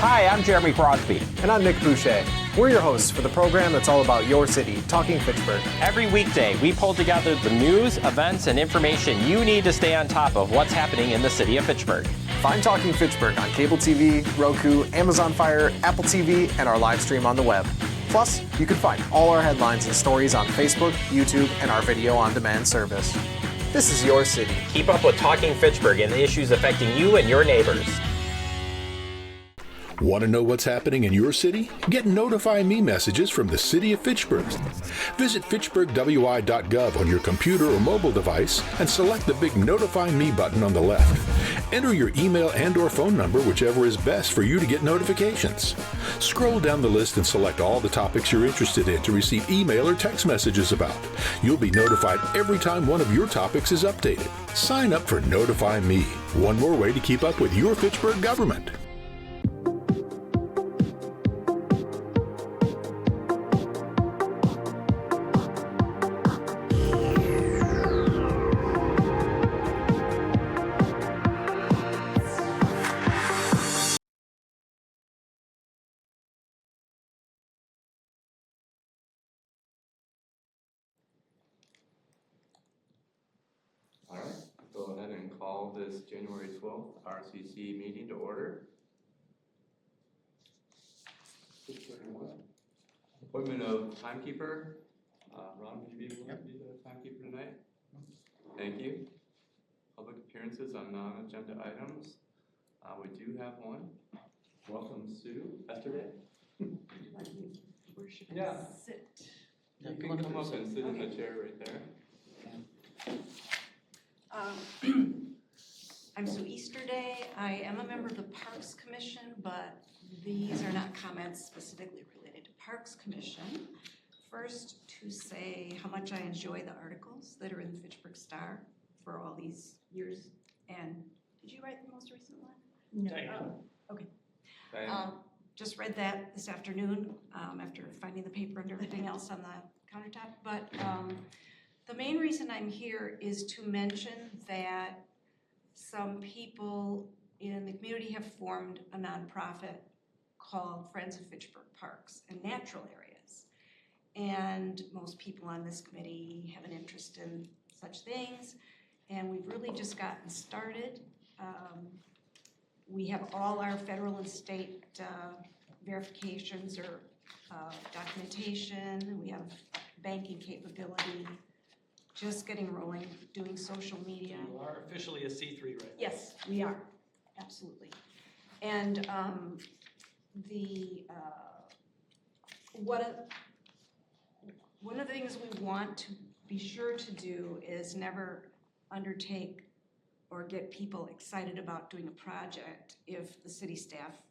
Hi, I'm Jeremy Crosby. And I'm Nick Boucher. We're your hosts for the program that's all about your city, Talking Fitchburg. Every weekday, we pull together the news, events, and information you need to stay on top of what's happening in the city of Fitchburg. Find Talking Fitchburg on cable TV, Roku, Amazon Fire, Apple TV, and our live stream on the web. Plus, you can find all our headlines and stories on Facebook, YouTube, and our video on demand service. This is your city. Keep up with Talking Fitchburg and the issues affecting you and your neighbors. Want to know what's happening in your city? Get Notify Me messages from the City of Fitchburg. Visit fitchburgwi.gov on your computer or mobile device and select the big Notify Me button on the left. Enter your email and/or phone number, whichever is best for you to get notifications. Scroll down the list and select all the topics you're interested in to receive email or text messages about. You'll be notified every time one of your topics is updated. Sign up for Notify Me. One more way to keep up with your Fitchburg government. All right, go ahead and call this January 12th RCC meeting to order. Appointment of timekeeper. Ron, would you be willing to be the timekeeper tonight? Thank you. Public appearances on non-agenda items. We do have one. Welcome, Sue. Yesterday. Where should I Yeah. sit? You can come up and sit in the chair right there. I'm Sue Easterday. I am a member of the Parks Commission, but these are not comments specifically related to Parks Commission. First, to say how much I enjoy the articles that are in the Fitchburg Star for all these years. And did you write the most recent one? No. Oh, okay. Diana. Just read that this afternoon after finding the paper and everything else on the countertop. But the main reason I'm here is to mention that some people in the community have formed a nonprofit called Friends of Fitchburg Parks and Natural Areas. And most people on this committee have an interest in such things. And we've really just gotten started. We have all our federal and state verifications or documentation. We have banking capability. Just getting rolling, doing social media. You are officially a C3 right now. Yes, we are, absolutely. And one of the things we want to be sure to do is never undertake or get people excited about doing a project if the city staff,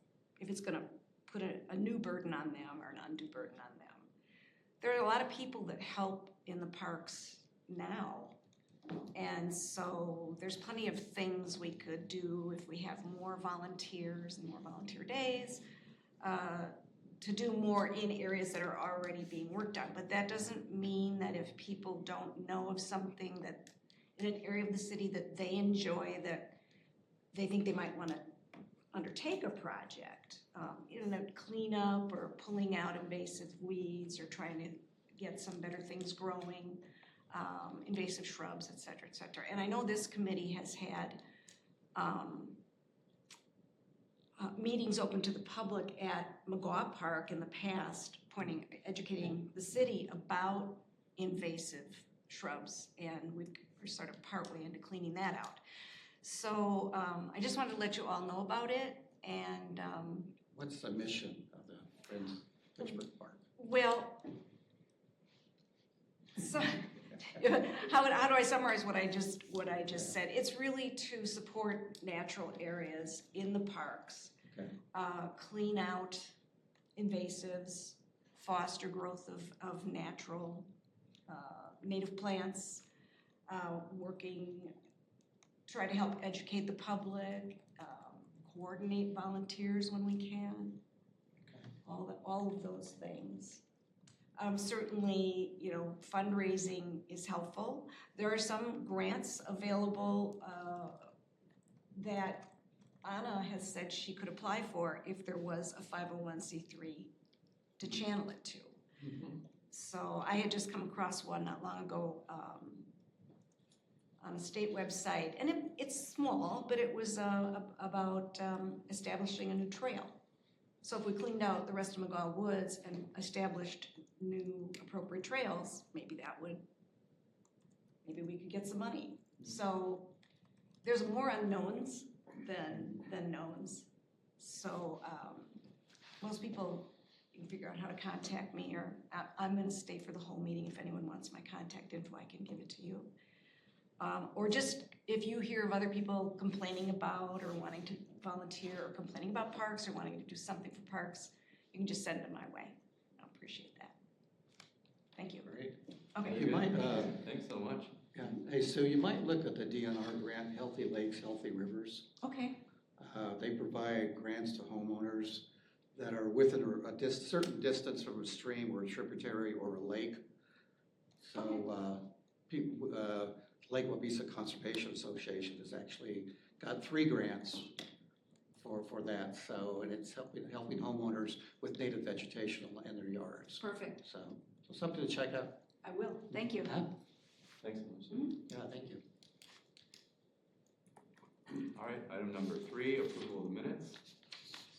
if it's gonna put a new burden on them or an undue burden on them. There are a lot of people that help in the parks now. And so there's plenty of things we could do if we have more volunteers and more volunteer days to do more in areas that are already being worked on. But that doesn't mean that if people don't know of something that in an area of the city that they enjoy, that they think they might want to undertake a project, in a cleanup or pulling out invasive weeds or trying to get some better things growing. Invasive shrubs, et cetera, et cetera. And I know this committee has had meetings open to the public at McGaw Park in the past, educating the city about invasive shrubs, and we're sort of partway into cleaning that out. So I just wanted to let you all know about it. And what's the mission of the Friends of Fitchburg Park? Well, so how do I summarize what I just said? It's really to support natural areas in the parks, okay. Clean out invasives, foster growth of natural native plants, try to help educate the public, coordinate volunteers when we can, okay. all of those things. Certainly, fundraising is helpful. There are some grants available that Anna has said she could apply for if there was a 501c3 to channel it to. So I had just come across one not long ago on a state website, and it's small, but it was about establishing a new trail. So if we cleaned out the rest of McGaw Woods and established new appropriate trails, maybe we could get some money. So there's more unknowns than knowns. So most people, you can figure out how to contact me, or I'm gonna stay for the whole meeting. If anyone wants my contact info, I can give it to you. Or just, if you hear of other people complaining about or wanting to volunteer or complaining about parks or wanting to do something for parks, you can just send them my way. I appreciate that. Thank you. Great. Okay. You might, Thanks so much. yeah, hey, Sue, you might look at the DNR grant, Healthy Lakes, Healthy Rivers. Okay. They provide grants to homeowners that are within a certain distance from a stream or a tributary or a lake. So Lake Wabisa Conservation Association has actually got 3 grants for that. So, and it's helping homeowners with native vegetation in their yards. Perfect. So something to check out. I will. Thank you. Huh? Thanks so much. Yeah, thank you. All right, item number 3, approval of the minutes.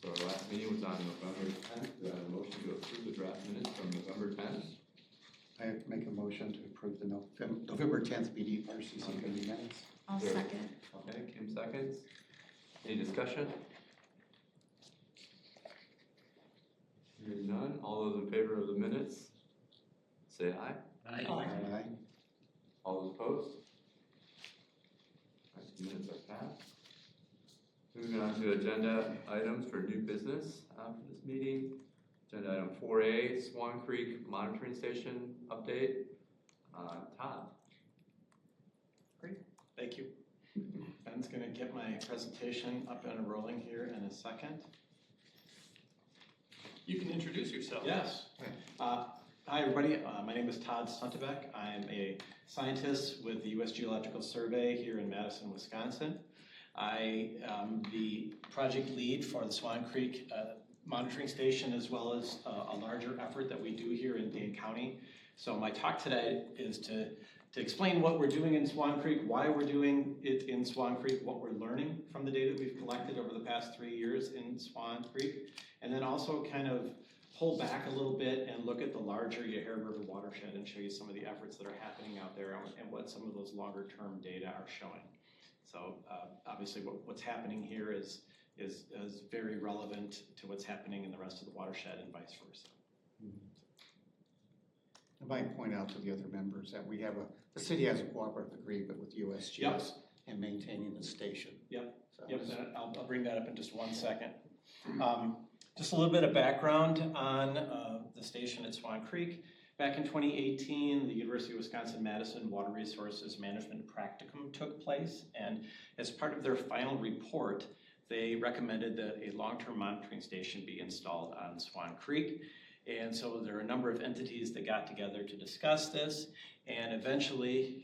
So our last meeting was on November 10th. Do I have a motion to approve the draft minutes from November 10th? I make a motion to approve the November 10th RCC committee minutes. I'll Sure. second. Okay, Kim seconds. Any discussion? Hearing none, all those in favor of the minutes, say aye. Aye. All those opposed? All right, the minutes are passed. Moving on to agenda items for new business for this meeting. Agenda item 4A, Swan Creek Monitoring Station update. Todd. Thank you. Ben's gonna get my presentation up and rolling here in a second. You can introduce yourself. Yes. Hi, everybody. My name is Todd Stuntebeck. I'm a scientist with the U.S. Geological Survey here in Madison, Wisconsin. I am the project lead for the Swan Creek monitoring station, as well as a larger effort that we do here in Dane County. So my talk today is to explain what we're doing in Swan Creek, why we're doing it in Swan Creek, what we're learning from the data we've collected over the past 3 years in Swan Creek, and then also kind of pull back a little bit and look at the larger Yahara River watershed and show you some of the efforts that are happening out there and what some of those longer term data are showing. So obviously what's happening here is very relevant to what's happening in the rest of the watershed and vice versa. I might point out to the other members that we have the city has a cooperative agreement with USGS in maintaining the station. Yep. So Yep, I'll bring that up in just 1 second. Just a little bit of background on the station at Swan Creek. Back in 2018, the University of Wisconsin-Madison Water Resources Management Practicum took place, and as part of their final report, they recommended that a long-term monitoring station be installed on Swan Creek. And so there are a number of entities that got together to discuss this, and eventually,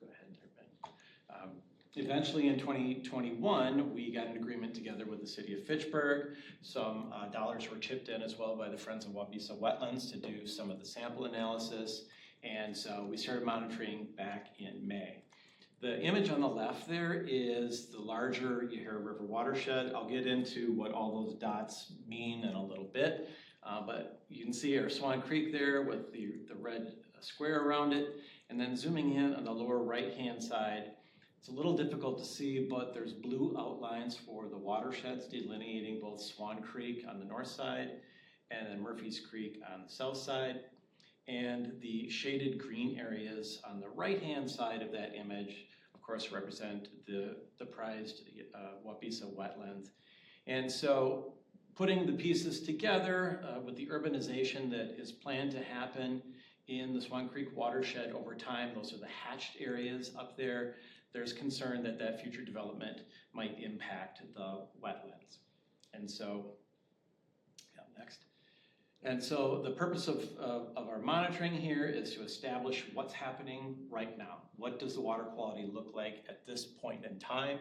go ahead there, Ben. Eventually in 2021, we got an agreement together with the city of Fitchburg. Some dollars were chipped in as well by the Friends of Wabisa Wetlands to do some of the sample analysis, and so we started monitoring back in May. The image on the left there is the larger Yahara River watershed. I'll get into what all those dots mean in a little bit, but you can see our Swan Creek there with the red square around it, and then zooming in on the lower right-hand side, it's a little difficult to see, but there's blue outlines for the watersheds delineating both Swan Creek on the north side and then Murphy's Creek on the south side. And the shaded green areas on the right-hand side of that image, of course, represent the prized Wabisa wetlands. And so putting the pieces together with the urbanization that is planned to happen in the Swan Creek watershed over time, those are the hatched areas up there. There's concern that that future development might impact the wetlands. And so, yeah, next. And so the purpose of our monitoring here is to establish what's happening right now. What does the water quality look like at this point in time?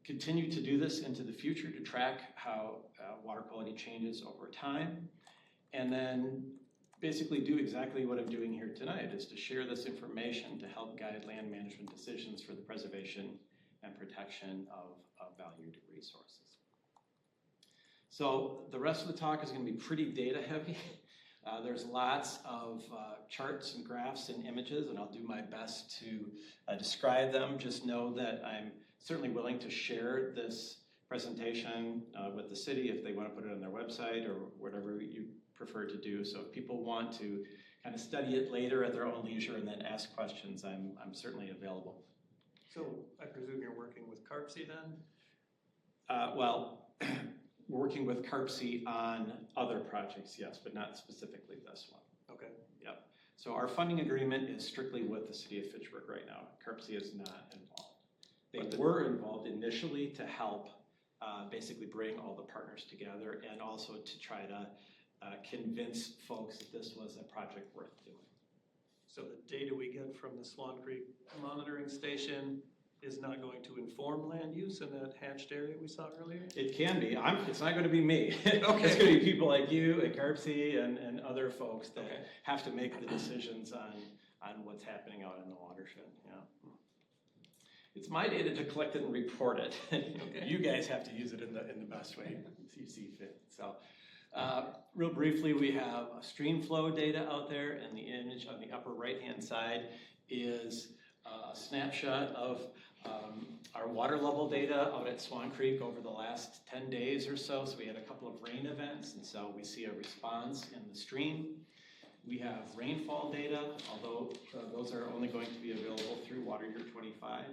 continue to do this into the future to track how water quality changes over time, and then basically do exactly what I'm doing here tonight, is to share this information to help guide land management decisions for the preservation and protection of valued resources. So the rest of the talk is going to be pretty data heavy. There's lots of charts and graphs and images, and I'll do my best to describe them. Just know that I'm certainly willing to share this presentation with the city if they want to put it on their website or whatever you prefer to do. So if people want to kind of study it later at their own leisure and then ask questions, I'm certainly available. So I presume you're working with FACTv then? Well, we're working with FACTv on other projects, yes, but not specifically this one. Okay. Yep. So our funding agreement is strictly with the city of Fitchburg right now. FACTv is not involved. They were involved initially to help basically bring all the partners together and also to try to convince folks that this was a project worth doing. So the data we get from the Swan Creek monitoring station is not going to inform land use in that hatched area we saw earlier? It can be. It's not going to be me. Okay. It's going to be people like you and FACTv and other folks that Okay. have to make the decisions on what's happening out in the watershed. Yeah. It's my data to collect it and report it. Okay. You guys have to use it in the best way you see fit. So, real briefly, we have stream flow data out there, and the image on the upper right-hand side is a snapshot of our water level data out at Swan Creek over the last 10 days or so. So we had a couple of rain events, and so we see a response in the stream. We have rainfall data, although those are only going to be available through water year 25.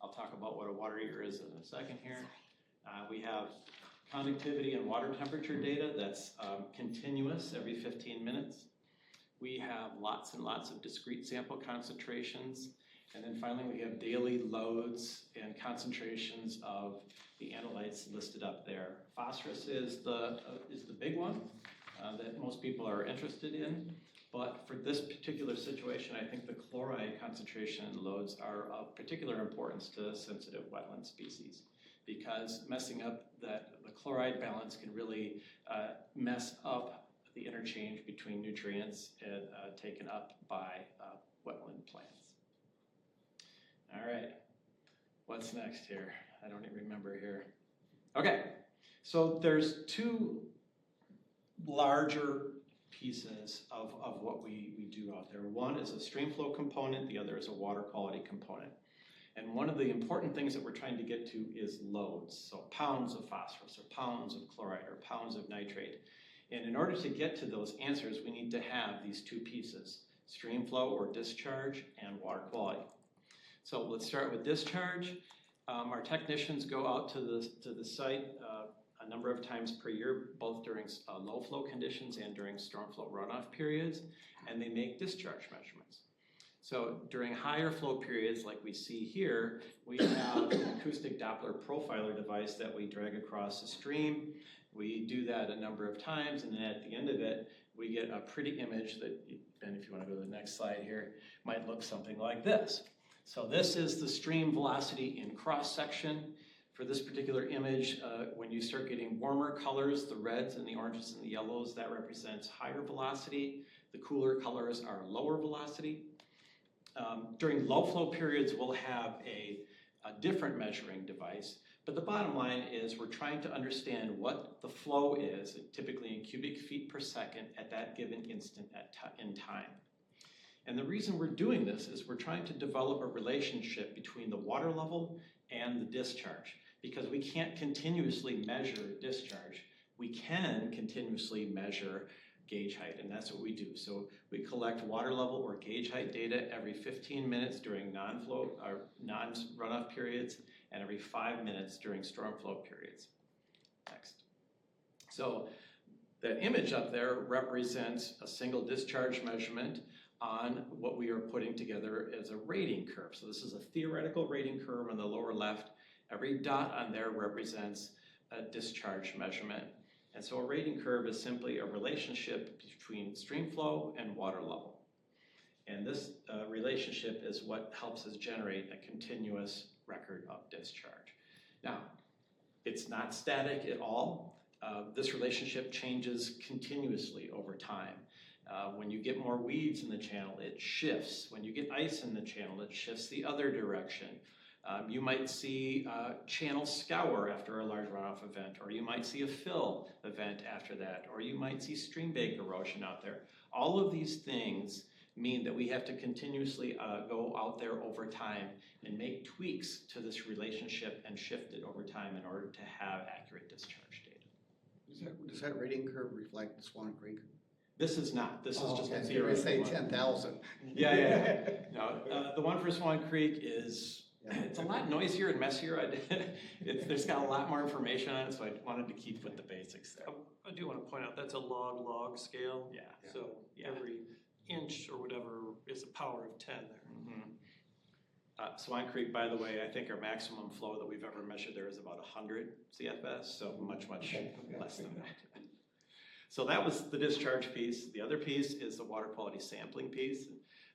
I'll talk about what a water year is in a second here. We have conductivity and water temperature data that's continuous every 15 minutes. We have lots and lots of discrete sample concentrations. And then finally, we have daily loads and concentrations of the analytes listed up there. Phosphorus is the big one that most people are interested in. But for this particular situation, I think the chloride concentration and loads are of particular importance to sensitive wetland species, because messing up the chloride balance can really mess up the interchange between nutrients and taken up by wetland plants. All right, what's next here? I don't even remember here. Okay, so there's two larger pieces of what we do out there. One is a stream flow component, the other is a water quality component. And one of the important things that we're trying to get to is loads. So pounds of phosphorus, or pounds of chloride, or pounds of nitrate. And in order to get to those answers, we need to have these two pieces, stream flow or discharge and water quality. So let's start with discharge. Our technicians go out to the site a number of times per year, both during low flow conditions and during storm flow runoff periods, and they make discharge measurements. So during higher flow periods like we see here, we have an acoustic Doppler profiler device that we drag across the stream. We do that a number of times, and then at the end of it, we get a pretty image that, and if you want to go to the next slide here, might look something like this. So this is the stream velocity in cross-section. For this particular image, when you start getting warmer colors, the reds and the oranges and the yellows, that represents higher velocity. The cooler colors are lower velocity. During low flow periods, we'll have a different measuring device, but the bottom line is we're trying to understand what the flow is, typically in cubic feet per second at that given instant in time. And the reason we're doing this is we're trying to develop a relationship between the water level and the discharge, because we can't continuously measure discharge. We can continuously measure gauge height, and that's what we do. So we collect water level or gauge height data every 15 minutes during non-flow or non-runoff periods, and every 5 minutes during storm flow periods. Next. So the image up there represents a single discharge measurement on what we are putting together as a rating curve. So this is a theoretical rating curve on the lower left. Every dot on there represents a discharge measurement. And so a rating curve is simply a relationship between stream flow and water level. And this relationship is what helps us generate a continuous record of discharge. Now, it's not static at all. This relationship changes continuously over time. When you get more weeds in the channel, it shifts. When you get ice in the channel, it shifts the other direction. You might see channel scour after a large runoff event, or you might see a fill event after that, or you might see stream bank erosion out there. All of these things mean that we have to continuously go out there over time and make tweaks to this relationship and shift it over time in order to have accurate discharge data. Does that rating curve reflect Swan Creek? This is not. This is just a okay. theoretical Say one. 10,000. Yeah. No, the one for Swan Creek is, it's a lot noisier and messier. There's got a lot more information on it, so I wanted to keep with the basics there. I do want to point out that's a log scale. Yeah. So every inch or whatever is a power of 10 there. Mm-hmm. Swan Creek, by the way, I think our maximum flow that we've ever measured there is about 100 CFS, so much less than that. So that was the discharge piece. The other piece is the water quality sampling piece.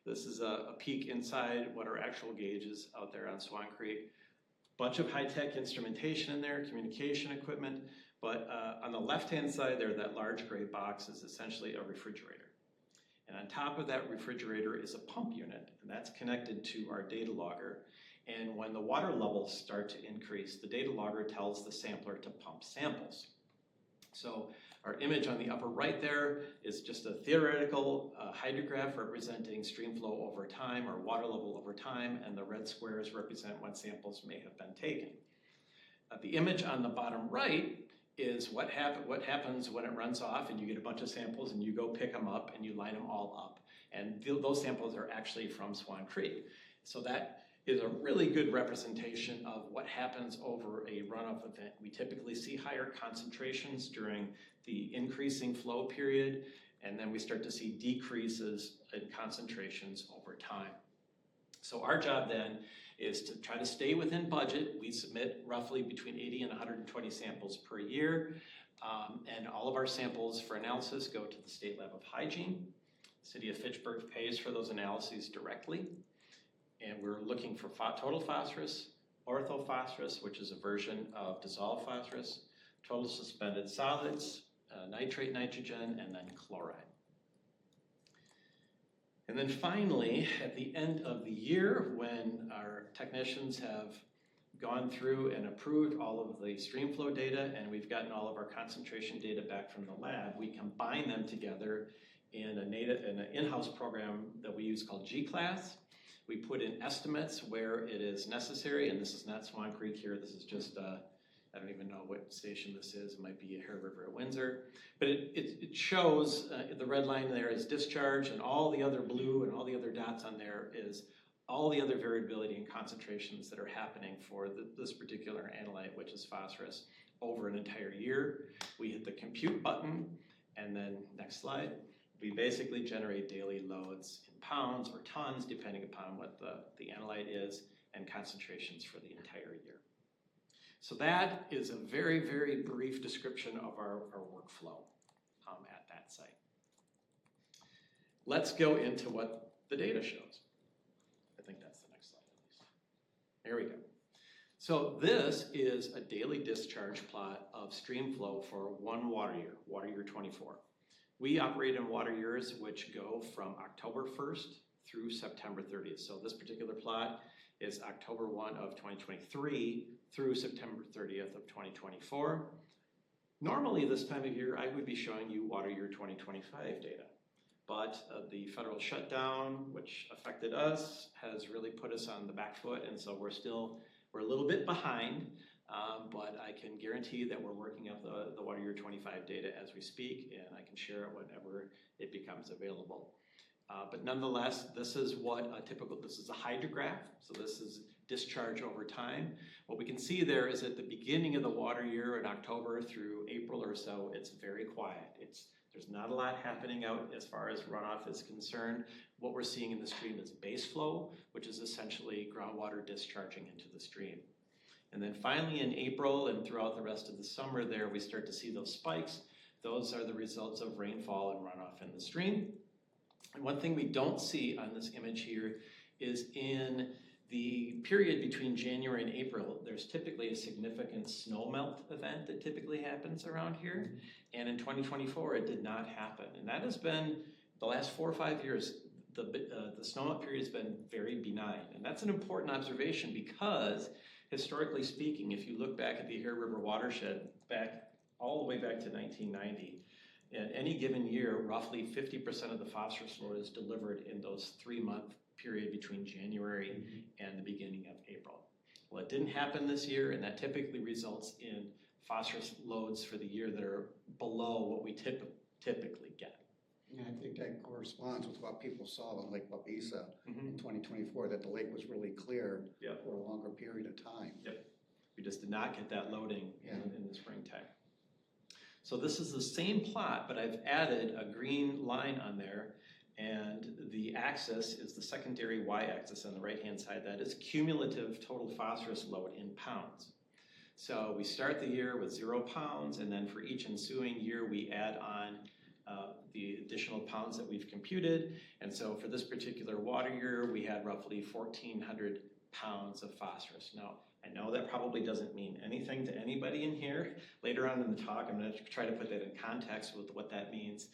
This is a peek inside what our actual gauge is out there on Swan Creek. Bunch of high-tech instrumentation in there, communication equipment, but on the left-hand side there, that large gray box is essentially a refrigerator. And on top of that refrigerator is a pump unit, and that's connected to our data logger. And when the water levels start to increase, the data logger tells the sampler to pump samples. So our image on the upper right there is just a theoretical hydrograph representing stream flow over time or water level over time, and the red squares represent when samples may have been taken. The image on the bottom right is what happens when it runs off and you get a bunch of samples and you go pick them up and you line them all up. And those samples are actually from Swan Creek. So that is a really good representation of what happens over a runoff event. We typically see higher concentrations during the increasing flow period, and then we start to see decreases in concentrations over time. So our job then is to try to stay within budget. We submit roughly between 80 and 120 samples per year, and all of our samples for analysis go to the State Lab of Hygiene. The City of Fitchburg pays for those analyses directly, and we're looking for total phosphorus, orthophosphorus, which is a version of dissolved phosphorus, total suspended solids, nitrate nitrogen, and then chloride. And then finally, at the end of the year, when our technicians have gone through and approved all of the stream flow data and we've gotten all of our concentration data back from the lab, we combine them together in an in-house program that we use called G-Class. We put in estimates where it is necessary, and this is not Swan Creek here, this is just, I don't even know what station this is, it might be Hare River at Windsor. But it shows, the red line there is discharge, and all the other blue and all the other dots on there is all the other variability and concentrations that are happening for this particular analyte, which is phosphorus, over an entire year. We hit the compute button, and then next slide. We basically generate daily loads in pounds or tons, depending upon what the analyte is, and concentrations for the entire year. So that is a very, very brief description of our workflow at that site. Let's go into what the data shows. I think that's the next slide at least. There we go. So this is a daily discharge plot of stream flow for one water year 24. We operate in water years which go from October 1st through September 30th. So this particular plot is October 1 of 2023 through September 30th of 2024. Normally this time of year, I would be showing you water year 2025 data. But the federal shutdown, which affected us, has really put us on the back foot, and so we're a little bit behind. But I can guarantee that we're working up the water year 25 data as we speak, and I can share it whenever it becomes available. But nonetheless, this is this is a hydrograph, so this is discharge over time. What we can see there is at the beginning of the water year in October through April or so, it's very quiet. There's not a lot happening out as far as runoff is concerned. What we're seeing in the stream is base flow, which is essentially groundwater discharging into the stream. And then finally in April and throughout the rest of the summer there, we start to see those spikes. Those are the results of rainfall and runoff in the stream. And one thing we don't see on this image here is in The period between January and April, there's typically a significant snowmelt event that typically happens around here. And in 2024, it did not happen. And that has been, the last 4 or 5 years, the snowmelt period has been very benign. And that's an important observation because, historically speaking, if you look back at the Erie River watershed, all the way back to 1990, in any given year, roughly 50% of the phosphorus load is delivered in those 3-month period between January and the beginning of April. Well, it didn't happen this year, and that typically results in phosphorus loads for the year that are below what we typically get. Yeah, I think that corresponds with what people saw in Lake Wapisa in 2024, that the lake was really clear for a longer period of time. Yep. We just did not get that loading in the springtime. So this is the same plot, but I've added a green line on there, and the axis is the secondary y-axis on the right-hand side. That is cumulative total phosphorus load in pounds. So we start the year with 0 pounds, and then for each ensuing year, we add on the additional pounds that we've computed. And so for this particular water year, we had roughly 1,400 pounds of phosphorus. Now, I know that probably doesn't mean anything to anybody in here. Later on in the talk, I'm going to try to put that in context with what that means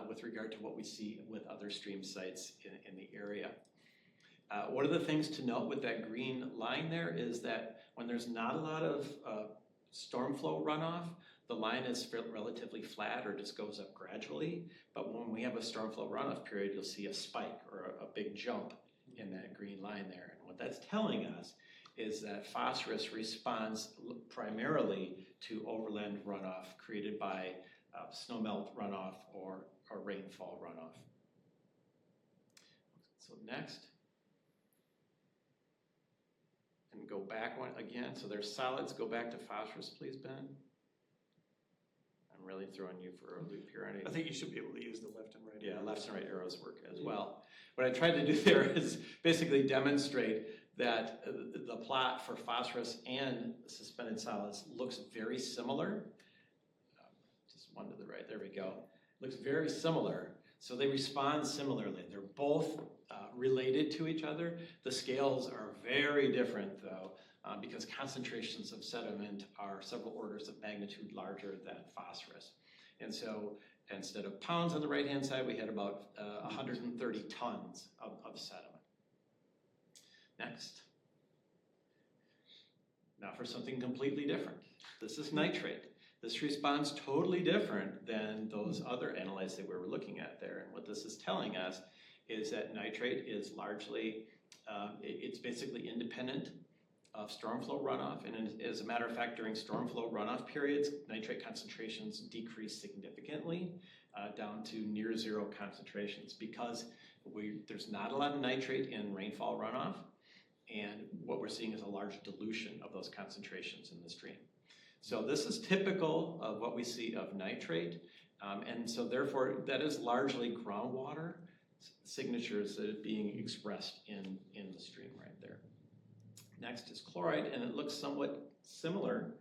with regard to what we see with other stream sites in the area. One of the things to note with that green line there is that when there's not a lot of storm flow runoff, the line is relatively flat or just goes up gradually. But when we have a storm flow runoff period, you'll see a spike or a big jump in that green line there. And what that's telling us is that phosphorus responds primarily to overland runoff created by snowmelt runoff or rainfall runoff. So next, and go back one again. So there's solids. Go back to phosphorus, please, Ben. I'm really throwing you for a loop here. I think you should be able to use the left and right. Yeah, left and right arrows work as well. What I tried to do there is basically demonstrate that the plot for phosphorus and suspended solids looks very similar. Just one to the right, there we go. Looks very similar. So they respond similarly. They're both related to each other. The scales are very different though, because concentrations of sediment are several orders of magnitude larger than phosphorus. And so instead of pounds on the right-hand side, we had about 130 tons of sediment. Next. Now for something completely different. This is nitrate. This responds totally different than those other analytes that we were looking at there. And what this is telling us is that nitrate is largely, it's basically independent of storm flow runoff. And as a matter of fact, during storm flow runoff periods, nitrate concentrations decrease significantly down to near zero concentrations because there's not a lot of nitrate in rainfall runoff. And what we're seeing is a large dilution of those concentrations in the stream. So this is typical of what we see of nitrate. And so therefore, that is largely groundwater signatures that are being expressed in the stream right there. Next is chloride, and it looks somewhat similar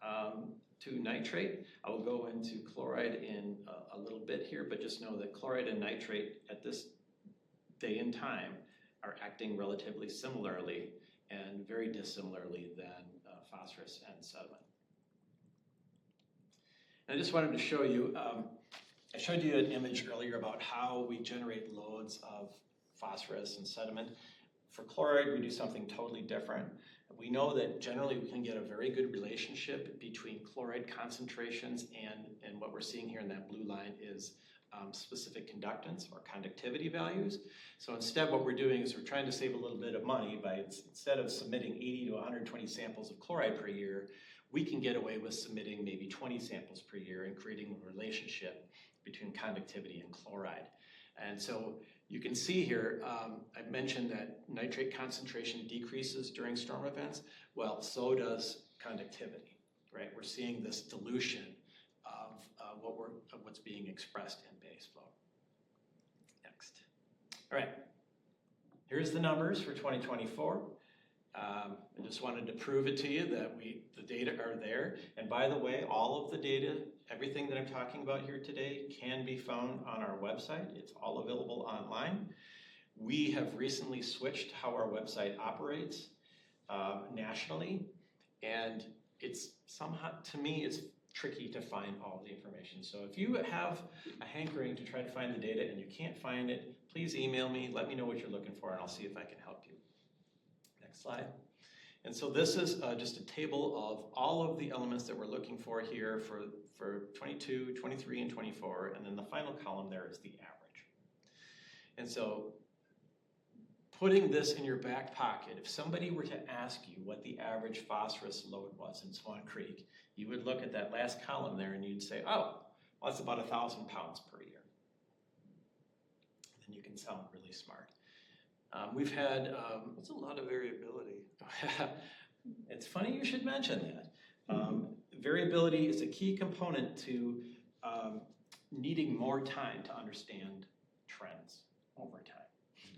to nitrate. I will go into chloride in a little bit here, but just know that chloride and nitrate at this day and time are acting relatively similarly and very dissimilarly than phosphorus and sediment. And I just wanted to show you, I showed you an image earlier about how we generate loads of phosphorus and sediment. For chloride, we do something totally different. We know that generally we can get a very good relationship between chloride concentrations and what we're seeing here in that blue line is specific conductance or conductivity values. So instead what we're doing is we're trying to save a little bit of money by instead of submitting 80 to 120 samples of chloride per year, we can get away with submitting maybe 20 samples per year and creating a relationship between conductivity and chloride. And so you can see here, I've mentioned that nitrate concentration decreases during storm events. Well, so does conductivity, right? We're seeing this dilution of what's being expressed in base flow. Next. All right. Here's the numbers for 2024. I just wanted to prove it to you that the data are there. And by the way, all of the data, everything that I'm talking about here today can be found on our website. It's all available online. We have recently switched how our website operates nationally, and it's somehow, to me, it's tricky to find all the information. So if you have a hankering to try to find the data and you can't find it, please email me, let me know what you're looking for, and I'll see if I can help you. Next slide. And so this is just a table of all of the elements that we're looking for here for 22, 23, and 24, and then the final column there is the average. And so putting this in your back pocket, if somebody were to ask you what the average phosphorus load was in Swan Creek, you would look at that last column there and you'd say, oh, well, that's about 1,000 pounds per year. And you can sound really smart. We've had... That's a lot of variability. It's funny you should mention that. Variability is a key component to needing more time to understand trends over time.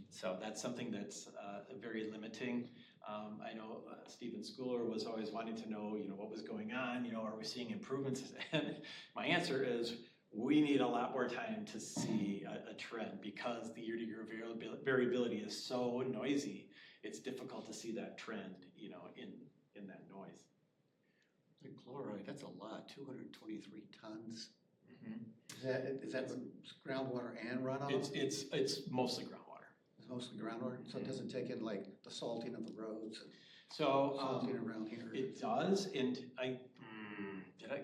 So that's something that's very limiting. I know Stephen Schooler was always wanting to know, what was going on, are we seeing improvements? And my answer is, we need a lot more time to see a trend because the year-to-year variability is so noisy. It's difficult to see that trend, in that noise. The chloride, that's a lot, 223 tons. Mm-hmm. Is that groundwater and runoff? It's mostly groundwater. It's mostly groundwater, so it doesn't take in like the salting of the roads and So salting around here? It does, and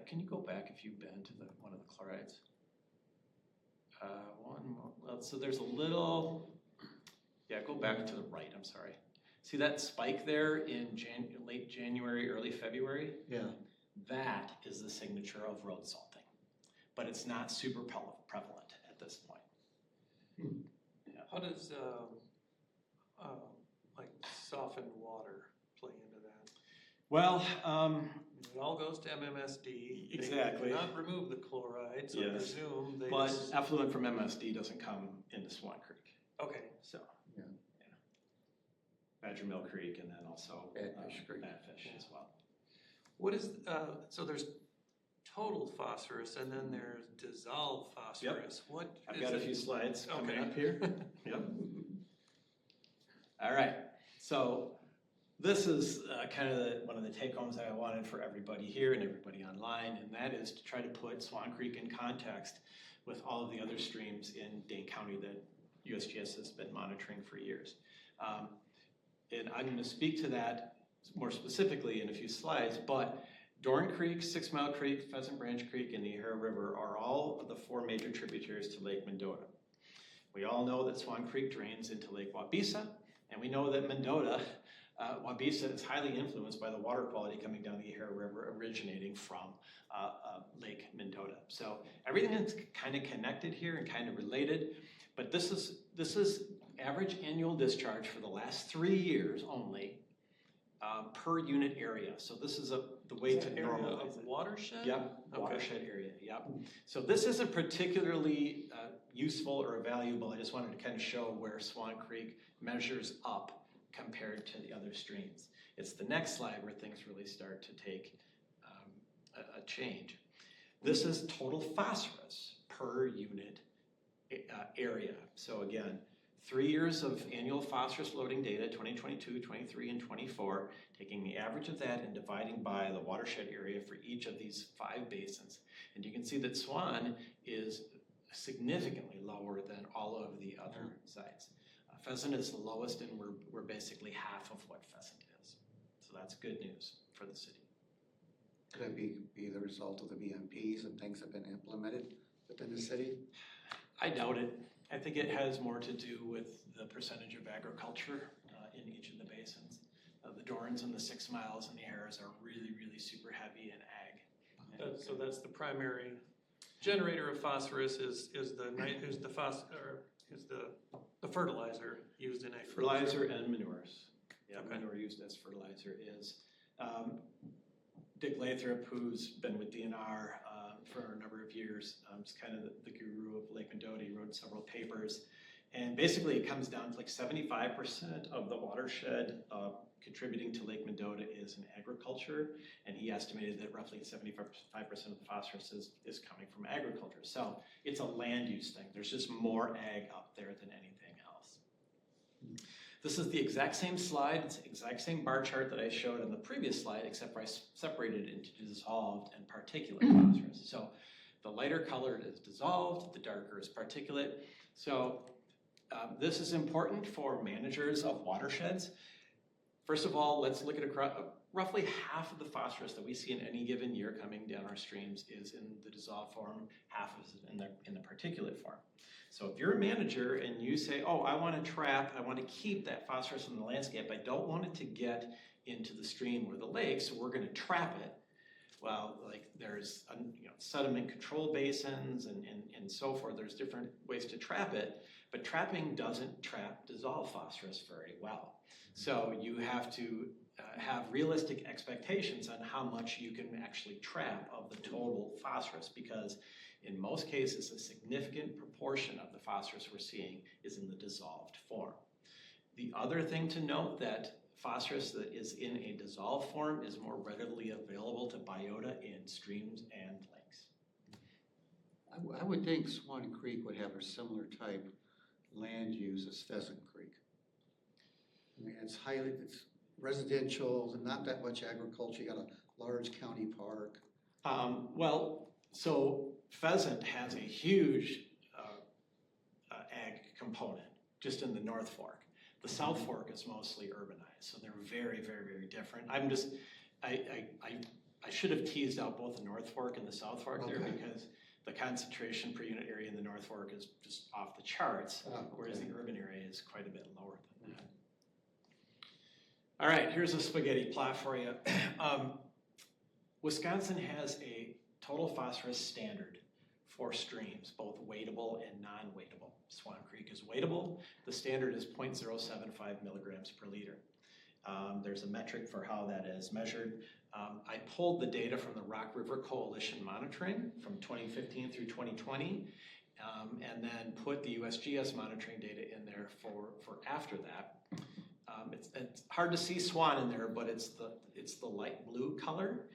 can you go back if you've been to one of the chlorides? One more, well, so there's a little, go back to the right, I'm sorry. See that spike there in late January, early February? Yeah. That is the signature of road salting, but it's not super prevalent at this point. Yeah. How does like softened water play into that? Well, it all goes to MMSD. Exactly. They cannot remove the chloride, so I presume they but just... effluent from MSD doesn't come into Swan Creek. Okay. So, Badger Mill Creek, and then also Badfish Creek. Badfish as well. What is, so there's total phosphorus and then there's dissolved phosphorus. What I've is got a it? few slides coming Okay. up here. Yep. All right, so this is kind of one of the take-homes that I wanted for everybody here and everybody online, and that is to try to put Swan Creek in context with all of the other streams in Dane County that USGS has been monitoring for years. And I'm going to speak to that more specifically in a few slides, but Dorn Creek, 6 Mile Creek, Pheasant Branch Creek, and the Yahara River are all of the 4 major tributaries to Lake Mendota. We all know that Swan Creek drains into Lake Wabisa, and we know that Wabisa is highly influenced by the water quality coming down the Yahara River originating from Lake Mendota. So everything is kind of connected here and kind of related, but this is average annual discharge for the last 3 years only per unit area. So this is the way to normalize it. Watershed? Yep, Okay. watershed area, yep. So this isn't particularly useful or valuable. I just wanted to kind of show where Swan Creek measures up compared to the other streams. It's the next slide where things really start to take a change. This is total phosphorus per unit area. So again, 3 years of annual phosphorus loading data, 2022, 23, and 24, taking the average of that and dividing by the watershed area for each of these 5 basins. And you can see that Swan is significantly lower than all of the other sites. Pheasant is the lowest, and we're basically half of what Pheasant is. So that's good news for the city. Could that be the result of the VMPs and things that have been implemented within the city? I doubt it. I think it has more to do with the percentage of agriculture in each of the basins. The Dorans and the 6 Miles and the Yaharas are really, really super heavy in ag. So that's the primary generator of phosphorus is the fertilizer used in agriculture. Fertilizer and manures. Yeah, Okay. manure used as fertilizer is. Dick Lathrop, who's been with DNR for a number of years, is kind of the guru of Lake Mendota. He wrote several papers. And basically it comes down to like 75% of the watershed contributing to Lake Mendota is in agriculture. And he estimated that roughly 75% of the phosphorus is coming from agriculture. So it's a land use thing. There's just more ag up there than anything else. This is the exact same slide, it's the exact same bar chart that I showed in the previous slide, except for I separated it into dissolved and particulate phosphorus. So the lighter colored is dissolved, the darker is particulate. So this is important for managers of watersheds. First of all, let's look at roughly half of the phosphorus that we see in any given year coming down our streams is in the dissolved form, half is in the particulate form. So if you're a manager and you say, oh, I want to keep that phosphorus in the landscape, I don't want it to get into the stream or the lake, so we're going to trap it. Well, like there's sediment control basins and so forth. There's different ways to trap it, but trapping doesn't trap dissolved phosphorus very well. So you have to have realistic expectations on how much you can actually trap of the total phosphorus, because in most cases, a significant proportion of the phosphorus we're seeing is in the dissolved form. The other thing to note that phosphorus that is in a dissolved form is more readily available to biota in streams and lakes. I would think Swan Creek would have a similar type land use as Pheasant Creek. I mean, it's residential, not that much agriculture. You got a large county park. So Pheasant has a huge ag component just in the North Fork. The South Fork is mostly urbanized, so they're very, very, very different. I should have teased out both the North Fork and the South Fork there, because the concentration per unit area in the North Fork is just off the charts, whereas the urban area is quite a bit lower than that. All right, here's a spaghetti plot for you. Wisconsin has a total phosphorus standard for streams, both weightable and non-weightable. Swan Creek is weightable. The standard is 0.075 milligrams per liter. There's a metric for how that is measured. I pulled the data from the Rock River Coalition monitoring from 2015 through 2020, and then put the USGS monitoring data in there for after that. It's hard to see Swan in there, but it's the light blue color.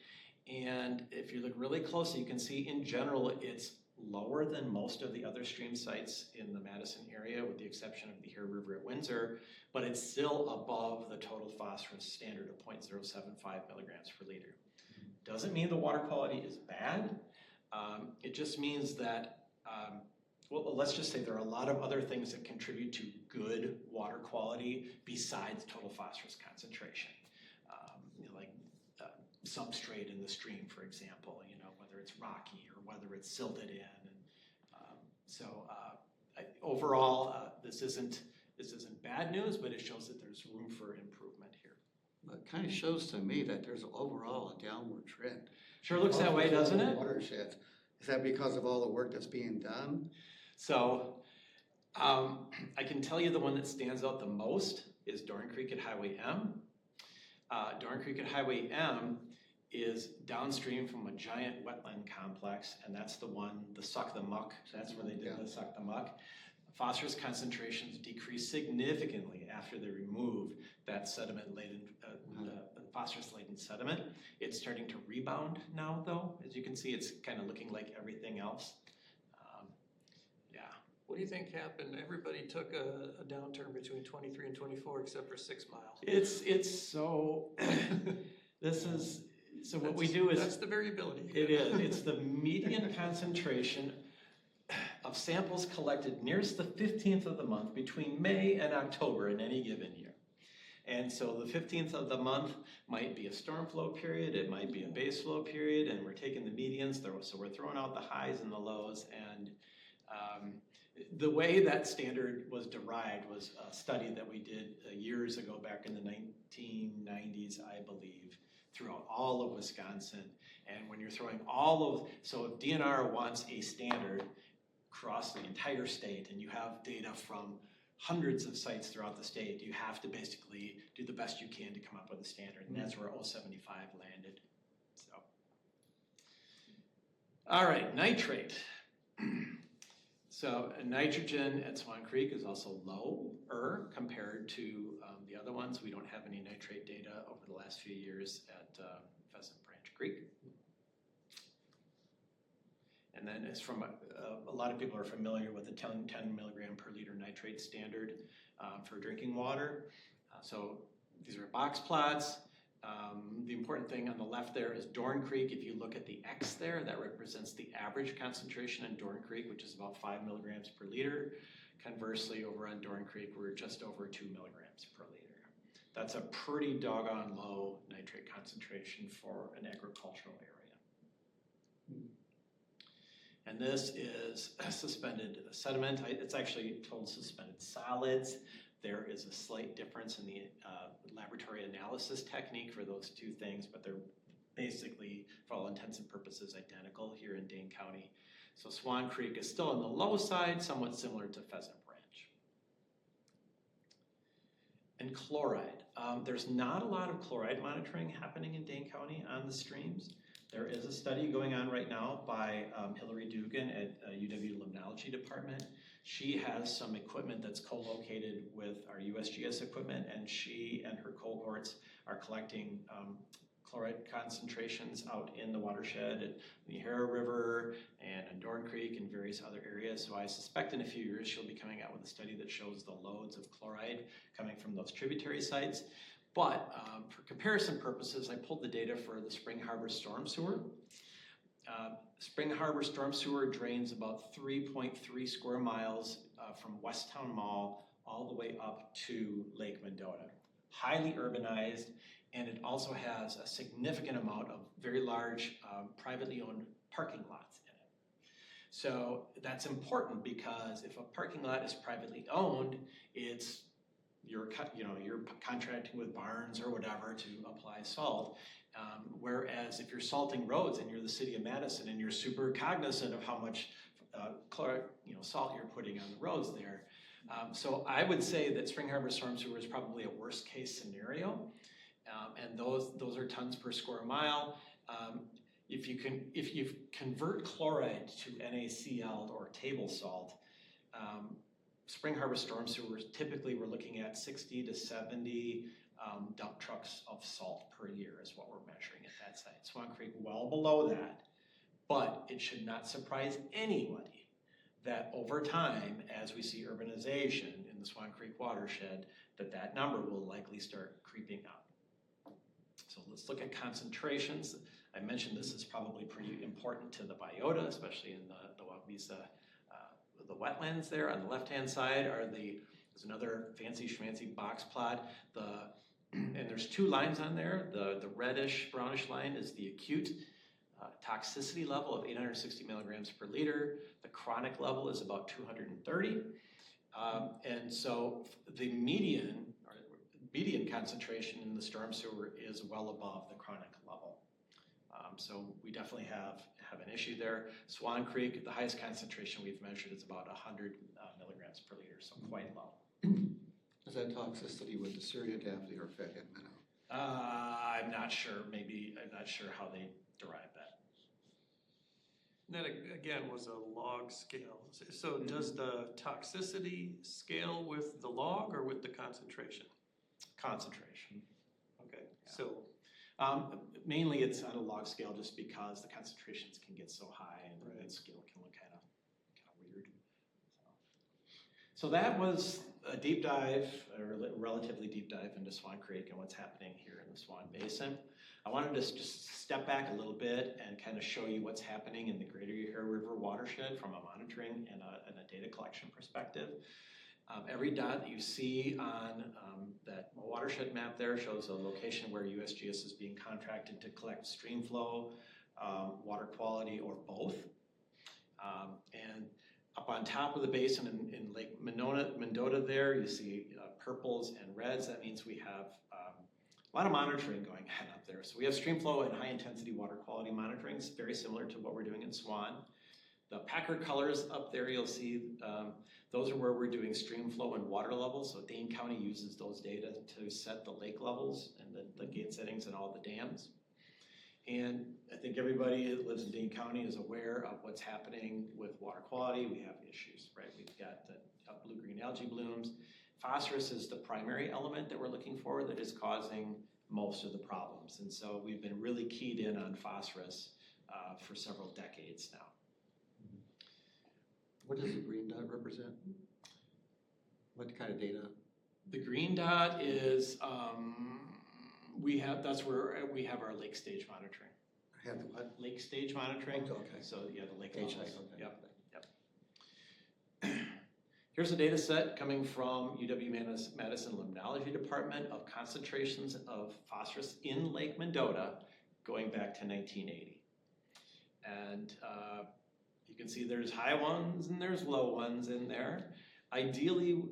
And if you look really closely, you can see in general it's lower than most of the other stream sites in the Madison area, with the exception of the Hare River at Windsor, but it's still above the total phosphorus standard of 0.075 milligrams per liter. Doesn't mean the water quality is bad. It just means that, well, let's just say there are a lot of other things that contribute to good water quality besides total phosphorus concentration. Like substrate in the stream, for example, whether it's rocky or whether it's silted in. And overall, this isn't bad news, but it shows that there's room for improvement here. It kind of shows to me that there's overall a downward trend. Sure looks that way, doesn't it? Watersheds. Is that because of all the work that's being done? So I can tell you the one that stands out the most is Dorn Creek at Highway M. Dorn Creek at Highway M is downstream from a giant wetland complex, and that's the Suck the Muck. So that's where they did the Suck the Muck. Phosphorus concentrations decreased significantly after they removed that sediment-laden, phosphorus-laden sediment. It's starting to rebound now, though. As you can see, it's kind of looking like everything else. What do you think happened? Everybody took a downturn between 23 and 24, except for 6 Mile. It's so. So what we do is that's the variability. It is. It's the median concentration of samples collected nearest the 15th of the month between May and October in any given year. And so the 15th of the month might be a storm flow period, it might be a base flow period, and we're taking the medians, so we're throwing out the highs and the lows. And the way that standard was derived was a study that we did years ago, back in the 1990s, I believe, throughout all of Wisconsin. And when you're throwing so if DNR wants a standard across the entire state, and you have data from hundreds of sites throughout the state, you have to basically do the best you can to come up with a standard, and that's where 075 landed. So, all right, nitrate. So nitrogen at Swan Creek is also lower compared to the other ones. We don't have any nitrate data over the last few years at Pheasant Branch Creek. And then it's from, a lot of people are familiar with the 10 milligram per liter nitrate standard for drinking water. So these are box plots. The important thing on the left there is Dorn Creek. If you look at the X there, that represents the average concentration in Dorn Creek, which is about 5 milligrams per liter. Conversely, over on Dorn Creek, we're just over 2 milligrams per liter. That's a pretty doggone low nitrate concentration for an agricultural area. And this is suspended sediment. It's actually total suspended solids. There is a slight difference in the laboratory analysis technique for those two things, but they're basically, for all intents and purposes, identical here in Dane County. So Swan Creek is still on the low side, somewhat similar to Pheasant Branch. And chloride. There's not a lot of chloride monitoring happening in Dane County on the streams. There is a study going on right now by Hillary Dugan at UW Limnology Department. She has some equipment that's co-located with our USGS equipment, and she and her cohorts are collecting chloride concentrations out in the watershed at the Hara River and in Dorn Creek and various other areas. So I suspect in a few years she'll be coming out with a study that shows the loads of chloride coming from those tributary sites. But for comparison purposes, I pulled the data for the Spring Harbor Storm Sewer. Spring Harbor Storm Sewer drains about 3.3 square miles from Westtown Mall all the way up to Lake Mendota. Highly urbanized, and it also has a significant amount of very large privately owned parking lots in it. So that's important because if a parking lot is privately owned, you're contracting with Barnes or whatever to apply salt. Whereas if you're salting roads and you're the city of Madison and you're super cognizant of how much salt you're putting on the roads there. So I would say that Spring Harbor Storm Sewer is probably a worst case scenario. And those are tons per square mile. If you convert chloride to NaCl or table salt, Spring Harbor Storm Sewers, typically we're looking at 60 to 70 dump trucks of salt per year is what we're measuring at that site. Swan Creek well below that, but it should not surprise anybody that over time, as we see urbanization in the Swan Creek watershed, that number will likely start creeping up. So let's look at concentrations. I mentioned this is probably pretty important to the biota, especially in the Wapisa, the wetlands there. On the left-hand side there's another fancy schmancy box plot. And there's two lines on there. The reddish brownish line is the acute toxicity level of 860 milligrams per liter. The chronic level is about 230. And so the median concentration in the storm sewer is well above the chronic level. So we definitely have an issue there. Swan Creek, the highest concentration we've measured is about 100 milligrams per liter, so quite low. Is that toxicity with the Syria Daphne or fathead minnow? I'm not sure. I'm not sure how they derive that. And that again was a log scale. So does the toxicity scale with the log or with the concentration? Concentration. Okay, Yeah. so mainly it's on a log scale just because the concentrations can get so high and the scale can look kind of weird. So that was a deep dive, a relatively deep dive into Swan Creek and what's happening here in the Swan Basin. I wanted to just step back a little bit and kind of show you what's happening in the Greater Yahara River watershed from a monitoring and a data collection perspective. Every dot that you see on that watershed map there shows a location where USGS is being contracted to collect stream flow, water quality, or both. And up on top of the basin in Lake Mendota there, you see purples and reds. That means we have a lot of monitoring going on up there. So we have stream flow and high intensity water quality monitoring. It's very similar to what we're doing in Swan. The Packer colors up there, you'll see, those are where we're doing stream flow and water levels. So Dane County uses those data to set the lake levels and the gate settings and all the dams. And I think everybody that lives in Dane County is aware of what's happening with water quality. We have issues, right? We've got the blue-green algae blooms. Phosphorus is the primary element that we're looking for that is causing most of the problems. And so we've been really keyed in on phosphorus for several decades now. What does the green dot represent? What kind of data? The green dot is, that's where we have our lake stage monitoring. Have the what? Lake stage monitoring. Okay. So yeah, the lake Stage levels. height, okay. Yep. Here's a data set coming from UW-Madison Limnology Department of concentrations of phosphorus in Lake Mendota going back to 1980. And you can see there's high ones and there's low ones in there. Ideally,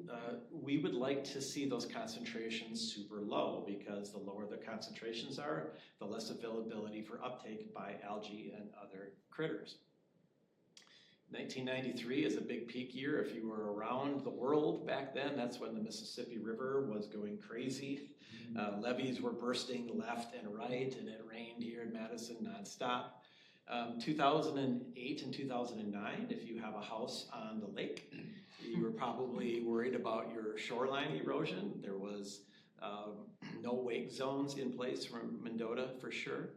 we would like to see those concentrations super low because the lower the concentrations are, the less availability for uptake by algae and other critters. 1993 is a big peak year. If you were around the world back then, that's when the Mississippi River was going crazy. Levees were bursting left and right, and it rained here in Madison nonstop. 2008 and 2009, if you have a house on the lake, you were probably worried about your shoreline erosion. There was no wake zones in place from Mendota for sure.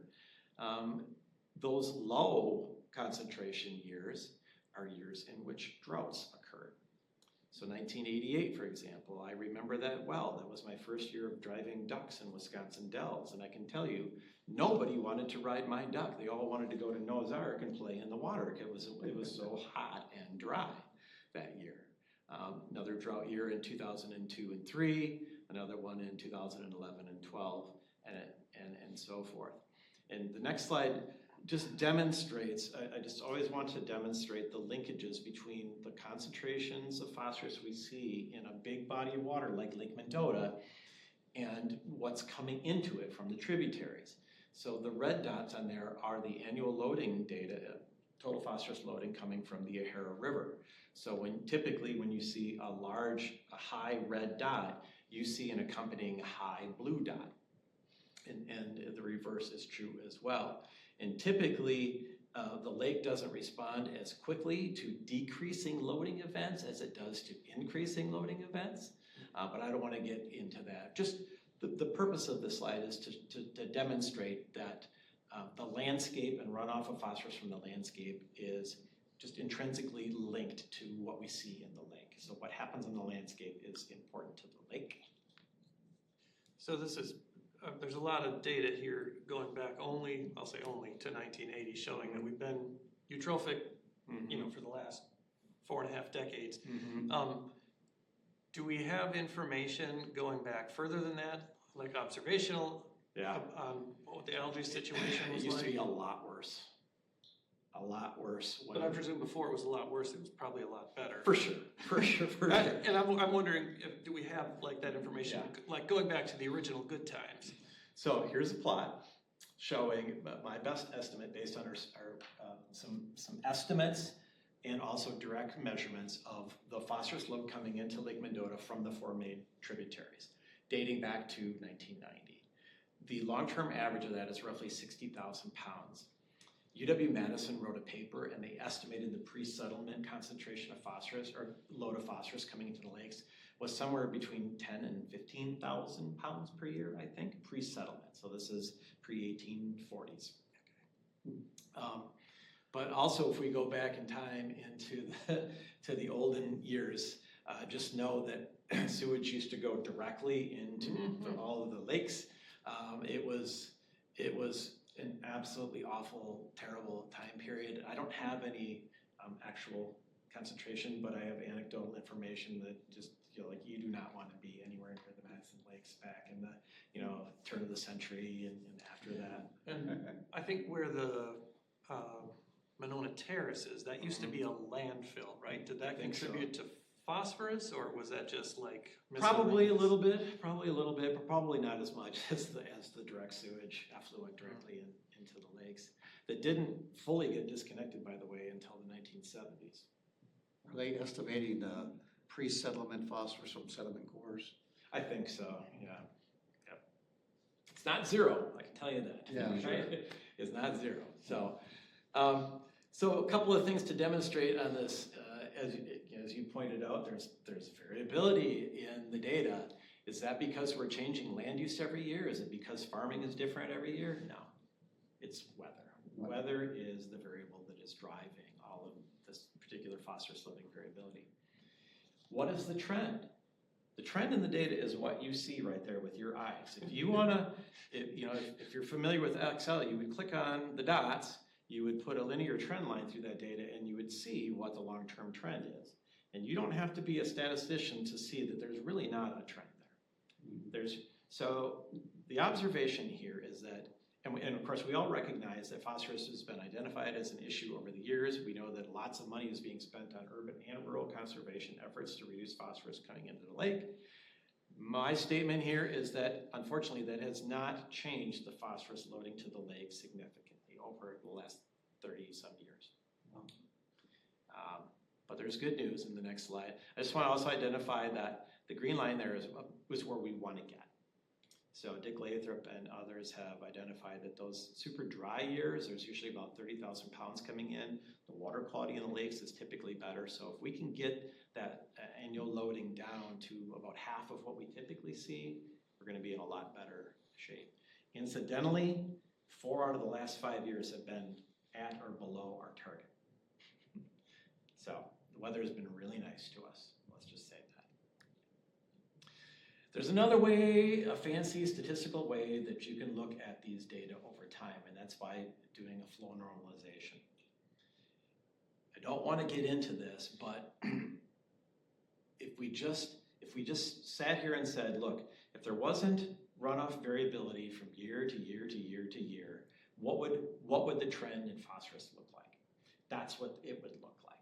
Those low concentration years are years in which droughts occurred. So 1988, for example, I remember that well. That was my first year of driving ducks in Wisconsin Dells, and I can tell you, nobody wanted to ride my duck. They all wanted to go to Noah's Ark and play in the water. It was so hot and dry that year. Another drought year in 2002 and 3, another one in 2011 and 12, and so forth. And the next slide just demonstrates, I just always want to demonstrate the linkages between the concentrations of phosphorus we see in a big body of water like Lake Mendota and what's coming into it from the tributaries. So the red dots on there are the annual loading data, total phosphorus loading coming from the Ahara River. So typically when you see a high red dot, you see an accompanying high blue dot. And the reverse is true as well. And typically, the lake doesn't respond as quickly to decreasing loading events as it does to increasing loading events. But I don't want to get into that. Just the purpose of this slide is to demonstrate that the landscape and runoff of phosphorus from the landscape is just intrinsically linked to what we see in the lake. So what happens in the landscape is important to the lake. So this is, there's a lot of data here going back only, I'll say only, to 1980, showing that we've been eutrophic, for the last 4.5 decades. Do we have information going back further than that, like observational, on what the algae situation was like? It used to be a lot worse. A lot worse. But I presume before it was a lot worse, it was probably a lot better. For sure. And I'm wondering, do we have like that information, like going back to the original good times? So here's a plot showing my best estimate based on our some estimates and also direct measurements of the phosphorus load coming into Lake Mendota from the 4 main tributaries, dating back to 1990. The long-term average of that is roughly 60,000 pounds. UW-Madison wrote a paper and they estimated the pre-settlement concentration of phosphorus, or load of phosphorus coming into the lakes, was somewhere between 10 and 15,000 pounds per year, I think, pre-settlement. So this is pre-1840s. But also, if we go back in time into the olden years, just know that sewage used to go directly into all of the lakes. It was an absolutely awful, terrible time period. I don't have any actual concentration, but I have anecdotal information that just, like you do not want to be anywhere near the Madison Lakes back in the, turn of the century and after that. And I think where the Monona Terrace is, that used to be a landfill, right? Did that contribute to phosphorus, or was that just like probably a little bit, but probably not as much as the direct sewage effluent directly into the lakes that didn't fully get disconnected, by the way, until the 1970s. Are they estimating pre-settlement phosphorus from sediment cores? I think so, yeah. Yep. It's not zero, I can tell you that. Yeah, sure. Right? It's not zero. So, so a couple of things to demonstrate on this. As you pointed out, there's variability in the data. Is that because we're changing land use every year? Is it because farming is different every year? No, it's weather. Weather is the variable that is driving all of this particular phosphorus loading variability. What is the trend? The trend in the data is what you see right there with your eyes. If you wanna, if you're familiar with Excel, you would click on the dots, you would put a linear trend line through that data, and you would see what the long-term trend is. And you don't have to be a statistician to see that there's really not a trend there. So the observation here is that, and of course we all recognize that phosphorus has been identified as an issue over the years. We know that lots of money is being spent on urban and rural conservation efforts to reduce phosphorus coming into the lake. My statement here is that, unfortunately, that has not changed the phosphorus loading to the lake significantly over the last 30-some years. But there's good news in the next slide. I just want to also identify that the green line there was where we want to get. So Dick Lathrop and others have identified that those super dry years, there's usually about 30,000 pounds coming in. The water quality in the lakes is typically better. So if we can get that annual loading down to about half of what we typically see, we're going to be in a lot better shape. Incidentally, 4 out of the last 5 years have been at or below our target. So the weather has been really nice to us. Let's just say that. There's another way, a fancy statistical way that you can look at these data over time, and that's by doing a flow normalization. I don't want to get into this, but if we just sat here and said, look, if there wasn't runoff variability from year to year to year to year, what would the trend in phosphorus look like? That's what it would look like.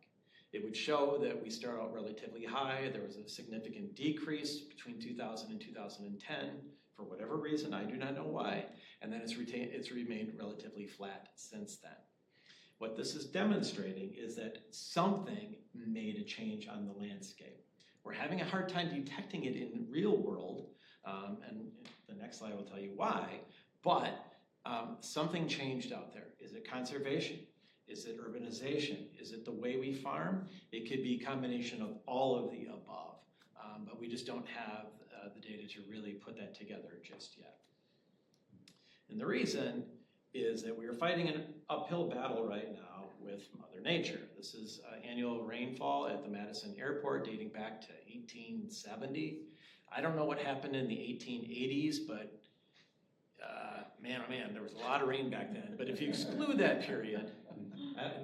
It would show that we start out relatively high. There was a significant decrease between 2000 and 2010 for whatever reason, I do not know why, and then it's remained relatively flat since then. What this is demonstrating is that something made a change on the landscape. We're having a hard time detecting it in the real world, and the next slide will tell you why, but something changed out there. Is it conservation? Is it urbanization? Is it the way we farm? It could be a combination of all of the above, but we just don't have the data to really put that together just yet. And the reason is that we are fighting an uphill battle right now with Mother Nature. This is annual rainfall at the Madison Airport dating back to 1870. I don't know what happened in the 1880s, but man, oh man, there was a lot of rain back then. But if you exclude that period,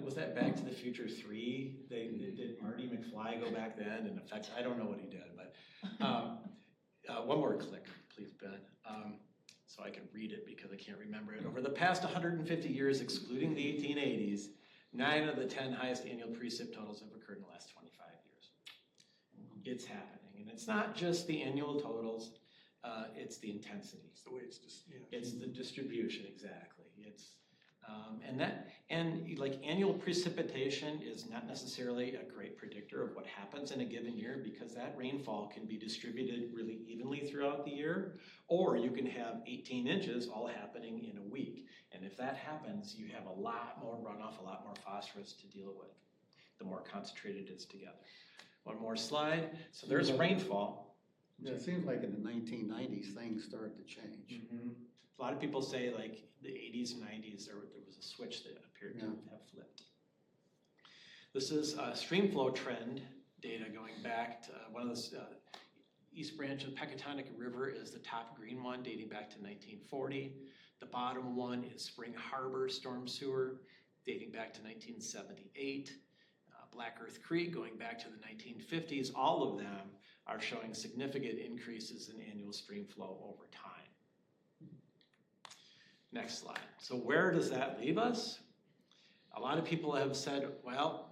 was that Back to the Future 3? Did Marty McFly go back then? And effects, I don't know what he did, but one more click, please, Ben. So I can read it because I can't remember it. Over the past 150 years, excluding the 1880s, 9 of the 10 highest annual precip totals have occurred in the last 25 years. It's happening, and it's not just the annual totals, it's the intensity. It's the way it's just, yeah. It's the distribution, exactly. It's and like annual precipitation is not necessarily a great predictor of what happens in a given year, because that rainfall can be distributed really evenly throughout the year, or you can have 18 inches all happening in a week. And if that happens, you have a lot more runoff, a lot more phosphorus to deal with, the more concentrated it is together. One more slide. So there's rainfall. Yeah, it seems like in the 1990s, things started to change. Mm-hmm. A lot of people say like the 80s and 90s, there was a switch that appeared to have flipped. This is a stream flow trend data going back to one of the East Branch of the Pecatonic River is the top green one, dating back to 1940. The bottom one is Spring Harbor Storm Sewer, dating back to 1978. Black Earth Creek, going back to the 1950s. All of them are showing significant increases in annual stream flow over time. Next slide. So where does that leave us? A lot of people have said, well,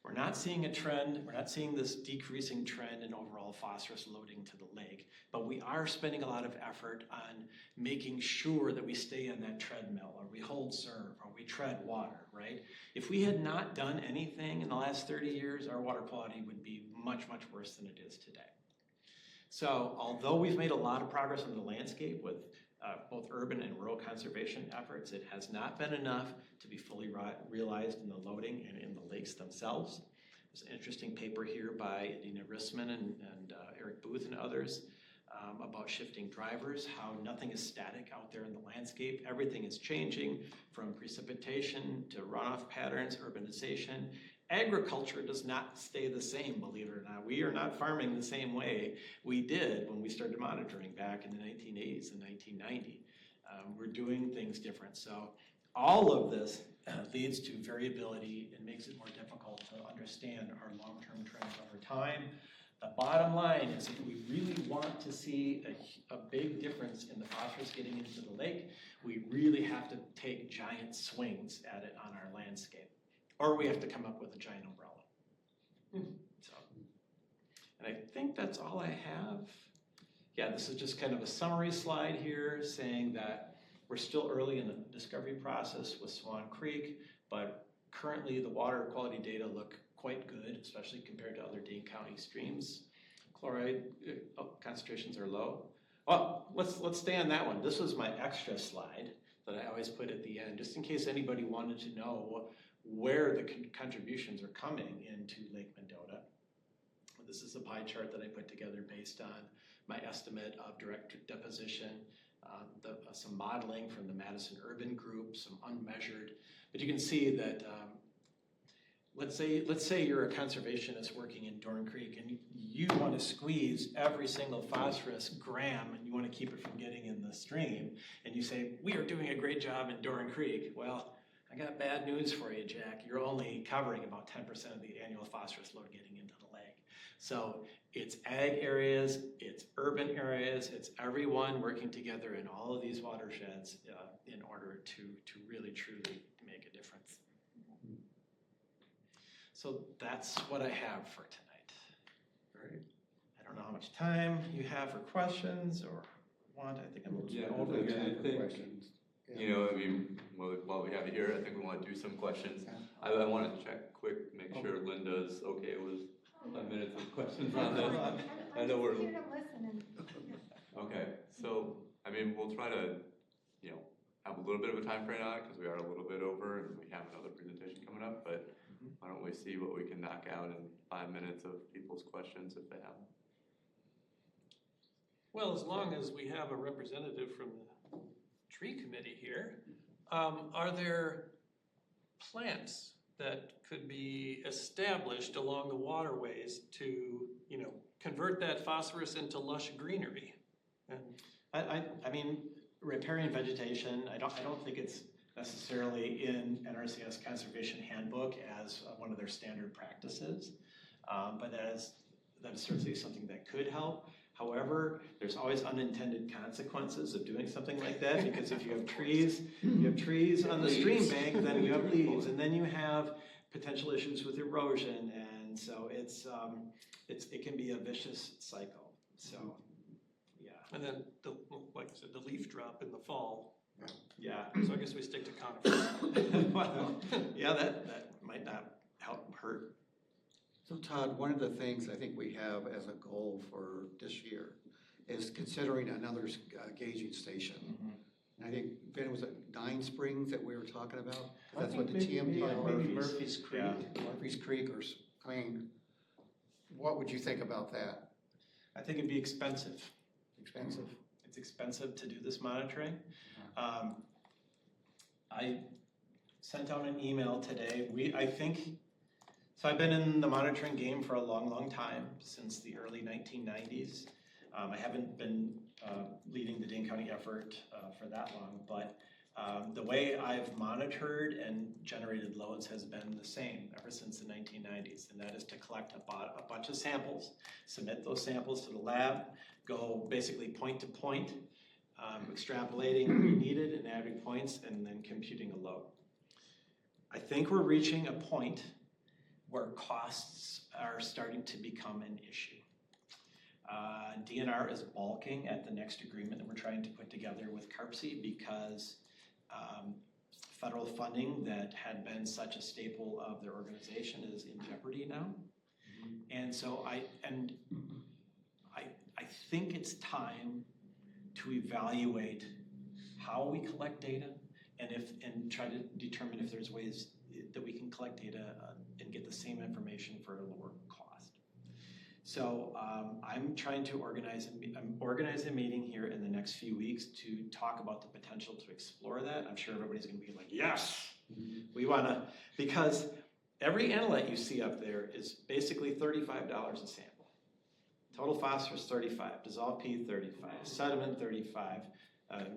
we're not seeing a trend, we're not seeing this decreasing trend in overall phosphorus loading to the lake, but we are spending a lot of effort on making sure that we stay on that treadmill, or we hold serve, or we tread water, right? If we had not done anything in the last 30 years, our water quality would be much, much worse than it is today. So although we've made a lot of progress on the landscape with both urban and rural conservation efforts, it has not been enough to be fully realized in the loading and in the lakes themselves. There's an interesting paper here by Adina Rissman and Eric Booth and others about shifting drivers, how nothing is static out there in the landscape. Everything is changing, from precipitation to runoff patterns, urbanization. agriculture does not stay the same, believe it or not. We are not farming the same way we did when we started monitoring back in the 1980s and 1990. We're doing things different. So all of this leads to variability and makes it more difficult to understand our long-term trends over time. The bottom line is if we really want to see a big difference in the phosphorus getting into the lake, we really have to take giant swings at it on our landscape. Or we have to come up with a giant umbrella. So, and I think that's all I have. Yeah, this is just kind of a summary slide here saying that we're still early in the discovery process with Swan Creek, but currently the water quality data look quite good, especially compared to other Dane County streams. Chloride concentrations are low. Well, let's stay on that one. This was my extra slide that I always put at the end, just in case anybody wanted to know where the contributions are coming into Lake Mendota. This is a pie chart that I put together based on my estimate of direct deposition, some modeling from the Madison Urban Group, some unmeasured. But you can see that, let's say you're a conservationist working in Dorn Creek and you want to squeeze every single phosphorus gram and you want to keep it from getting in the stream, and you say, we are doing a great job in Dorn Creek. Well, I got bad news for you, Jack. You're only covering about 10% of the annual phosphorus load getting into the lake. So it's ag areas, it's urban areas, it's everyone working together in all of these watersheds in order to really, truly make a difference. So that's what I have for tonight. Great. I don't know how much time you have for questions or want. I think I'm Over I time for think, questions. you know, I mean, while we have you here, I think we want to do some questions. I want to check quick, make sure Linda's okay with 5 minutes of questions on this. I know we're. Here to listen and. Okay, so, I mean, we'll try to, you know, have a little bit of a time frame on it because we are a little bit over and we have another presentation coming up, but why don't we see what we can knock out in 5 minutes of people's questions if they have them. Well, as long as we have a representative from the tree committee here, are there plants that could be established along the waterways to, you know, convert that phosphorus into lush greenery? And I mean, riparian vegetation, I don't think it's necessarily in NRCS Conservation Handbook as one of their standard practices, but that is certainly something that could help. However, there's always unintended consequences of doing something like that, because if you have trees on the stream bank, then you have leaves, and then you have potential issues with erosion, and so it can be a vicious cycle. So, yeah. And then, like I said, the leaf drop in the fall. Yeah. So I guess we stick to conifers. Well, yeah, that might not hurt. So Todd, one of the things I think we have as a goal for this year is considering another gauging station. And I think, Ben, was it 9 Springs that we were talking about? That's what the TMDL. Maybe Murphy's Creek. Yeah, Murphy's Creek, or, I mean, what would you think about that? I think it'd be expensive. Expensive? It's expensive to do this monitoring. I sent out an email today. So I've been in the monitoring game for a long, long time, since the early 1990s. I haven't been leading the Dane County effort for that long, but the way I've monitored and generated loads has been the same ever since the 1990s, and that is to collect a bunch of samples, submit those samples to the lab, go basically point to point, extrapolating where needed and adding points, and then computing a load. I think we're reaching a point where costs are starting to become an issue. DNR is balking at the next agreement that we're trying to put together with CARPC because federal funding that had been such a staple of their organization is in jeopardy now. And so I think it's time to evaluate how we collect data and try to determine if there's ways that we can collect data and get the same information for a lower cost. So I'm trying to organize a meeting here in the next few weeks to talk about the potential to explore that. I'm sure everybody's gonna be like, yes, we wanna, because every analyte you see up there is basically $35 a sample. Total phosphorus 35, dissolved P 35, sediment 35,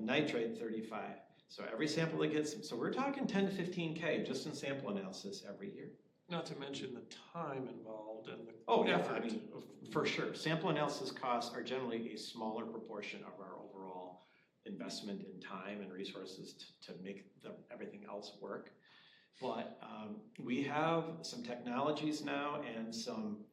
nitrate 35. So every sample that gets, so we're talking 10 to 15K just in sample analysis every year. Not to mention the time involved and the Oh yeah, effort. I mean, for sure. Sample analysis costs are generally a smaller proportion of our overall investment in time and resources to make everything else work. But we have some technologies now and some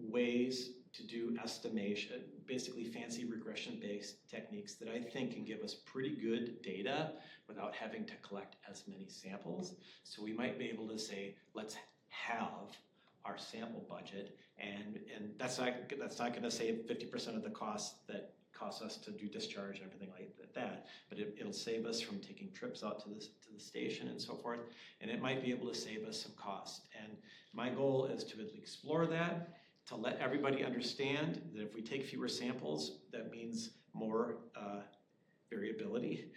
ways to do estimation, basically fancy regression-based techniques that I think can give us pretty good data without having to collect as many samples. So we might be able to say, let's have our sample budget, and that's not going to save 50% of the costs that costs us to do discharge and everything like that, but it'll save us from taking trips out to the station and so forth, and it might be able to save us some cost. And my goal is to explore that, to let everybody understand that if we take fewer samples, that means more variability.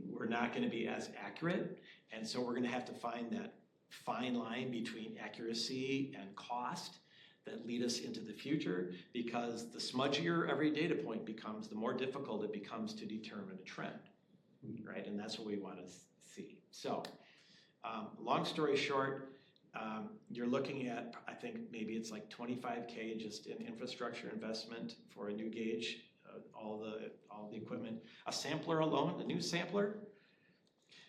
We're not going to be as accurate, and so we're going to have to find that fine line between accuracy and cost that lead us into the future, because the smudgier every data point becomes, the more difficult it becomes to determine a trend, right? And that's what we want to see. So, long story short, you're looking at, I think maybe it's like 25K just in infrastructure investment for a new gauge, all the equipment. A sampler alone, a new sampler,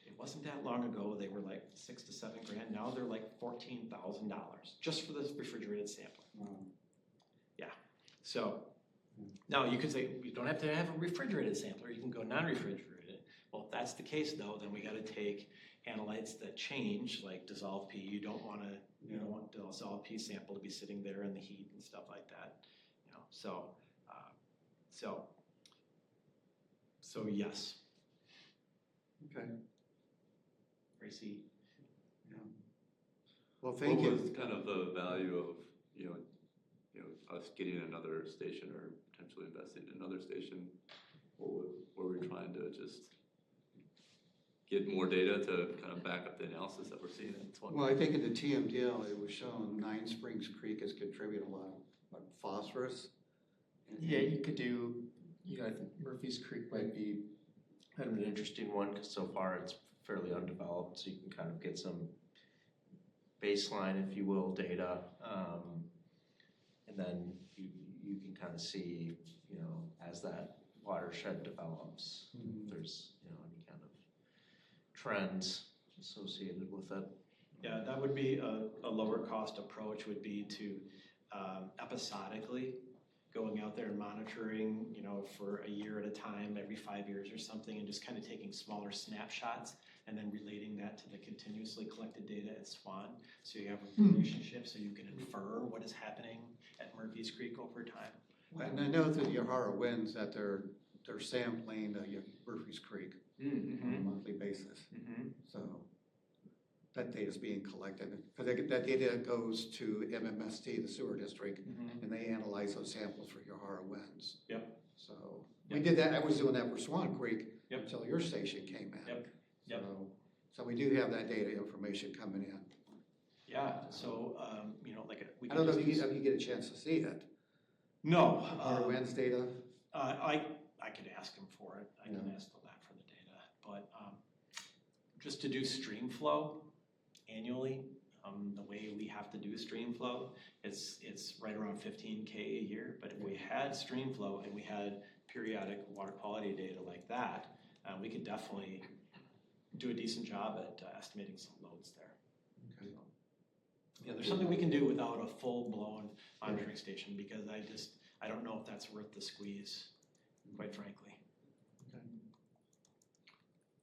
it wasn't that long ago, they were like $6 to $7 grand. Now they're like $14,000 just for this refrigerated sampler. Yeah, so now you could say, you don't have to have a refrigerated sampler, you can go non-refrigerated. Well, if that's the case though, then we gotta take analytes that change, like dissolved P. You don't want the dissolved P sample to be sitting there in the heat and stuff like that. You know, so yes. Okay. Gracie. Yeah. Well, thank What you. was kind of the value of, us getting another station or potentially investing in another station? What were we trying to just get more data to kind of back up the analysis that we're seeing in one? Well, I think in the TMDL, it was shown Nine Springs Creek has contributed a lot of phosphorus. Yeah, you could do, I think Murphy's Creek might be kind of an interesting one, because so far it's fairly undeveloped, so you can kind of get some baseline, if you will, data. And then you can kind of see, as that watershed develops, if there's, any kind of trends associated with it. Yeah, that would be a lower cost approach, would be to episodically going out there and monitoring, for a year at a time, every 5 years or something, and just kind of taking smaller snapshots and then relating that to the continuously collected data at Swan. So you have a relationship, so you can infer what is happening at Murphy's Creek over time. Well, and I know through the Yahara winds that they're sampling Murphy's Creek on a monthly basis. So that data is being collected. Because that data goes to MMST, the sewer district, and they analyze those samples for Yahara winds. Yep. So we did that. I was doing that for Swan Creek until your station came in. Yep. So we do have that data information coming in. Yeah. So we I don't know if you get a chance to see it. No. Yahara winds data. I could ask him for it. I can ask the lab for the data, but just to do stream flow annually, the way we have to do stream flow, it's right around 15K a year. But if we had stream flow and we had periodic water quality data like that, we could definitely do a decent job at estimating some loads there. Okay. So, yeah, there's something we can do without a full-blown monitoring station, because I don't know if that's worth the squeeze, quite frankly. Okay.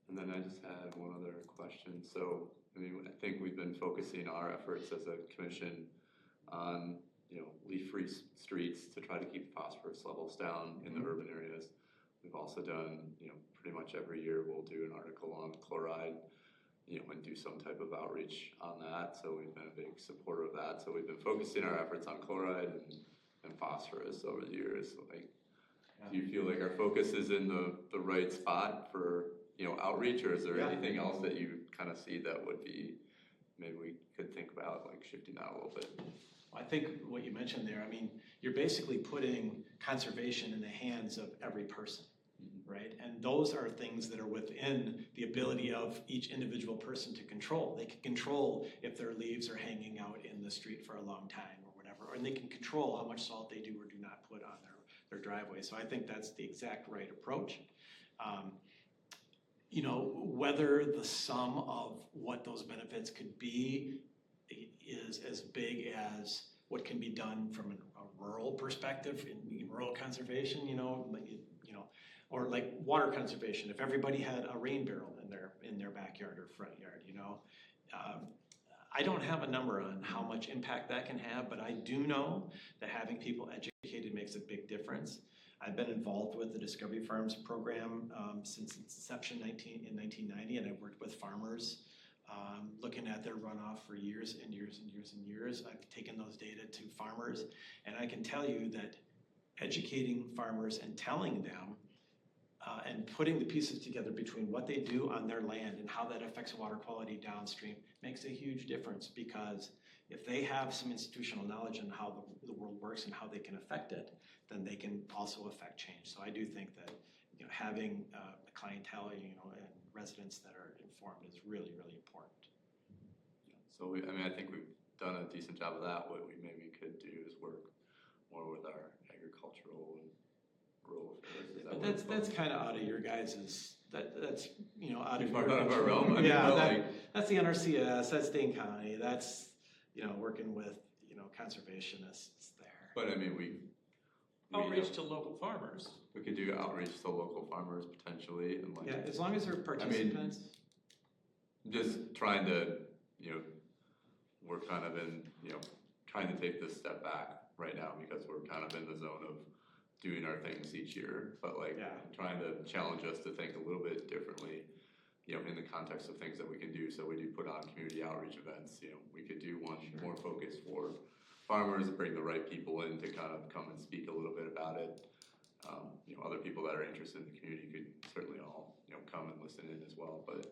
And then I just had one other question. So, I think we've been focusing our efforts as a commission on, leaf-free streets to try to keep phosphorus levels down in the urban areas. We've also done, pretty much every year we'll do an article on chloride, and do some type of outreach on that. So we've been a big supporter of that. So we've been focusing our efforts on chloride and phosphorus over the years. So do you feel like our focus is in the right spot for outreach, or is there anything else that you kind of see that would be maybe we could think about like shifting that a little bit. I think what you mentioned there, I mean, you're basically putting conservation in the hands of every person, right? And those are things that are within the ability of each individual person to control. They can control if their leaves are hanging out in the street for a long time or whatever, and they can control how much salt they do or do not put on their driveway. So I think that's the exact right approach. You know, whether the sum of what those benefits could be is as big as what can be done from a rural perspective in rural conservation, you know, or like water conservation. If everybody had a rain barrel in their backyard or front yard, you know, I don't have a number on how much impact that can have, but I do know that having people educated makes a big difference. I've been involved with the Discovery Farms program since its inception in 1990, and I've worked with farmers looking at their runoff for years and years and years and years. I've taken those data to farmers, and I can tell you that educating farmers and telling them and putting the pieces together between what they do on their land and how that affects water quality downstream makes a huge difference, because if they have some institutional knowledge on how the world works and how they can affect it, then they can also affect change. So I do think that, you know, having a clientele, you know, and residents that are informed is really, really important. So I think we've done a decent job of that. What we maybe could do is work more with our agricultural and rural affairs. But that's kind of out of your guys', that's, you know, out of Part of our realm. Yeah, that's the NRCS, that's Dane County, that's, you know, working with, you know, conservationists there. But I mean, we Outreach to local farmers. We could do outreach to local farmers potentially, and like. Yeah, as long as they're participants. Just trying to, you know, we're kind of in, you know, trying to take this step back right now because we're kind of in the zone of doing our things each year, but like trying to challenge us to think a little bit differently, you know, in the context of things that we can do. So we do put on community outreach events. You know, we could do one more focused for farmers, bring the right people in to kind of come and speak a little bit about it. You know, other people that are interested in the community could certainly all, you know, come and listen in as well. But,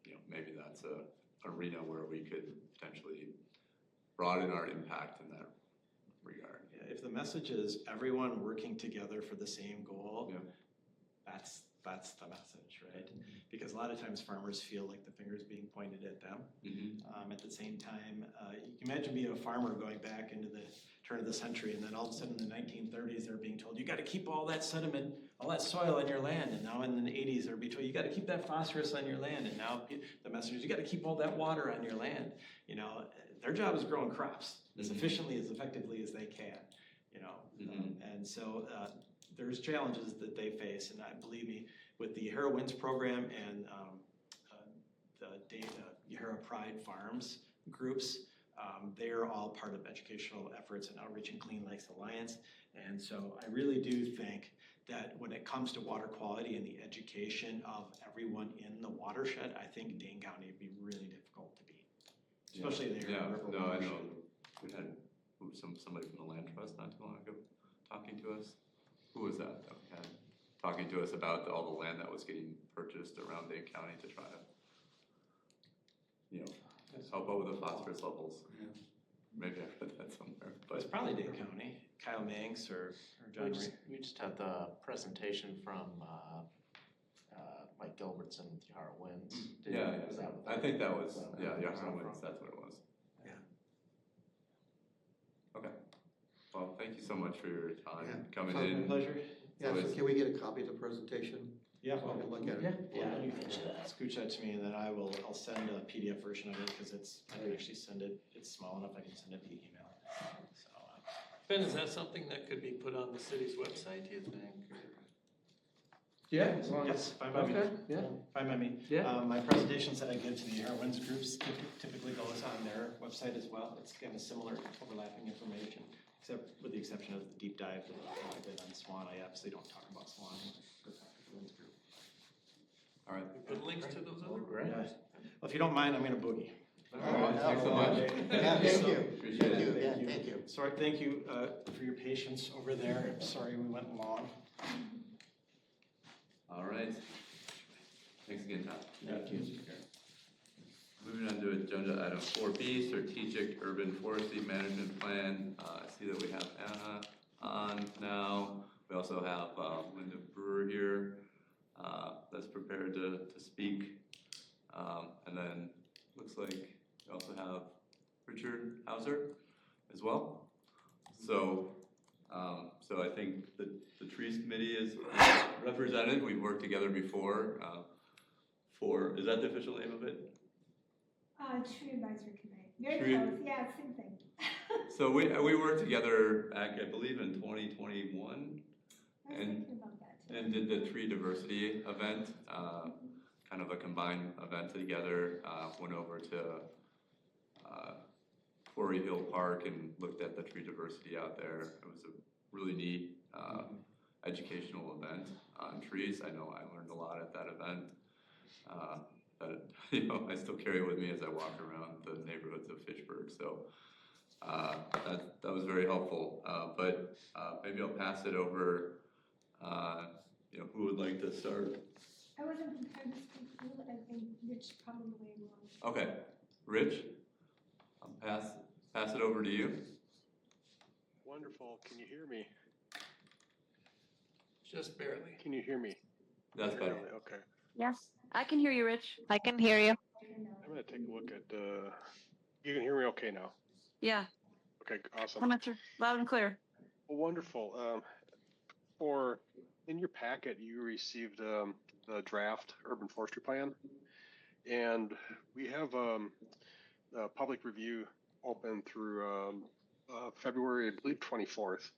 you know, maybe that's a arena where we could potentially broaden our impact in that regard. Yeah, if the message is everyone working together for the same goal, that's the message, right? Because a lot of times farmers feel like the finger's being pointed at them. At the same time, you can imagine being a farmer going back into the turn of the century, and then all of a sudden in the 1930s they're being told, you got to keep all that sediment, all that soil on your land, and now in the 80s they're being told, you got to keep that phosphorus on your land, and now the message is, you got to keep all that water on your land. You know, their job is growing crops as efficiently, as effectively as they can, you know. And so there's challenges that they face, and believe me, with the Yahara Winds program and the Yahara Pride Farms groups, they're all part of educational efforts and Outreach and Clean Lakes Alliance. And so I really do think that when it comes to water quality and the education of everyone in the watershed, I think Dane County would be really difficult to beat, especially the Yahara River watershed. I know. We had somebody from the Land Trust not too long ago talking to us. Who was that we had talking to us about all the land that was getting purchased around Dane County to try to, you know, help out with the phosphorus levels. Maybe I read that somewhere. But it's probably Dane County. Kyle Manx or John Reed. We just had the presentation from Mike Gilbertson with Yahara Winds. I think that was, Yahara Winds, that's what it was. Okay. Well, thank you so much for your time coming in. My pleasure. Yeah, so can we get a copy of the presentation? Yeah. So I can look at it. Yeah. You can scooch that to me, and then I'll send a PDF version of it, because I can actually send it. It's small enough I can send it via email. So, Ben, is that something that could be put on the city's website, do you think? Yeah, as long as fine by me. Yeah. Fine by me. Yeah. My presentations that I give to the Yahara Winds groups typically goes on their website as well. It's kind of similar overlapping information, except with the exception of the deep dive that I did on Swan. I absolutely don't talk about Swan. All right. Put links to those other Great. Well, if you don't mind, I'm gonna boogie. All right. Thanks so much. Yeah, thank you. Appreciate it. Yeah, thank you. Sorry, thank you for your patience over there. I'm sorry we went long. All right. Thanks again, Tom. Thank you. Moving on to agenda item 4B, Strategic Urban Forestry Management Plan. I see that we have Anna on now. We also have Linda Brewer here that's prepared to speak. And then looks like we also have Richard Hauser as well. So, so I think the Trees Committee is represented. We've worked together before. Is that the official name of it? Tree Advisory Committee. Very Tree- close, yeah, same thing. So we worked together back, I believe, in 2021, I was and thinking about that too. and did the tree diversity event, kind of a combined event together. Went over to Quarry Hill Park and looked at the tree diversity out there. It was a really neat educational event on trees. I know I learned a lot at that event. That I still carry with me as I walk around the neighborhoods of Fitchburg. So that was very helpful. But maybe I'll pass it over. Who would like to start? I wasn't prepared to speak through, I think Rich probably will. Okay, Rich, I'll pass it over to you. Wonderful. Can you hear me? Just barely. Can you hear me? That's better. Okay. Yes, I can hear you, Rich. I can hear you. I'm going to take a look at you can hear me okay now? Yeah, Okay, awesome. comments are loud and clear. Well, wonderful. In your packet, you received the draft urban forestry plan, and we have a public review open through February, I believe, 24th.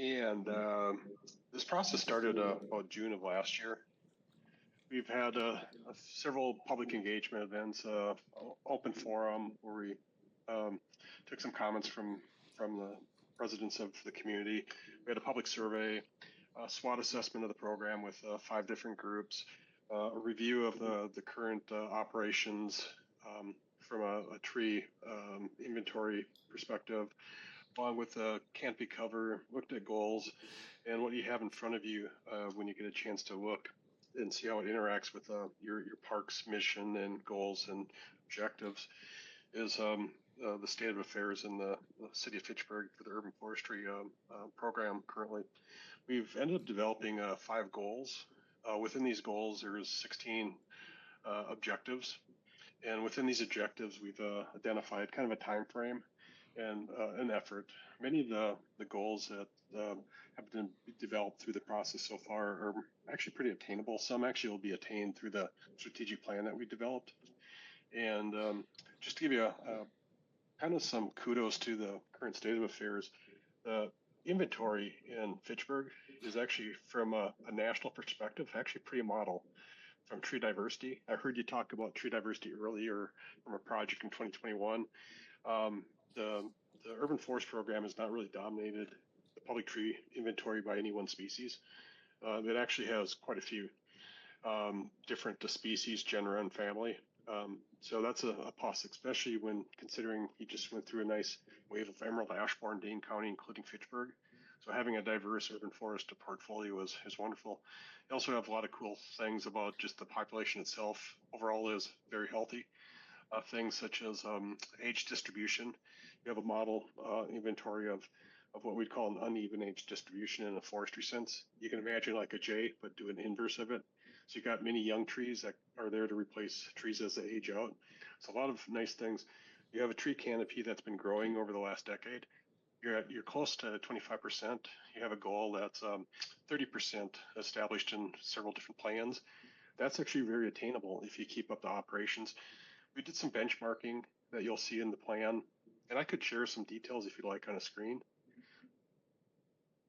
And this process started about June of last year. We've had several public engagement events, open forum where we took some comments from the residents of the community. We had a public survey, a SWOT assessment of the program with 5 different groups, a review of the current operations from a tree inventory perspective, along with a canopy cover, looked at goals, and what you have in front of you when you get a chance to look and see how it interacts with your park's mission and goals and objectives is the state of affairs in the city of Fitchburg for the urban forestry program currently. We've ended up developing 5 goals. Within these goals, there's 16 objectives. And within these objectives, we've identified kind of a time frame and an effort. Many of the goals that have been developed through the process so far are actually pretty attainable. Some actually will be attained through the strategic plan that we developed. And just to give you kind of some kudos to the current state of affairs, the inventory in Fitchburg is actually, from a national perspective, actually pretty model from tree diversity. I heard you talk about tree diversity earlier from a project in 2021. The urban forest program has not really dominated the public tree inventory by any one species. It actually has quite a few different species, genera, and family. So that's a plus, especially when considering he just went through a nice wave of emerald ash borer in Dane County, including Fitchburg. So having a diverse urban forest portfolio is wonderful. You also have a lot of cool things about just the population itself. Overall is very healthy. Things such as age distribution. You have a model inventory of what we'd call an uneven age distribution in a forestry sense. You can imagine like a J, but do an inverse of it. So you've got many young trees that are there to replace trees as they age out. So a lot of nice things. You have a tree canopy that's been growing over the last decade. You're close to 25%. You have a goal that's 30% established in several different plans. That's actually very attainable if you keep up the operations. We did some benchmarking that you'll see in the plan, and I could share some details if you'd like on a screen.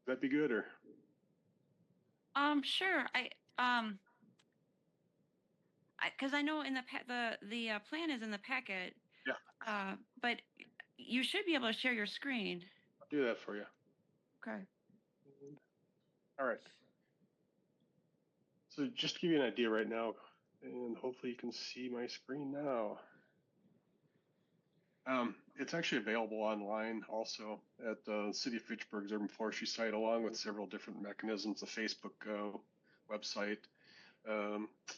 Would that be good, or? Sure. Because I know in the plan is in the packet. Yeah. But you should be able to share your screen. I'll do that for you. Okay. All right. So just to give you an idea right now, and hopefully you can see my screen now. It's actually available online also at the City of Fitchburg's Urban Forestry site, along with several different mechanisms, the Facebook website,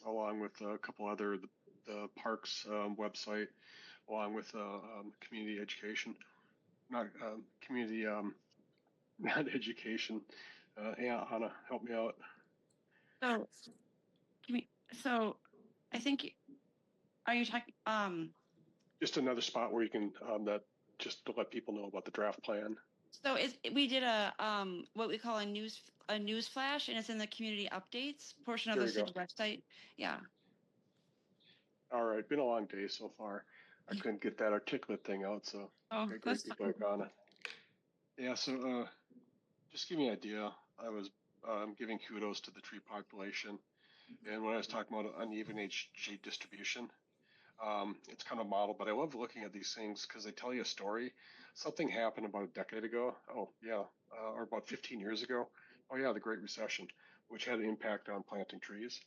along with a couple other the parks website along with community education, not community, not education. Yeah, Hannah, help me out. So, so I think, are you talking, Just another spot where you can, that just to let people know about the draft plan. so we did a, what we call a news flash, and it's in the community updates portion of There the you go. city website. Yeah. All right, been a long day so far. I couldn't get that articulate thing out, so Oh, got great that's people back on it. Yeah, so just give me an idea. I was giving kudos to the tree population, and when I was talking about uneven HG distribution, it's kind of modeled, but I love looking at these things because they tell you a story. Something happened about a decade ago. Oh, yeah, or about 15 years ago. Oh, yeah, the Great Recession, which had an impact on planting trees.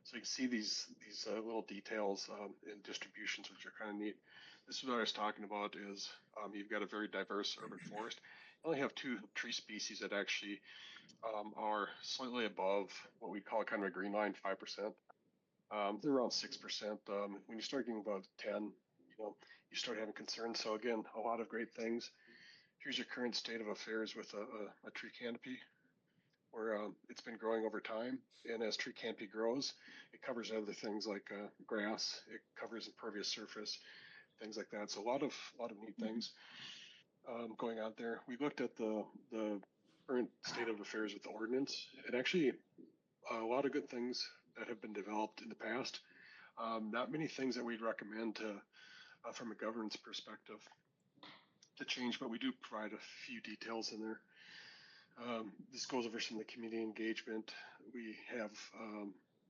So you can see these little details in distributions, which are kind of neat. This is what I was talking about is you've got a very diverse urban forest. You only have 2 tree species that actually are slightly above what we call kind of a green line, 5%. They're around 6%. When you start getting above 10, you start having concerns. So again, a lot of great things. Here's your current state of affairs with a tree canopy, where it's been growing over time. And as tree canopy grows, it covers other things like grass. It covers impervious surface, things like that. So a lot of neat things going on there. We looked at the current state of affairs with the ordinance, and actually a lot of good things that have been developed in the past. Not many things that we'd recommend to, from a governance perspective, to change, but we do provide a few details in there. This goes over some of the community engagement we have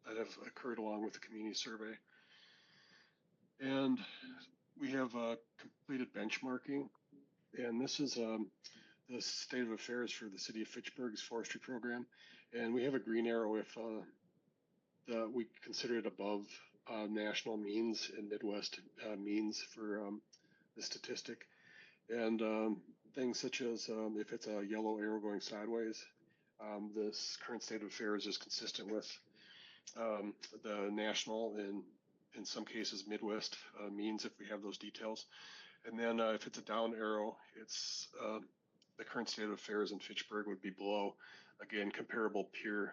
that have occurred along with the community survey. And we have completed benchmarking, and this is the state of affairs for the city of Fitchburg's forestry program. And we have a green arrow if we consider it above national means and Midwest means for the statistic. And things such as if it's a yellow arrow going sideways, this current state of affairs is consistent with the national and in some cases Midwest means if we have those details. And then if it's a down arrow, it's the current state of affairs in Fitchburg would be below, again, comparable peer,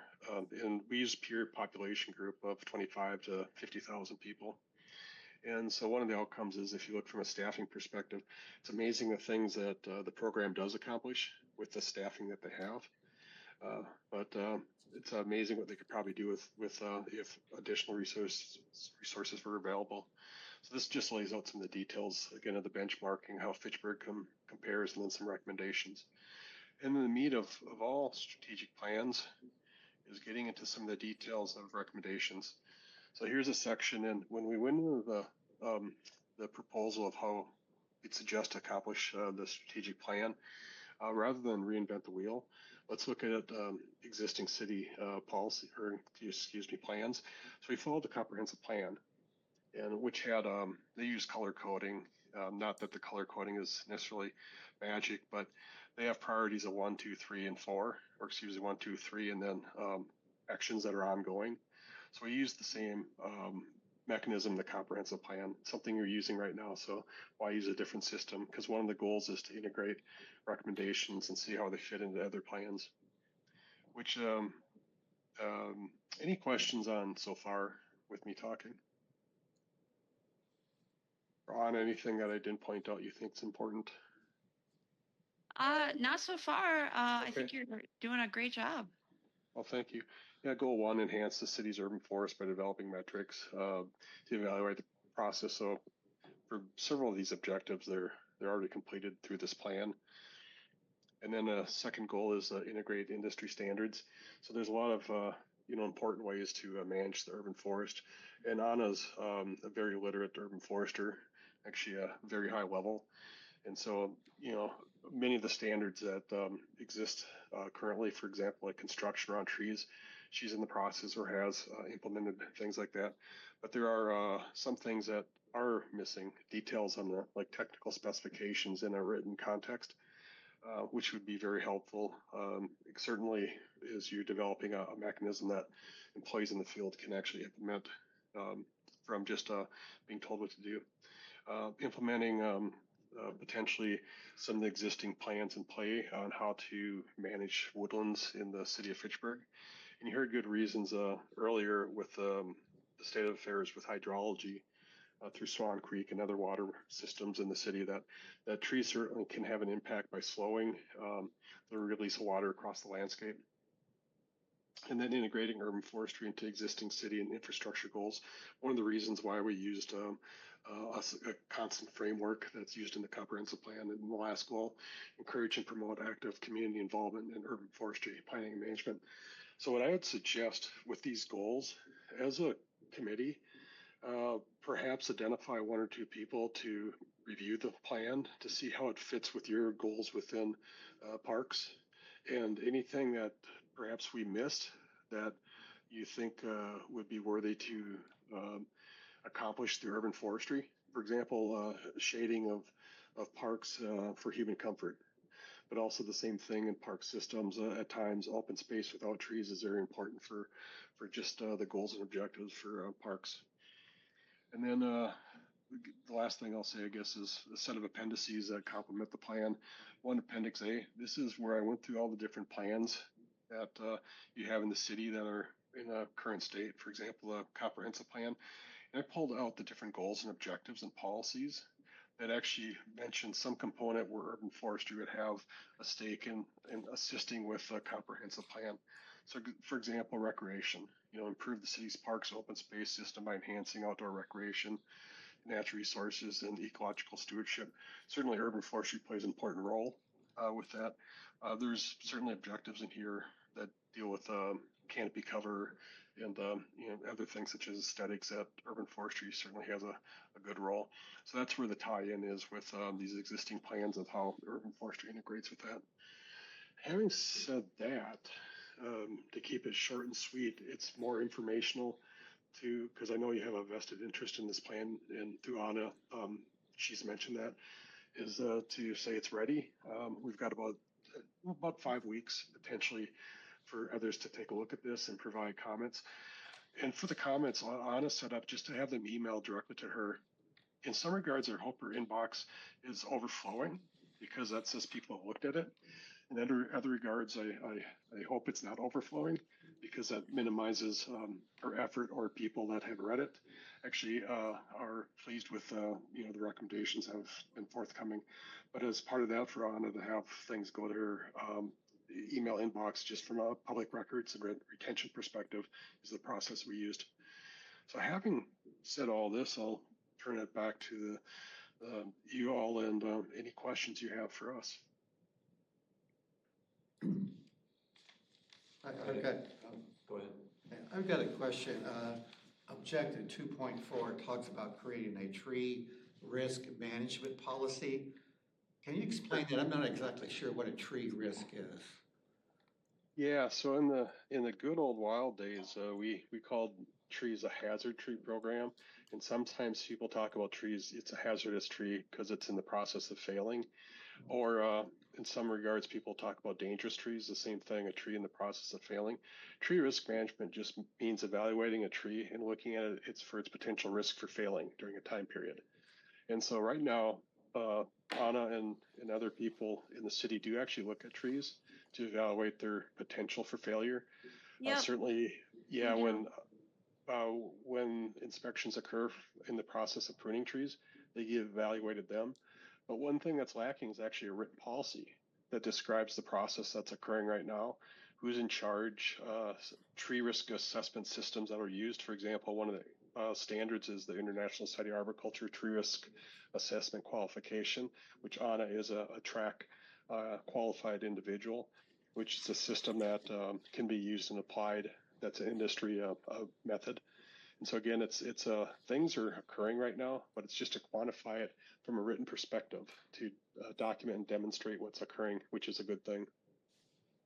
and we use peer population group of 25 to 50,000 people. And so one of the outcomes is if you look from a staffing perspective, it's amazing the things that the program does accomplish with the staffing that they have. But it's amazing what they could probably do with if additional resources were available. So this just lays out some of the details, again, of the benchmarking, how Fitchburg compares, and then some recommendations. And then the meat of all strategic plans is getting into some of the details of recommendations. So here's a section, and when we went into the proposal of how it suggests to accomplish the strategic plan, rather than reinvent the wheel, let's look at existing city policy, or excuse me, plans. So we followed the comprehensive plan, and which had they use color coding. Not that the color coding is necessarily magic, but they have priorities of 1, 2, 3, and 4, or excuse me, 1, 2, 3, and then actions that are ongoing. So we use the same mechanism, the comprehensive plan, something you're using right now. So why use a different system? Because one of the goals is to integrate recommendations and see how they fit into other plans. Which, any questions on so far with me talking? Or on anything that I didn't point out you think is important? Not so far. Okay. I think you're doing a great job. Well, thank you. Yeah, goal 1, enhance the city's urban forest by developing metrics to evaluate the process. So for several of these objectives, they're already completed through this plan. And then a second goal is integrate industry standards. So there's a lot of important ways to manage the urban forest. And Anna's a very literate urban forester, actually a very high level. And so, many of the standards that exist currently, for example, like construction around trees, she's in the process or has implemented things like that. But there are some things that are missing, details on the technical specifications in a written context, which would be very helpful. Certainly, as you're developing a mechanism that employees in the field can actually implement from just being told what to do. Implementing potentially some of the existing plans in play on how to manage woodlands in the city of Fitchburg. And you heard good reasons earlier with the state of affairs with hydrology through Swan Creek and other water systems in the city, that trees certainly can have an impact by slowing the release of water across the landscape. And then integrating urban forestry into existing city and infrastructure goals. One of the reasons why we used a constant framework that's used in the comprehensive plan in the last goal, encourage and promote active community involvement in urban forestry planning and management. So what I would suggest with these goals, as a committee, perhaps identify one or two people to review the plan to see how it fits with your goals within parks, and anything that perhaps we missed that you think would be worthy to accomplish through urban forestry. For example, shading of parks for human comfort, but also the same thing in park systems. At times, open space without trees is very important for just the goals and objectives for parks. And then the last thing I'll say, I guess, is a set of appendices that complement the plan. One, Appendix A, this is where I went through all the different plans that you have in the city that are in a current state. For example, a comprehensive plan. And I pulled out the different goals and objectives and policies that actually mention some component where urban forestry would have a stake in assisting with a comprehensive plan. So, for example, recreation, improve the city's parks open space system by enhancing outdoor recreation, natural resources, and ecological stewardship. Certainly, urban forestry plays an important role with that. There's certainly objectives in here that deal with canopy cover and other things such as aesthetics that urban forestry certainly has a good role. So that's where the tie-in is with these existing plans of how urban forestry integrates with that. Having said that, to keep it short and sweet, it's more informational because I know you have a vested interest in this plan, and through Anna, she's mentioned that, is to say it's ready. We've got about 5 weeks potentially for others to take a look at this and provide comments. And for the comments, Anna set up just to have them emailed directly to her. In some regards, I hope her inbox is overflowing because that says people have looked at it. In other regards, I hope it's not overflowing because that minimizes her effort, or people that have read it actually are pleased with the recommendations have been forthcoming. But as part of that, for Anna to have things go to her email inbox just from a public records and retention perspective is the process we used. So having said all this, I'll turn it back to you all and any questions you have for us. Go ahead. I've got a question. Objective 2.4 talks about creating a tree risk management policy. Can you explain that? I'm not exactly sure what a tree risk is. Yeah, so in the good old wild days, we called trees a hazard tree program, and sometimes people talk about trees, it's a hazardous tree because it's in the process of failing, or in some regards, people talk about dangerous trees, the same thing, a tree in the process of failing. Tree risk management just means evaluating a tree and looking at it for its potential risk for failing during a time period. And so right now, Anna and other people in the city do actually look at trees to evaluate their potential for failure. Yep. Certainly, yeah, when inspections occur in the process of pruning trees, they evaluated them. But one thing that's lacking is actually a written policy that describes the process that's occurring right now, who's in charge, tree risk assessment systems that are used. For example, one of the standards is the International Society of Arboriculture Tree Risk Assessment Qualification, which Anna is a track qualified individual, which is a system that can be used and applied. That's an industry method. And so again, it's things are occurring right now, but it's just to quantify it from a written perspective to document and demonstrate what's occurring, which is a good thing.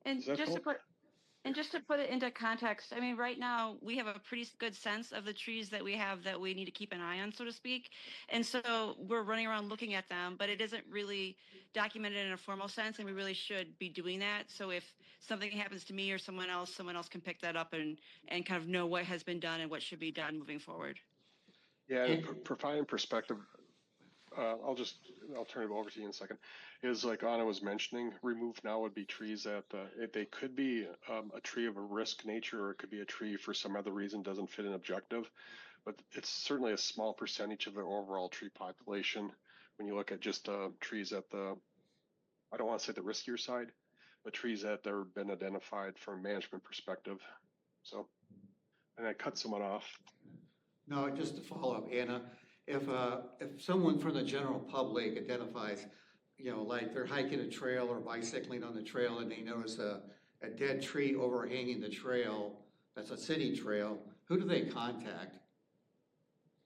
And just to put it into context, I mean, right now we have a pretty good sense of the trees that we have that we need to keep an eye on, so to speak. And so we're running around looking at them, but it isn't really documented in a formal sense, and we really should be doing that. So if something happens to me or someone else can pick that up and kind of know what has been done and what should be done moving forward. Yeah, providing perspective, I'll turn it over to you in a second. Is like Anna was mentioning, remove now would be trees that they could be a tree of a risk nature, or it could be a tree for some other reason doesn't fit an objective, but it's certainly a small percentage of the overall tree population when you look at just trees at the, I don't want to say the riskier side, but trees that have been identified from a management perspective. So, and I cut someone off. No, just to follow up, Anna, if someone from the general public identifies, like they're hiking a trail or bicycling on the trail and they notice a dead tree overhanging the trail, that's a city trail, who do they contact?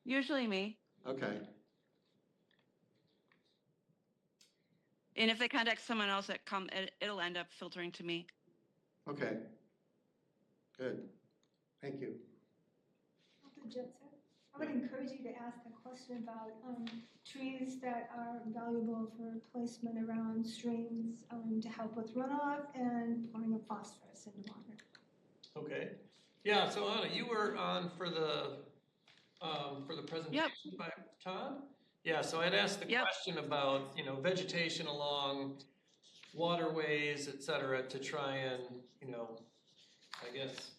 Usually me. Okay. And if they contact someone else it'll end up filtering to me. Okay. Good. Thank you. Dr. Joseph, I would encourage you to ask the question about trees that are valuable for placement around streams to help with runoff and pouring of phosphorus into water. Okay. Yeah, so Anna, you were on for the presentation by Todd? Yeah, so I'd asked the question about, vegetation along waterways, et cetera, to try and, I guess,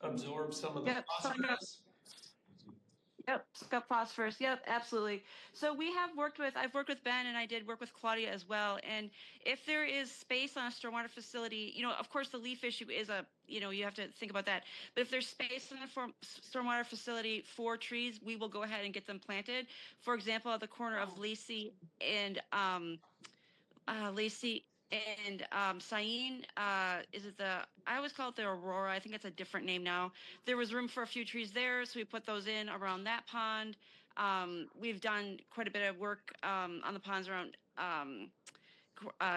absorb some of the phosphorus. Yep, scup phosphorus. Yep, absolutely. So I've worked with Ben, and I did work with Claudia as well. And if there is space on a stormwater facility, of course the leaf issue is you have to think about that. But if there's space in a stormwater facility for trees, we will go ahead and get them planted. For example, at the corner of Lacey and Sain, I always call it the Aurora. I think it's a different name now. There was room for a few trees there, so we put those in around that pond. We've done quite a bit of work on the ponds around,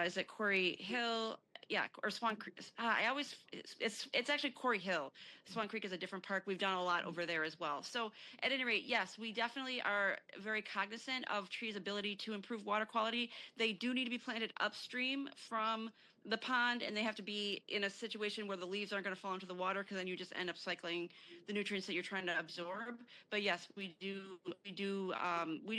is it Quarry Hill? Yeah, or Swan Creek. It's actually Quarry Hill. Swan Creek is a different park. We've done a lot over there as well. So at any rate, yes, we definitely are very cognizant of trees' ability to improve water quality. They do need to be planted upstream from the pond, and they have to be in a situation where the leaves aren't going to fall into the water, because then you just end up cycling the nutrients that you're trying to absorb. But yes, we do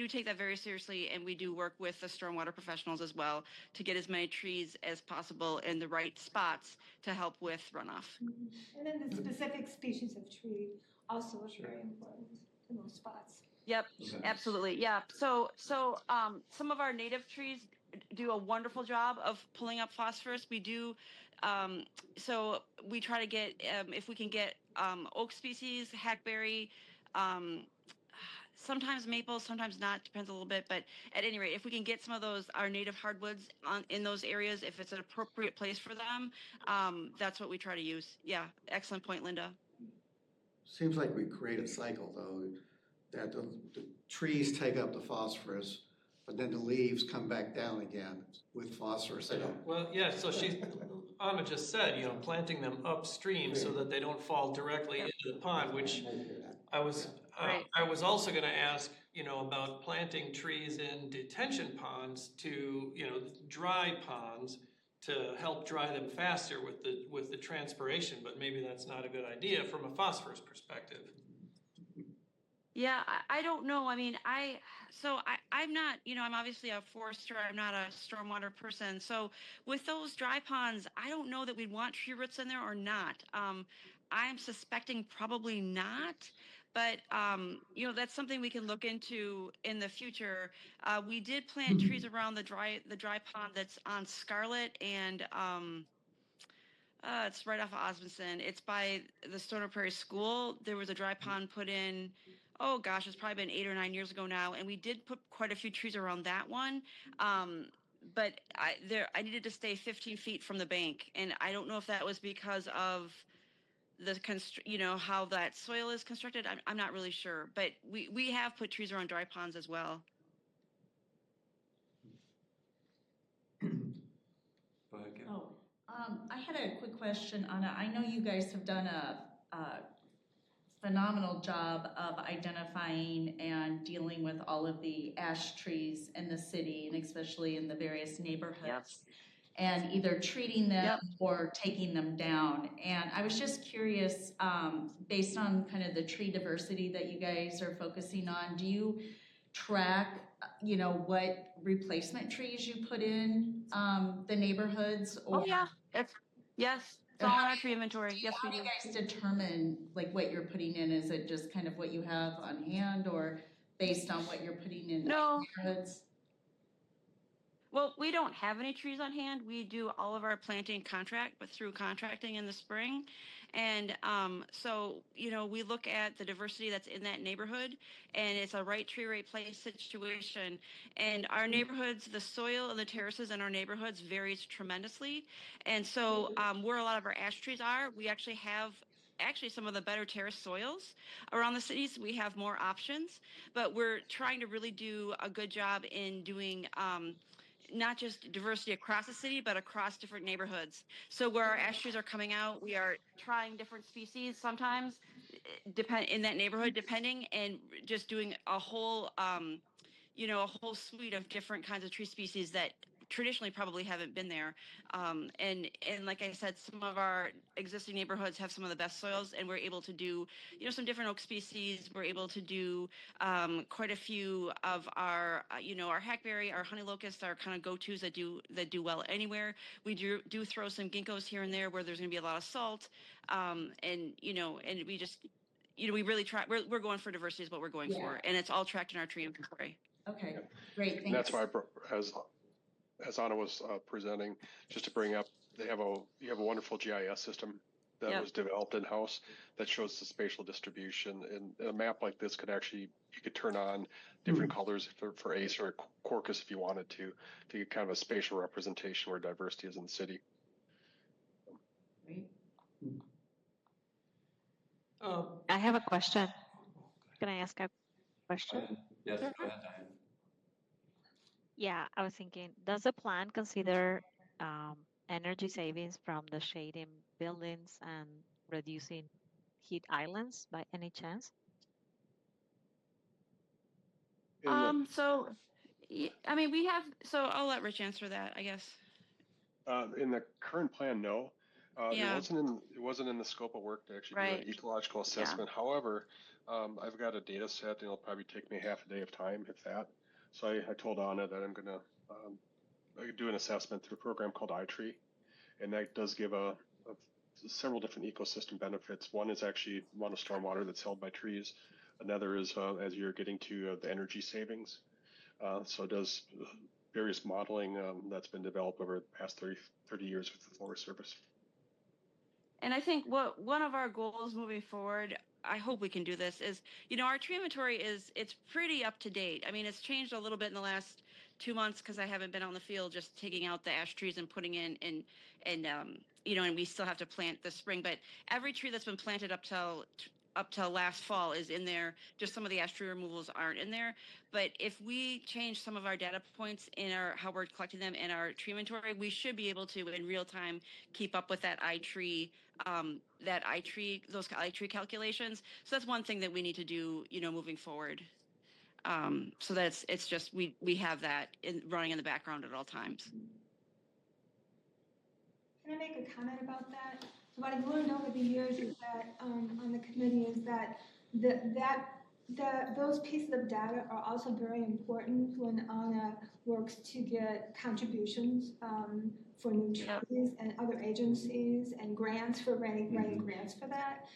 take that very seriously, and we do work with the stormwater professionals as well to get as many trees as possible in the right spots to help with runoff. And then the specific species of tree also is very important in those spots. Yep, absolutely. Yeah. So some of our native trees do a wonderful job of pulling up phosphorus. We do, so we try to get, if we can get oak species, hackberry, sometimes maple, sometimes not, depends a little bit. But at any rate, if we can get some of our native hardwoods in those areas, if it's an appropriate place for them, that's what we try to use. Yeah, excellent point, Linda. Seems like we create a cycle, though, that the trees take up the phosphorus, but then the leaves come back down again with phosphorus in them. Well, yeah, so Anna just said, planting them upstream so that they don't fall directly into the pond, which I was also going to ask, about planting trees in detention ponds to, dry ponds to help dry them faster with the transpiration, but maybe that's not a good idea from a phosphorus perspective. Yeah, I don't know. I mean, I'm not, I'm obviously a forester. I'm not a stormwater person. So with those dry ponds, I don't know that we'd want tree roots in there or not. I'm suspecting probably not, but that's something we can look into in the future. We did plant trees around the dry pond that's on Scarlet and it's right off of Osmondson. It's by the Stoner Prairie School. There was a dry pond put in, oh gosh, it's probably been 8 or 9 years ago now. And we did put quite a few trees around that one. But I needed to stay 15 feet from the bank. And I don't know if that was because of how that soil is constructed. I'm not really sure. But we have put trees around dry ponds as well. I had a quick question, Anna. I know you guys have done a phenomenal job of identifying and dealing with all of the ash trees in the city, and especially in the various neighborhoods. and either treating them Yep. or taking them down. And I was just curious, based on kind of the tree diversity that you guys are focusing on, do you track, you know, what replacement trees you put in the neighborhoods? Or, Oh yeah, yes, it's all in our tree inventory. Yes, we how do do. you guys determine like what you're putting in? Is it just kind of what you have on hand, or based on what you're putting in No. neighborhoods? Well, we don't have any trees on hand. We do all of our planting contract, but through contracting in the spring. And so, you know, we look at the diversity that's in that neighborhood, and it's a right tree, right place situation. And our neighborhoods, the soil and the terraces in our neighborhoods varies tremendously. And so where a lot of our ash trees are, we actually have some of the better terrace soils around the cities. We have more options, but we're trying to really do a good job in doing not just diversity across the city, but across different neighborhoods. So where our ash trees are coming out, we are trying different species sometimes, depend in that neighborhood, depending, and just doing a whole, you know, a whole suite of different kinds of tree species that traditionally probably haven't been there. And like I said, some of our existing neighborhoods have some of the best soils, and we're able to do, you know, some different oak species. We're able to do quite a few of our, you know, our hackberry, our honey locust, our kind of go-tos that do well anywhere. We do throw some ginkgos here and there where there's going to be a lot of salt, and you know, and we just, you know, we really try. We're going for diversity is what we're going for, and it's all tracked in our tree inventory. Okay, great, thanks. And that's why, as Anna was presenting, just to bring up, you have a wonderful GIS system that was developed in-house that shows the spatial distribution. And a map like this could actually, you could turn on different colors for ACE or Quarkus if you wanted to get kind of a spatial representation where diversity is in the city. Great. I have a question. Can I ask a question? Yes, go ahead, Diane. Yeah, I was thinking, does the plan consider energy savings from the shading buildings and reducing heat islands by any chance? So, I mean, we have, so I'll let Rich answer that, I guess. In the current plan, no. Yeah. It wasn't in the scope of work to actually do an ecological assessment. However, I've got a data set, and it'll probably take me half a day of time, if that. So I told Anna that I'm going to do an assessment through a program called iTree, and that does give several different ecosystem benefits. One is actually amount of stormwater that's held by trees. Another is as you're getting to the energy savings. So it does various modeling that's been developed over the past 30 years with the Forest Service. And I think one of our goals moving forward, I hope we can do this, is, you know, our tree inventory it's pretty up to date. I mean, it's changed a little bit in the last 2 months because I haven't been on the field just taking out the ash trees and putting in and you know, and we still have to plant this spring. But every tree that's been planted up till last fall is in there. Just some of the ash tree removals aren't in there. But if we change some of our data points in how we're collecting them in our tree inventory, we should be able to in real time keep up with that iTree those iTree calculations. So that's one thing that we need to do, you know, moving forward. So it's just we have that running in the background at all times. Can I make a comment about that? So what I've learned over the years is that on the committee is that those pieces of data are also very important when Anna works to get contributions for new trees and other agencies and grants for writing grants for that.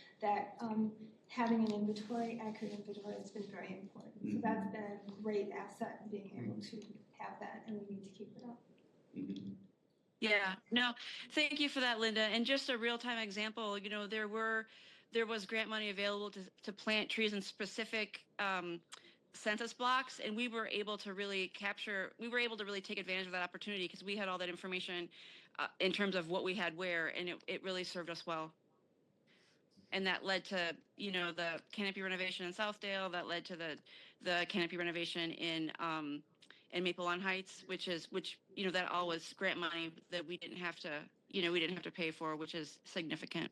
Having an accurate inventory has been very important. So that's been a great asset in being able to have that, and we need to keep it up. Yeah, no, thank you for that, Linda. And just a real-time example, you know, there was grant money available to plant trees in specific census blocks, and we were able to really take advantage of that opportunity because we had all that information in terms of what we had where, and it really served us well. And that led to, you know, the canopy renovation in Southdale, that led to the canopy renovation in Maple Lawn Heights, which you know, that all was grant money that we didn't have to pay for, which is significant.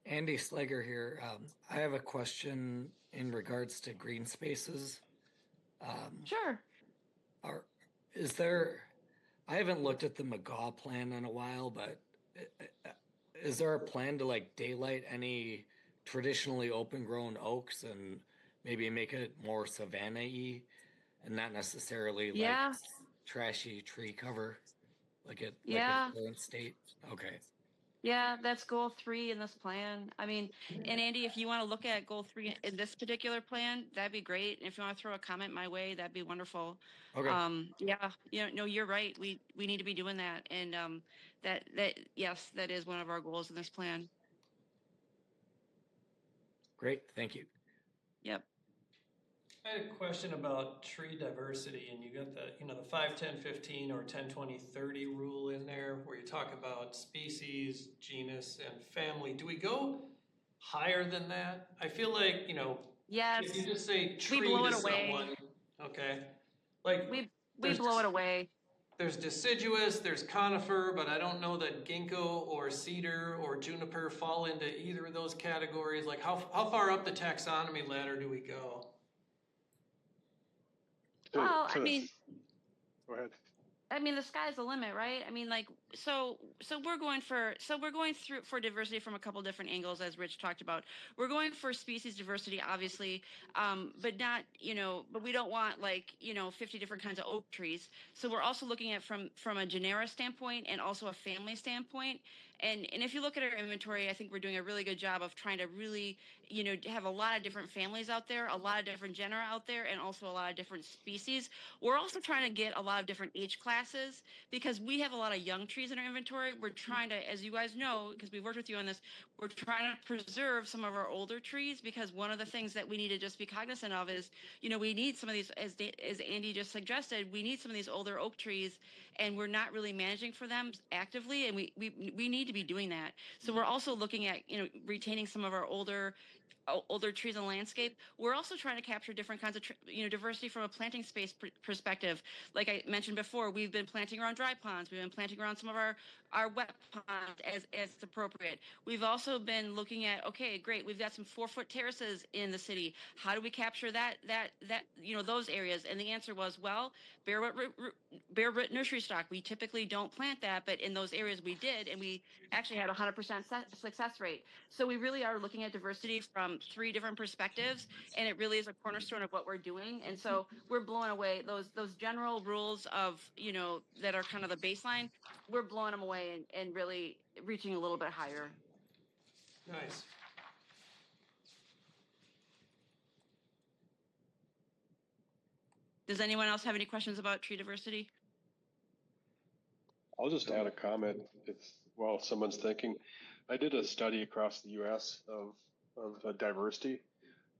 Andy Slager here. I have a question in regards to green spaces. Sure. I haven't looked at the McGaw plan in a while, but is there a plan to like daylight any traditionally open grown oaks and maybe make it more savanna-y and not necessarily like Yeah, trashy tree cover like its yeah. current state? Okay. Yeah, that's goal 3 in this plan. I mean, and Andy, if you want to look at goal 3 in this particular plan, that'd be great. And if you want to throw a comment my way, that'd be wonderful. Okay. Yeah, no, you're right. We need to be doing that. And yes, that is one of our goals in this plan. Great. Thank you. Yep. I had a question about tree diversity, and you got the 5, 10, 15, or 10, 20, 30 rule in there where you talk about species, genus, and family. Do we go higher than that? I feel like, Yes. if you just say We tree blow to it away. someone, okay, like We there's blow it away. There's deciduous, there's conifer, but I don't know that ginkgo or cedar or juniper fall into either of those categories. Like how far up the taxonomy ladder do we go? Well, I mean, Go ahead. I mean, the sky's the limit, right? I mean, like, so we're going through for diversity from a couple different angles, as Rich talked about. We're going for species diversity, obviously, but not, but we don't want 50 different kinds of oak trees. So we're also looking at from a genera standpoint and also a family standpoint. And if you look at our inventory, I think we're doing a really good job of trying to really, have a lot of different families out there, a lot of different genera out there, and also a lot of different species. We're also trying to get a lot of different age classes because we have a lot of young trees in our inventory. We're trying to, as you guys know, because we've worked with you on this, we're trying to preserve some of our older trees because one of the things that we need to just be cognizant of is, we need some of these, as Andy just suggested, we need some of these older oak trees, and we're not really managing for them actively, and we need to be doing that. So we're also looking at, retaining some of our older trees and landscape. We're also trying to capture different kinds of diversity from a planting space perspective. Like I mentioned before, we've been planting around dry ponds. We've been planting around some of our wet ponds as it's appropriate. We've also been looking at, okay, great, we've got some 4-foot terraces in the city. How do we capture that those areas? And the answer was, well, bare root nursery stock. We typically don't plant that, but in those areas we did, and we actually had 100% success rate. So we really are looking at diversity from 3 different perspectives, and it really is a cornerstone of what we're doing. And so we're blowing away those general rules of, that are kind of the baseline. We're blowing them away and really reaching a little bit higher. Nice. Does anyone else have any questions about tree diversity? I'll just add a comment while someone's thinking. I did a study across the U.S. of diversity.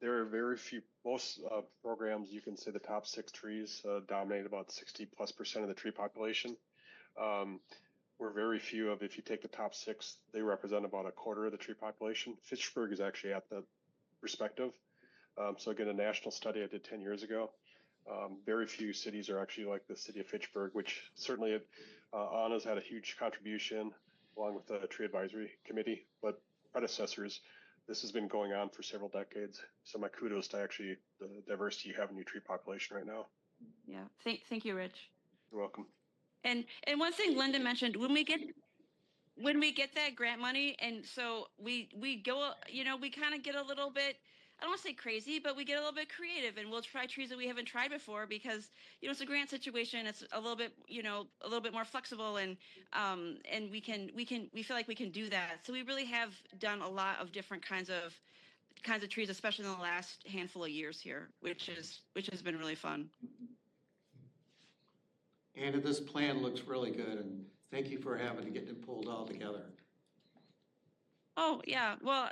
There are very few, most programs, you can say the top 6 trees dominate about 60+% of the tree population. We're very few if you take the top 6, they represent about a quarter of the tree population. Fitchburg is actually at the perspective. So again, a national study I did 10 years ago. Very few cities are actually like the city of Fitchburg, which certainly Anna's had a huge contribution along with the tree advisory committee, but predecessors, this has been going on for several decades. So my kudos to actually the diversity you have in your tree population right now. Yeah, thank you, Rich. You're welcome. And one thing Linda mentioned, when we get that grant money, and so we go, we kind of get a little bit, I don't want to say crazy, but we get a little bit creative, and we'll try trees that we haven't tried before because, it's a grant situation. It's a little bit, a little bit more flexible, and we feel like we can do that. So we really have done a lot of different kinds of trees, especially in the last handful of years here, which has been really fun. And this plan looks really good, and thank you for having to get it pulled all together. Oh yeah, well,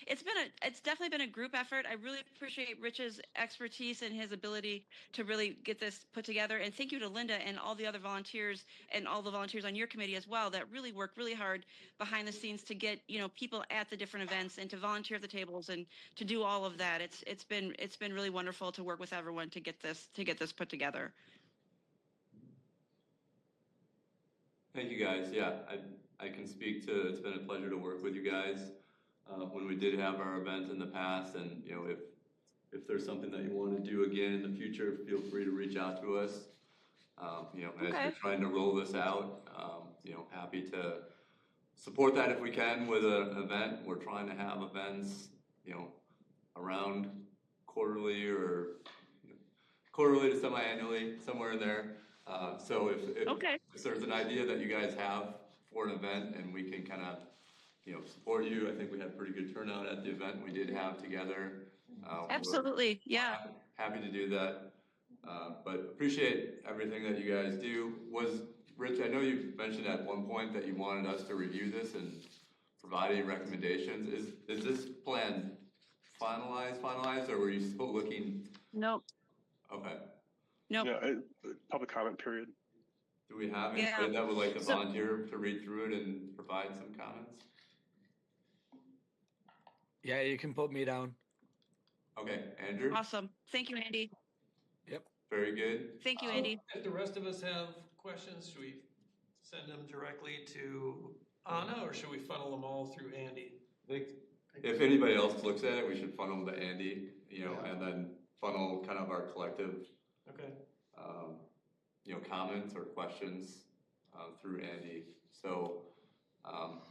it's definitely been a group effort. I really appreciate Rich's expertise and his ability to really get this put together. And thank you to Linda and all the other volunteers and all the volunteers on your committee as well that really work really hard behind the scenes to get people at the different events and to volunteer at the tables and to do all of that. It's been really wonderful to work with everyone to get this put together. Thank you guys. Yeah, I can speak to, it's been a pleasure to work with you guys when we did have our event in the past, and if there's something that you want to do again in the future, feel free to reach out to us. You know, and as we're trying to roll this out, you know, happy to support that if we can with an event. We're trying to have events, you know, around quarterly or quarterly to semi-annually, somewhere in there. So if there's an idea that you guys have for an event and we can kind of, you know, support you, I think we had pretty good turnout at the event we did have together. Absolutely, yeah. Happy to do that. But appreciate everything that you guys do. Rich, I know you mentioned at one point that you wanted us to review this and provide any recommendations. Is this plan finalized, or were you still looking? Nope. Okay. Nope. Yeah, public comment period. Do we have anybody that would like to volunteer to read through it and provide some comments? Yeah, you can put me down. Okay, Andrew? Awesome. Thank you, Andy. Yep. Very good. Thank you, Andy. If the rest of us have questions, should we send them directly to Anna, or should we funnel them all through Andy? I think if anybody else looks at it, we should funnel them to Andy, you know, and then funnel kind of our collective, you know, comments or questions through Andy. So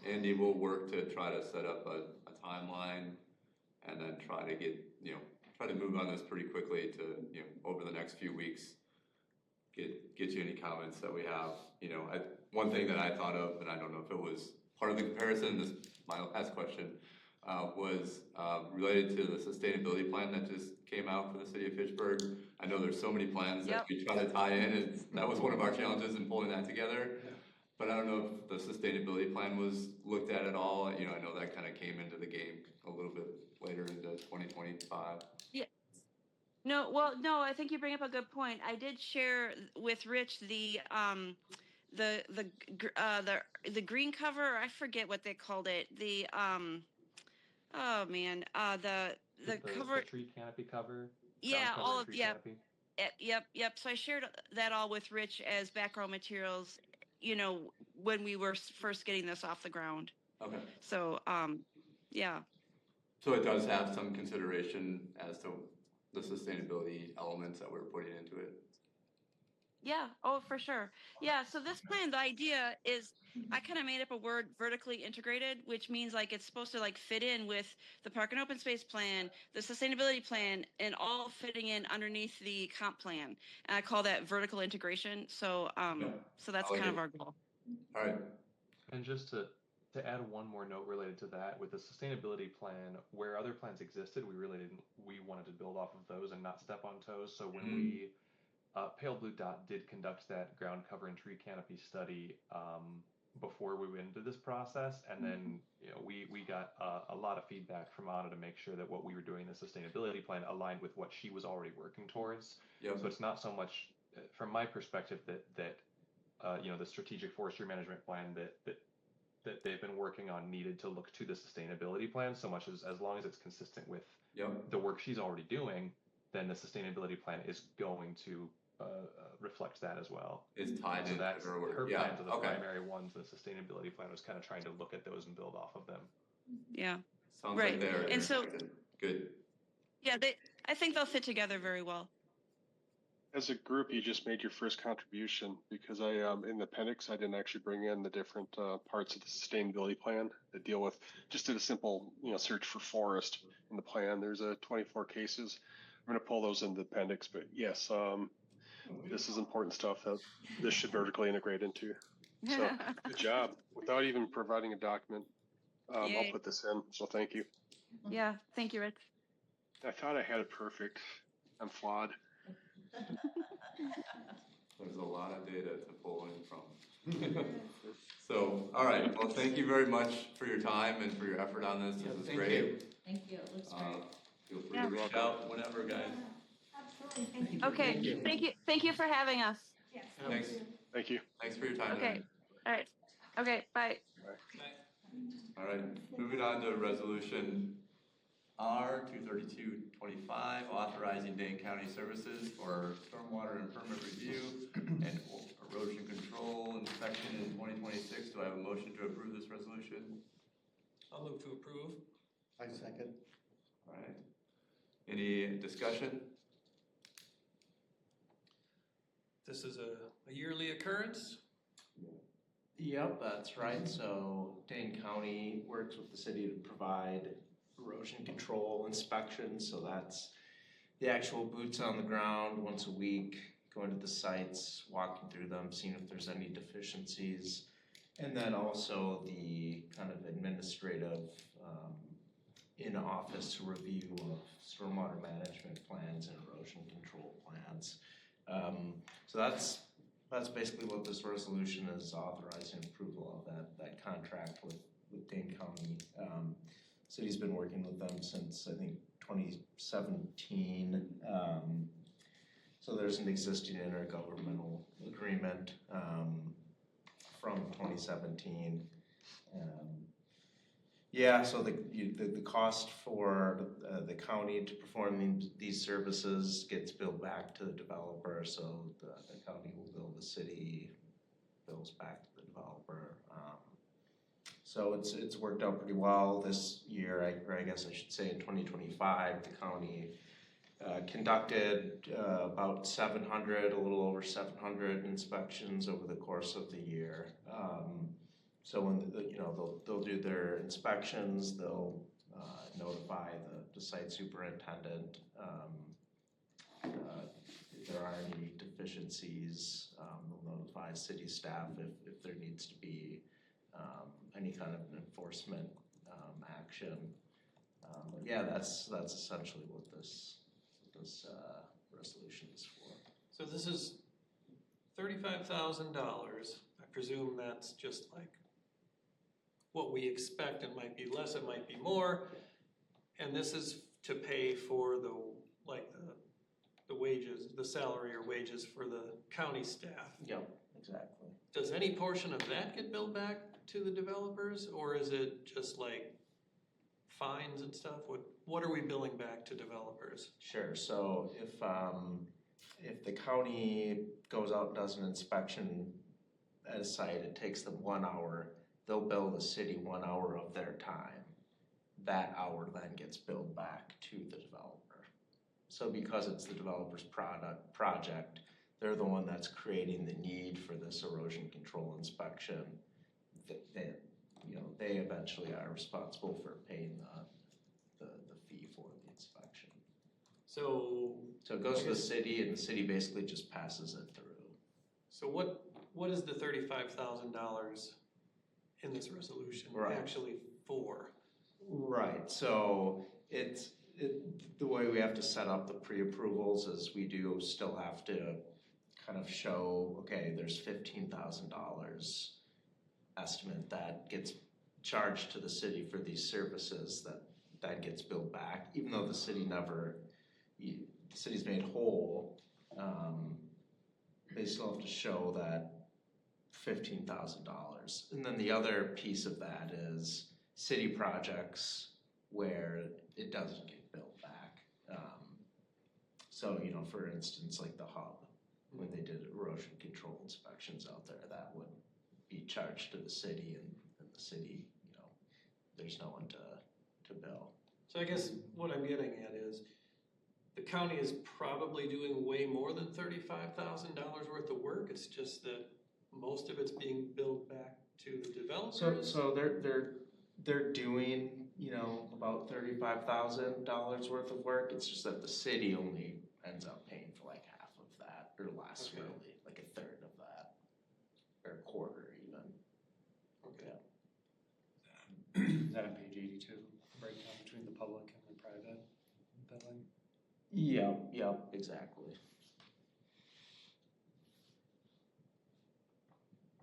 Andy will work to try to set up a timeline and then try to get, you know, try to move on this pretty quickly to, you know, over the next few weeks, get you any comments that we have. You know, one thing that I thought of, and I don't know if it was part of the comparison, this my last question, was related to the sustainability plan that just came out for the city of Fitchburg. I know there's so many plans that we try to tie in, and that was one of our challenges in pulling that together. But I don't know if the sustainability plan was looked at all. You know, I know that kind of came into the game a little bit later into 2025. Yeah. No, well, no, I think you bring up a good point. I did share with Rich the green cover. I forget what they called it. The oh man, the cover. The tree canopy cover. Yeah, all of canopy. Yep. So I shared that all with Rich as background materials, you know, when we were first getting this off the ground. Okay. So yeah. So it does have some consideration as to the sustainability elements that we're putting into it. Yeah, oh, for sure. Yeah, so this plan, the idea is I kind of made up a word, vertically integrated, which means like it's supposed to like fit in with the park and open space plan, the sustainability plan, and all fitting in underneath the comp plan. And I call that vertical integration. So so that's kind of our goal. All right. And just to add one more note related to that, with the sustainability plan, where other plans existed, we wanted to build off of those and not step on toes. So when we Pale Blue Dot did conduct that ground cover and tree canopy study before we went into this process, and then you know we got a lot of feedback from Anna to make sure that what we were doing in the sustainability plan aligned with what she was already working towards. So it's not so much from my perspective that you know, the strategic forestry management plan that they've been working on needed to look to the sustainability plan so much as long as it's consistent with the work she's already doing, then the sustainability plan is going to reflect that as well. It's tied so into that's her work. her plans are the primary ones. The sustainability plan was kind of trying to look at those and build off of them. Yeah. Sounds like they're and so good. Yeah, I think they'll fit together very well. As a group, you just made your first contribution because I, in the appendix, I didn't actually bring in the different parts of the sustainability plan that deal with, just did a simple, you know, search for forest in the plan. There's 24 cases. I'm going to pull those in the appendix, but yes, this is important stuff that this should vertically integrate into. So good job. Without even providing a document, I'll put this in. So thank you. Yeah, thank you, Rich. I thought I had it perfect. I'm flawed. There's a lot of data to pull in from. So, all right. Well, thank you very much for your time and for your effort on this. This is great. Thank you. It looks great. Feel free to reach out whenever, guys. Absolutely. Thank you. Okay. Thank you for having us. Yes. Thanks. Thank you. Thanks for your time. Okay. Tonight. All right. Okay. Bye. All right. Moving on to resolution R 23225, authorizing Dane County services for stormwater and permit review and erosion control inspection in 2026. Do I have a motion to approve this resolution? I'll move to approve. I second. All right. Any discussion? this is a yearly occurrence? Yep, that's right. So Dane County works with the city to provide erosion control inspections. So that's the actual boots on the ground once a week, going to the sites, walking through them, seeing if there's any deficiencies. And then also the kind of administrative in-office review of stormwater management plans and erosion control plans. So that's basically what this resolution is authorizing approval of, that contract with Dane County. City's been working with them since, I think, 2017. So there's an existing intergovernmental agreement from 2017. Yeah, so the cost for the county to perform these services gets billed back to the developer, so the county will bill the city, bills back to the developer. So it's worked out pretty well this year, or I guess I should say in 2025, the county conducted about 700, a little over 700 inspections over the course of the year. So when they'll do their inspections, they'll notify the site superintendent if there are any deficiencies. They'll notify city staff if there needs to be any kind of enforcement action. But yeah, that's essentially what this resolution is for. So this is $35,000. I presume that's just like what we expect. It might be less, it might be more. And this is to pay for the wages, the salary or wages for the county staff. Yep, exactly. Does any portion of that get billed back to the developers, or is it just like fines and stuff? What are we billing back to developers? Sure. So if the county goes out and does an inspection at a site, it takes them 1 hour. They'll bill the city 1 hour of their time. That hour then gets billed back to the developer. So because it's the developer's project, they're the one that's creating the need for this erosion control inspection. They eventually are responsible for paying the fee for the inspection. So it goes to the city, and the city basically just passes it through. So what is the $35,000 in this resolution actually for? Right. So the way we have to set up the pre-approvals is we do still have to kind of show, okay, there's $15,000 estimate that gets charged to the city for these services that gets billed back, even though the city's made whole. They still have to show that $15,000. And then the other piece of that is city projects where it doesn't get billed back. So, for instance, like the hub, when they did erosion control inspections out there, that would be charged to the city, and the city, there's no one to bill. So I guess what I'm getting at is the county is probably doing way more than $35,000 worth of work. It's just that most of it's being billed back to the developers. So they're doing about $35,000 worth of work. It's just that the city only ends up paying for like half of that, or less, really, like a third of that, or a quarter even. Okay. Is that on page 82, breakdown between the public and the private billing? Yep, exactly.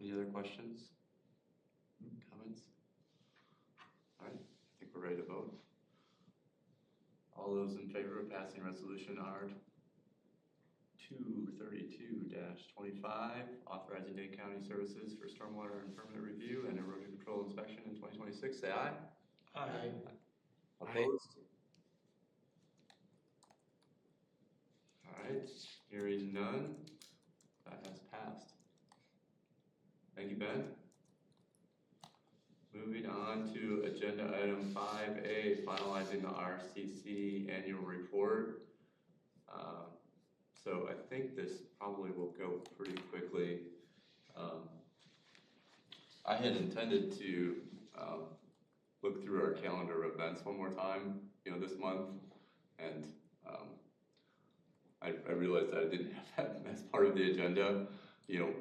Any other questions? Comments? All right, I think we're ready to vote. All those in favor of passing resolution R 232-25, authorizing Dane County services for stormwater and permanent review and erosion control inspection in 2026, say aye. Aye. Opposed? All right, hearing none, that has passed. Thank you, Ben. Moving on to agenda item 5A, finalizing the RCC annual report. So I think this probably will go pretty quickly. I had intended to look through our calendar of events one more time, this month, and I realized that I didn't have that as part of the agenda,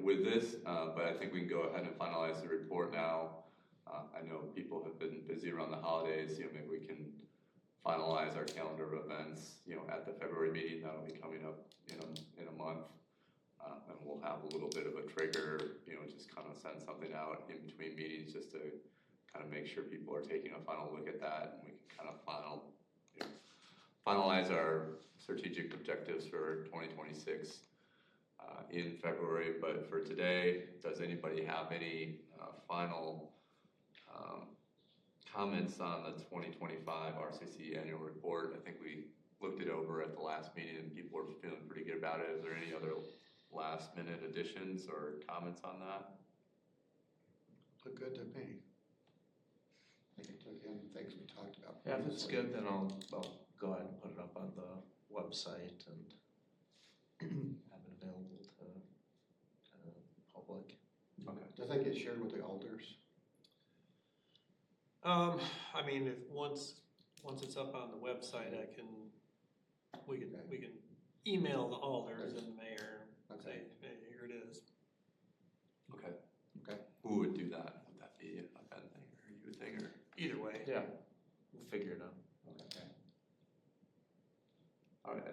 with this, but I think we can go ahead and finalize the report now. I know people have been busy around the holidays, maybe we can finalize our calendar of events, at the February meeting that'll be coming up in a month. And we'll have a little bit of a trigger, just kind of send something out in between meetings just to kind of make sure people are taking a final look at that, and we can kind of finalize our strategic objectives for 2026 in February. But for today, does anybody have any final comments on the 2025 RCC annual report? I think we looked it over at the last meeting and people were feeling pretty good about it. Is there any other last minute additions or comments on that? Look good to me. I think it took in things we talked about. Yeah, if it's good, then I'll go ahead and put it up on the website and have it available to the public. Okay. Does that get shared with the alders? I mean, if once it's up on the website, we can email the alders and the mayor and say, hey, here it is. Okay. Okay. Who would do that? Would that be a Ben thing or you thing or? Either way. Yeah, we'll figure it out. Okay. All right,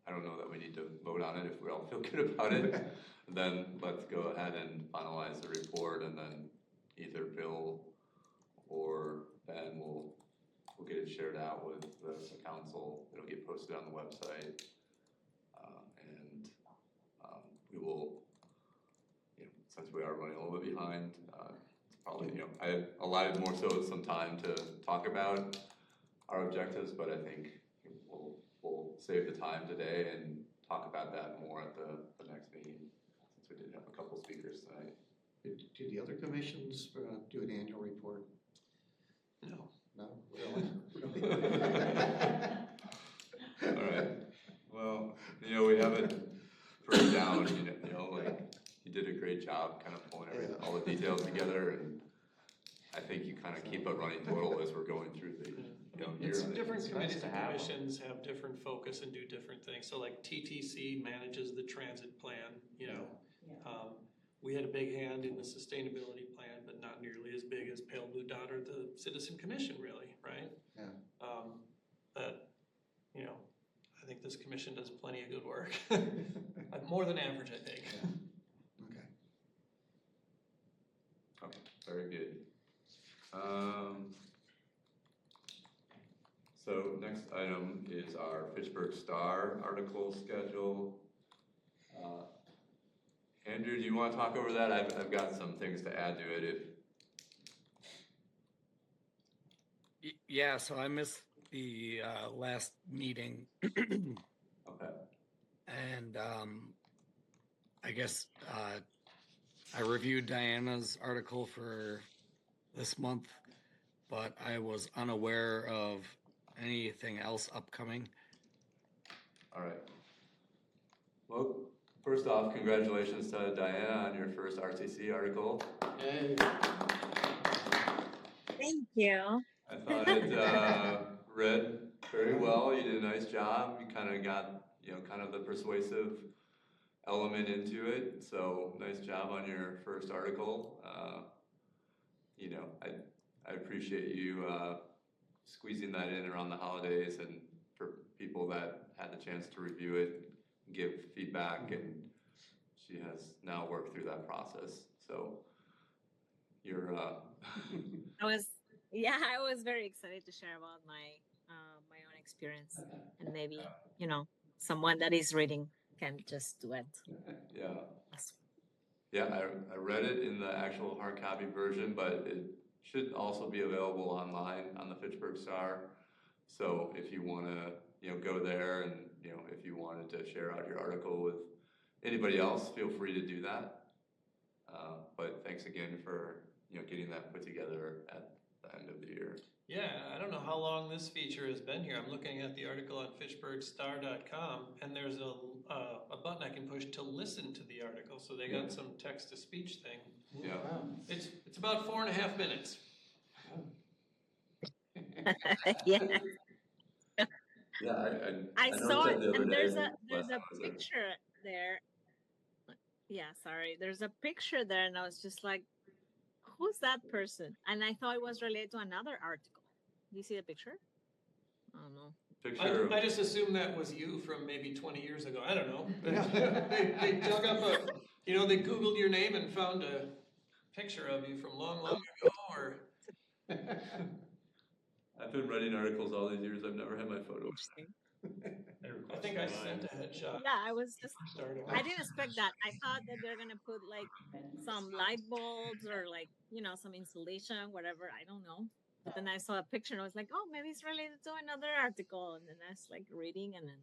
I don't know that we need to vote on it. If we all feel good about it, then let's go ahead and finalize the report, and then either Bill or Ben will get it shared out with the council. It'll get posted on the website, and we will, since we are running a little bit behind, it's probably, I allotted more so some time to talk about our objectives, but I think we'll save the time today and talk about that more at the next meeting, since we did have a couple speakers tonight. Do the other commissions do an annual report? No. No? Really? All right. Well, we have it pretty down, like you did a great job kind of pulling all the details together, and I think you kind of keep a running total as we're going through the year. Different committees and commissions have different focus and do different things. So like TTC manages the transit plan, we had a big hand in the sustainability plan, but not nearly as big as Pale Blue Dot or the Citizen Commission, really, right? Yeah. But, I think this commission does plenty of good work. More than average, I think. Okay. Okay, very good. So next item is our Fitchburg Star article schedule. Andrew, do you want to talk over that? I've got some things to add to it. Yeah, so I missed the last meeting. Okay. And I guess I reviewed Diana's article for this month, but I was unaware of anything else upcoming. All right. Well, first off, congratulations to Diana on your first RCC article. Yay. Thank you. I thought it read very well. You did a nice job. You kind of got, kind of the persuasive element into it. So nice job on your first article. I appreciate you squeezing that in around the holidays, and for people that had the chance to review it, give feedback, and she has now worked through that process. So you're I was very excited to share about my my own experience, and maybe someone that is reading can just do it. Yeah, I read it in the actual hard copy version, but it should also be available online on the Fitchburg Star. So if you want to go there, and if you wanted to share out your article with anybody else, feel free to do that. But thanks again for getting that put together at the end of the year. Yeah, I don't know how long this feature has been here. I'm looking at the article on fitchburgstar.com, and there's a button I can push to listen to the article. So they got some text-to-speech thing. Yeah. It's about 4.5 minutes. Yeah. Yeah, I I saw noticed it, that the other and day. there's a last time I was there. picture there. Yeah, sorry. There's a picture there, and I was just like, who's that person? And I thought it was related to another article. Do you see the picture? I don't know. Picture. I just assumed that was you from maybe 20 years ago. I don't know. They dug up they Googled your name and found a picture of you from long, long ago, or. I've been writing articles all these years. I've never had my photo. I think I sent a headshot. Yeah, I was just, I didn't expect that. I thought that they're going to put like some light bulbs or like, some insulation, whatever. I don't know. But then I saw a picture and I was like, oh, maybe it's related to another article. And then I was like reading and then,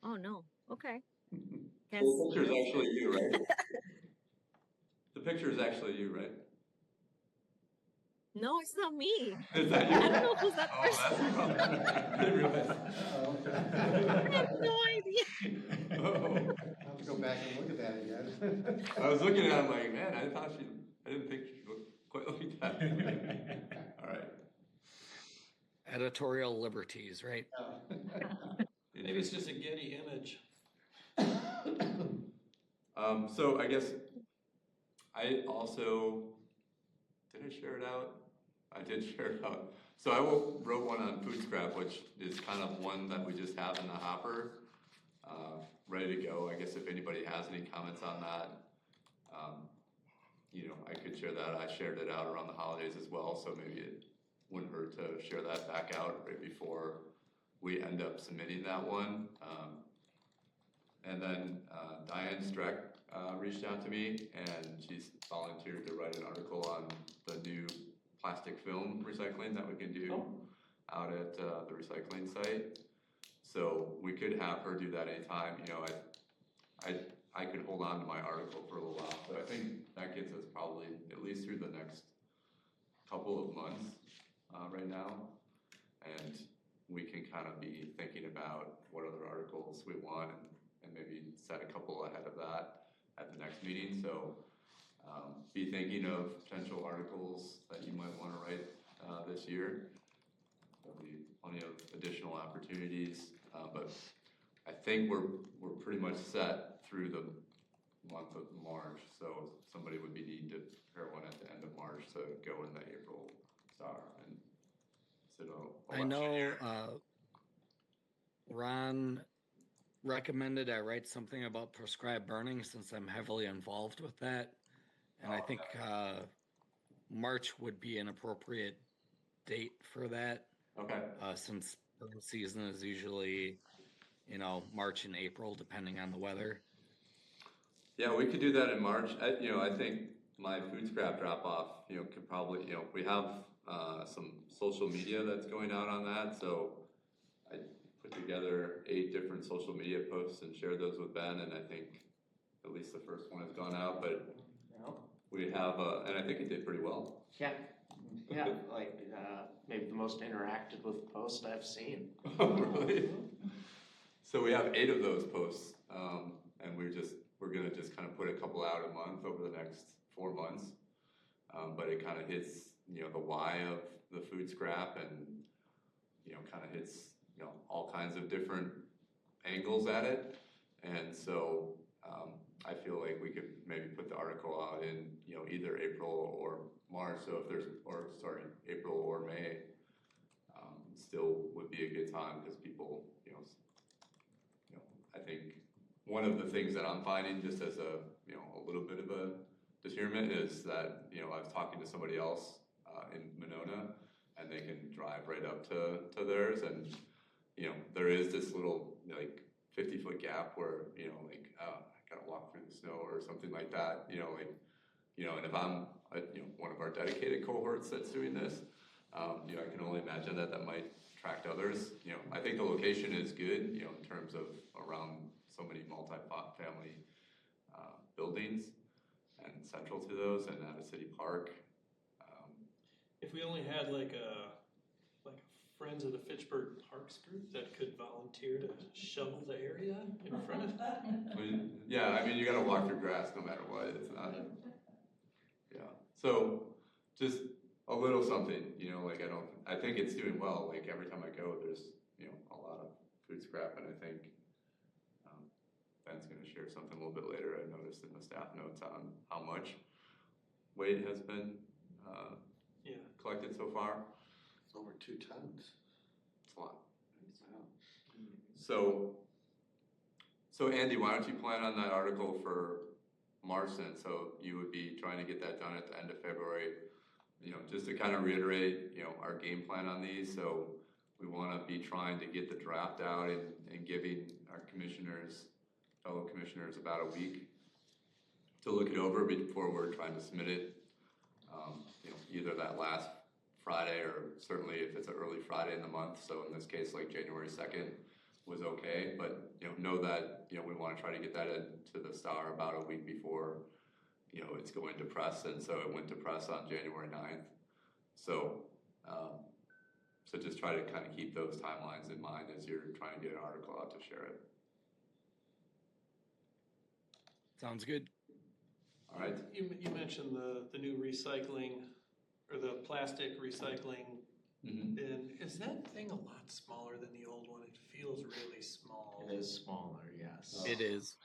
oh no, okay. The picture is actually you, right? The picture is actually you, right? No, it's not me. Is that you? I don't know who's that Oh, person. that's the problem. I didn't realize. I have no idea. Oh. I'll have to go back and look at that again. I was looking at him like, man, I didn't think she looked quite like that. All right. Editorial liberties, right? Maybe it's just a Getty image. So I guess I also, did I share it out? I did share it out. So I wrote one on food scrap, which is kind of one that we just have in the hopper, ready to go. I guess if anybody has any comments on that, I could share that. I shared it out around the holidays as well, so maybe it wouldn't hurt to share that back out right before we end up submitting that one. And then Diane Streck reached out to me, and she's volunteered to write an article on the new plastic film recycling that we can do out at the recycling site. So we could have her do that anytime. I could hold on to my article for a little while, but I think that gets us probably at least through the next couple of months right now. And we can kind of be thinking about what other articles we want and maybe set a couple ahead of that at the next meeting. So be thinking of potential articles that you might want to write this year. There'll be plenty of additional opportunities, but I think we're pretty much set through the month of March. So somebody would be needing to prepare one at the end of March to go in the April star and sit on. I know Ron recommended I write something about prescribed burning since I'm heavily involved with that. And I think March would be an appropriate date for that. Okay. Since burn season is usually, March and April, depending on the weather. Yeah, we could do that in March. I think my food scrap drop off, could probably, we have some social media that's going out on that. So I put together 8 different social media posts and shared those with Ben, and I think at least the first one has gone out, but we have, and I think it did pretty well. Yeah, like maybe the most interacted with post I've seen. Oh, really? So we have 8 of those posts, and we're gonna just kind of put a couple out a month over the next 4 months. But it kind of hits, the why of the food scrap and, kind of hits, all kinds of different angles at it. And so I feel like we could maybe put the article out in, either April or March. So if there's, April or May, still would be a good time because people, I think one of the things that I'm finding just as a little bit of a discernment is that, I was talking to somebody else in Monona, and they can drive right up to theirs, and, there is this little, 50-foot gap where, I gotta walk through the snow or something like that, and if I'm, one of our dedicated cohorts that's doing this, I can only imagine that might attract others. I think the location is good, in terms of around so many multi-family buildings and central to those and at a city park. If we only had like Friends of the Fitchburg Parks group that could volunteer to shovel the area in front of that? Yeah, I mean, you gotta walk through grass no matter what, it's not, yeah. So, just a little something, you know, like I think it's doing well, like every time I go, there's, you know, a lot of food scrap, and I think Ben's gonna share something a little bit later. I noticed in the staff notes on how much weight has been collected so far. It's over 2 tons. It's a lot. So Andy, why don't you plan on that article for March then? So you would be trying to get that done at the end of February. You know, just to kind of reiterate, you know, our game plan on these. So we want to be trying to get the draft out and giving our commissioners, fellow commissioners, about a week to look it over before we're trying to submit it. You know, either that last Friday or certainly if it's an early Friday in the month. So in this case, like January 2nd was okay, but you know that, you know, we want to try to get that into the Star about a week before, you know, it's going to press. And so it went to press on January 9th. So, so just try to kind of keep those timelines in mind as you're trying to get an article out to share it. Sounds good. All right. You mentioned the new recycling or the plastic recycling bin. Is that thing a lot smaller than the old one? It feels really small. It is smaller, yes. It is.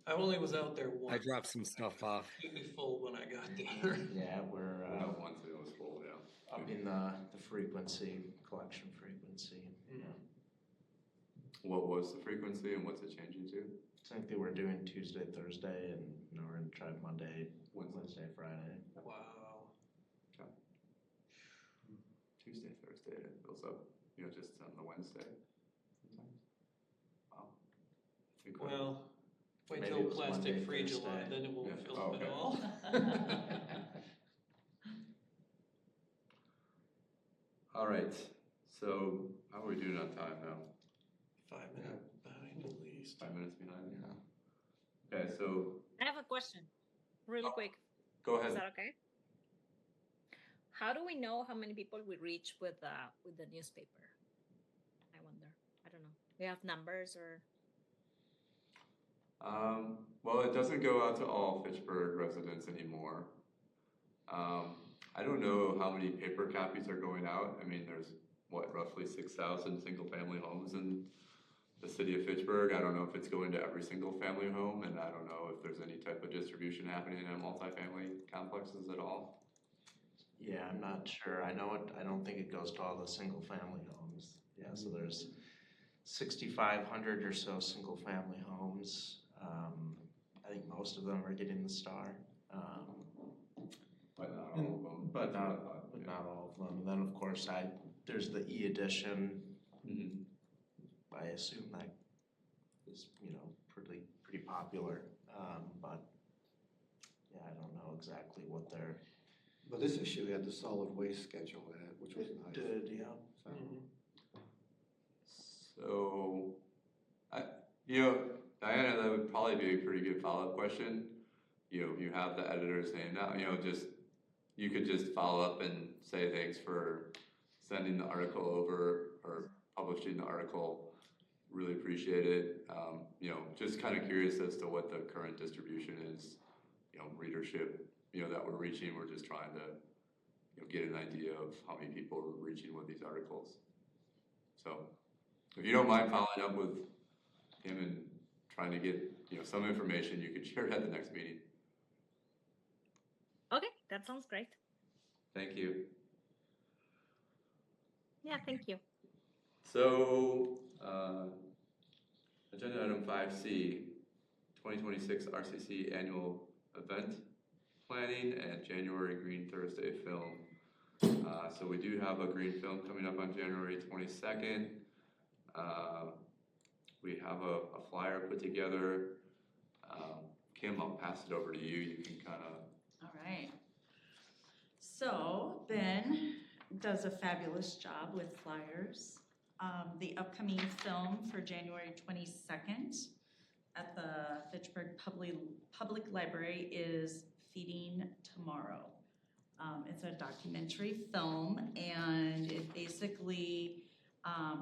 I only was out there once. I dropped some stuff off. Completely full when I got there. Yeah, we're once it was full, yeah. up in the frequency, collection frequency. What was the frequency and what's it changing to? I think they were doing Tuesday, Thursday, and now we're gonna try Monday, Wednesday, Friday. Wow. Okay. Tuesday, Thursday, it fills up, you know, just on the Wednesday. Wow. Well, wait Maybe till it was plastic Monday, free Thursday. July, then it won't Yeah. fill Oh, up at okay. all. All right, so how are we doing on time now? 5 minutes behind at least. 5 minutes behind, yeah. Okay, so I have a question, really quick. go ahead. Is that okay? How do we know how many people we reach with the newspaper? I wonder. I don't know. We have numbers or? Well, it doesn't go out to all Fitchburg residents anymore. I don't know how many paper copies are going out. I mean, there's what, roughly 6,000 single-family homes in the city of Fitchburg. I don't know if it's going to every single family home, and I don't know if there's any type of distribution happening in multifamily complexes at all. Yeah, I'm not sure. I don't think it goes to all the single family homes. Yeah, so there's 6,500 or so single family homes. I think most of them are getting the Star. But not all of them. But not all of them. And then of course there's the e-edition. I assume that is, you know, pretty popular. But yeah, I don't know exactly what they're. But this issue had the solid waste schedule in it, which was nice. It did, yeah. So, you know, Diana, that would probably be a pretty good follow-up question. You know, you have the editor's name now, you know, you could just follow up and say thanks for sending the article over or publishing the article. Really appreciate it. You know, just kind of curious as to what the current distribution is, you know, readership, you know, that we're reaching. We're just trying to, you know, get an idea of how many people we're reaching with these articles. So, if you don't mind following up with him and trying to get, you know, some information, you could share it at the next meeting. Okay, that sounds great. Thank you. Yeah, thank you. So, agenda item 5C, 2026 RCC annual event planning and January Green Thursday film. So we do have a green film coming up on January 22nd. We have a flyer put together. Kim, I'll pass it over to you. You can kind of. All right. So Ben does a fabulous job with flyers. The upcoming film for January 22nd at the Fitchburg Public Library is Feeding Tomorrow. It's a documentary film, and it basically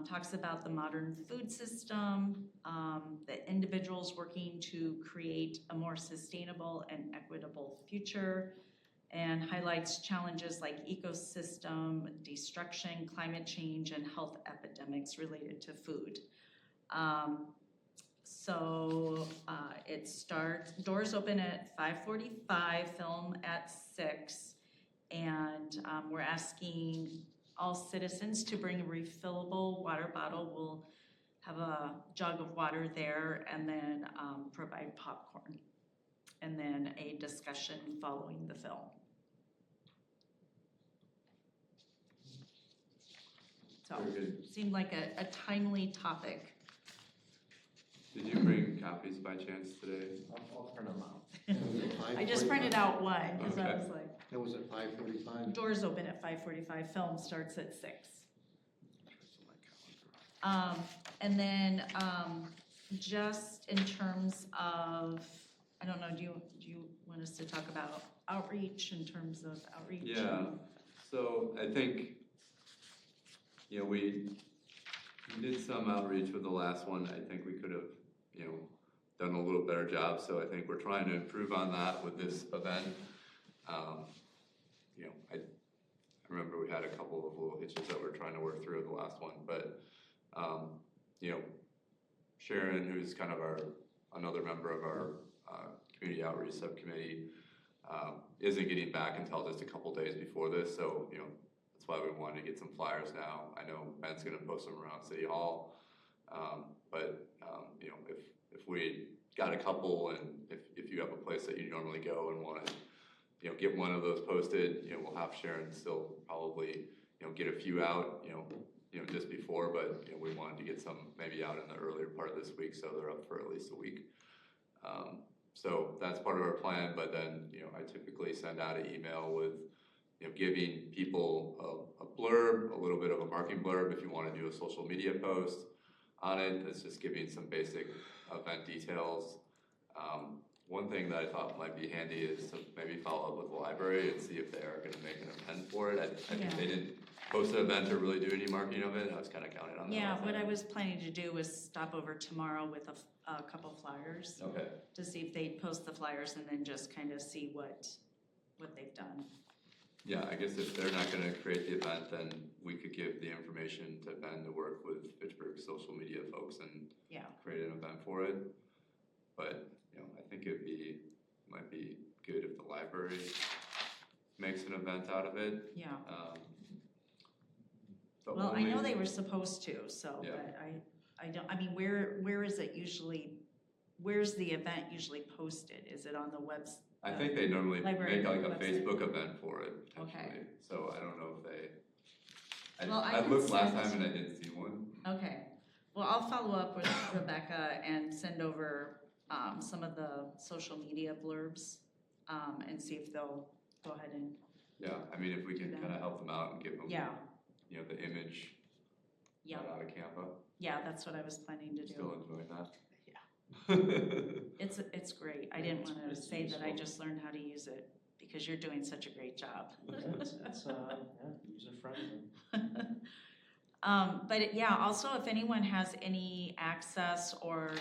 talks about the modern food system, the individuals working to create a more sustainable and equitable future, and highlights challenges like ecosystem destruction, climate change, and health epidemics related to food. It starts, doors open at 5:45, film at 6, and we're asking all citizens to bring a refillable water bottle. We'll have a jug of water there, and then provide popcorn, and then a discussion following the film. So, seemed like a timely topic. Did you bring copies by chance today? I'll print them out. I just printed out one, because I was like. It was at 5:45? Doors open at 5:45, film starts at 6. And then just in terms of, I don't know, do you want us to talk about outreach in terms of outreach? Yeah, so I think, you know, we did some outreach with the last one. I think we could have, you know, done a little better job. So I think we're trying to improve on that with this event. You know, I remember we had a couple of little hitches that we're trying to work through with the last one, but you know, Sharon, who's kind of another member of our community outreach subcommittee, isn't getting back until just a couple days before this. So, you know, that's why we wanted to get some flyers now. I know Ben's gonna post them around City Hall. You know, if we got a couple, and if you have a place that you normally go and wanna, you know, get one of those posted, you know, we'll have Sharon still probably, you know, get a few out, you know, just before, but, you know, we wanted to get some maybe out in the earlier part of this week, so they're up for at least a week. So that's part of our plan, but then, you know, I typically send out an email with, you know, giving people a blurb, a little bit of a marketing blurb if you want to do a social media post on it. It's just giving some basic event details. One thing that I thought might be handy is to maybe follow up with the library and see if they are going to make an event for it. I think they didn't post an event or really do any marketing of it. I was kind of counting on that. Yeah, what I was planning to do was stop over tomorrow with a couple flyers. Okay. To see if they'd post the flyers and then just kind of see what they've done. Yeah, I guess if they're not going to create the event, then we could give the information to Ben to work with Fitchburg social media folks and create an event for it. But, you know, I think might be good if the library makes an event out of it. Yeah. Well, I know they were supposed to, so, but I don't, I mean, where is it usually, where's the event usually posted? Is it on the website? I think they normally make like a website? Facebook event for it, potentially. Okay. So I don't know if they, Well, I looked last time and I didn't see one. Okay. Well, I'll follow up with Rebecca and send over some of the social media blurbs and see if they'll go ahead and. Yeah, I mean, if we can kind of help them out and give them, you know, the image right out of Campa. Yeah, that's what I was planning to do. Still enjoying that? It's great. I didn't want to say that I just learned how to use it because you're doing such a great job. It's user friendly. But yeah, also if anyone has any access or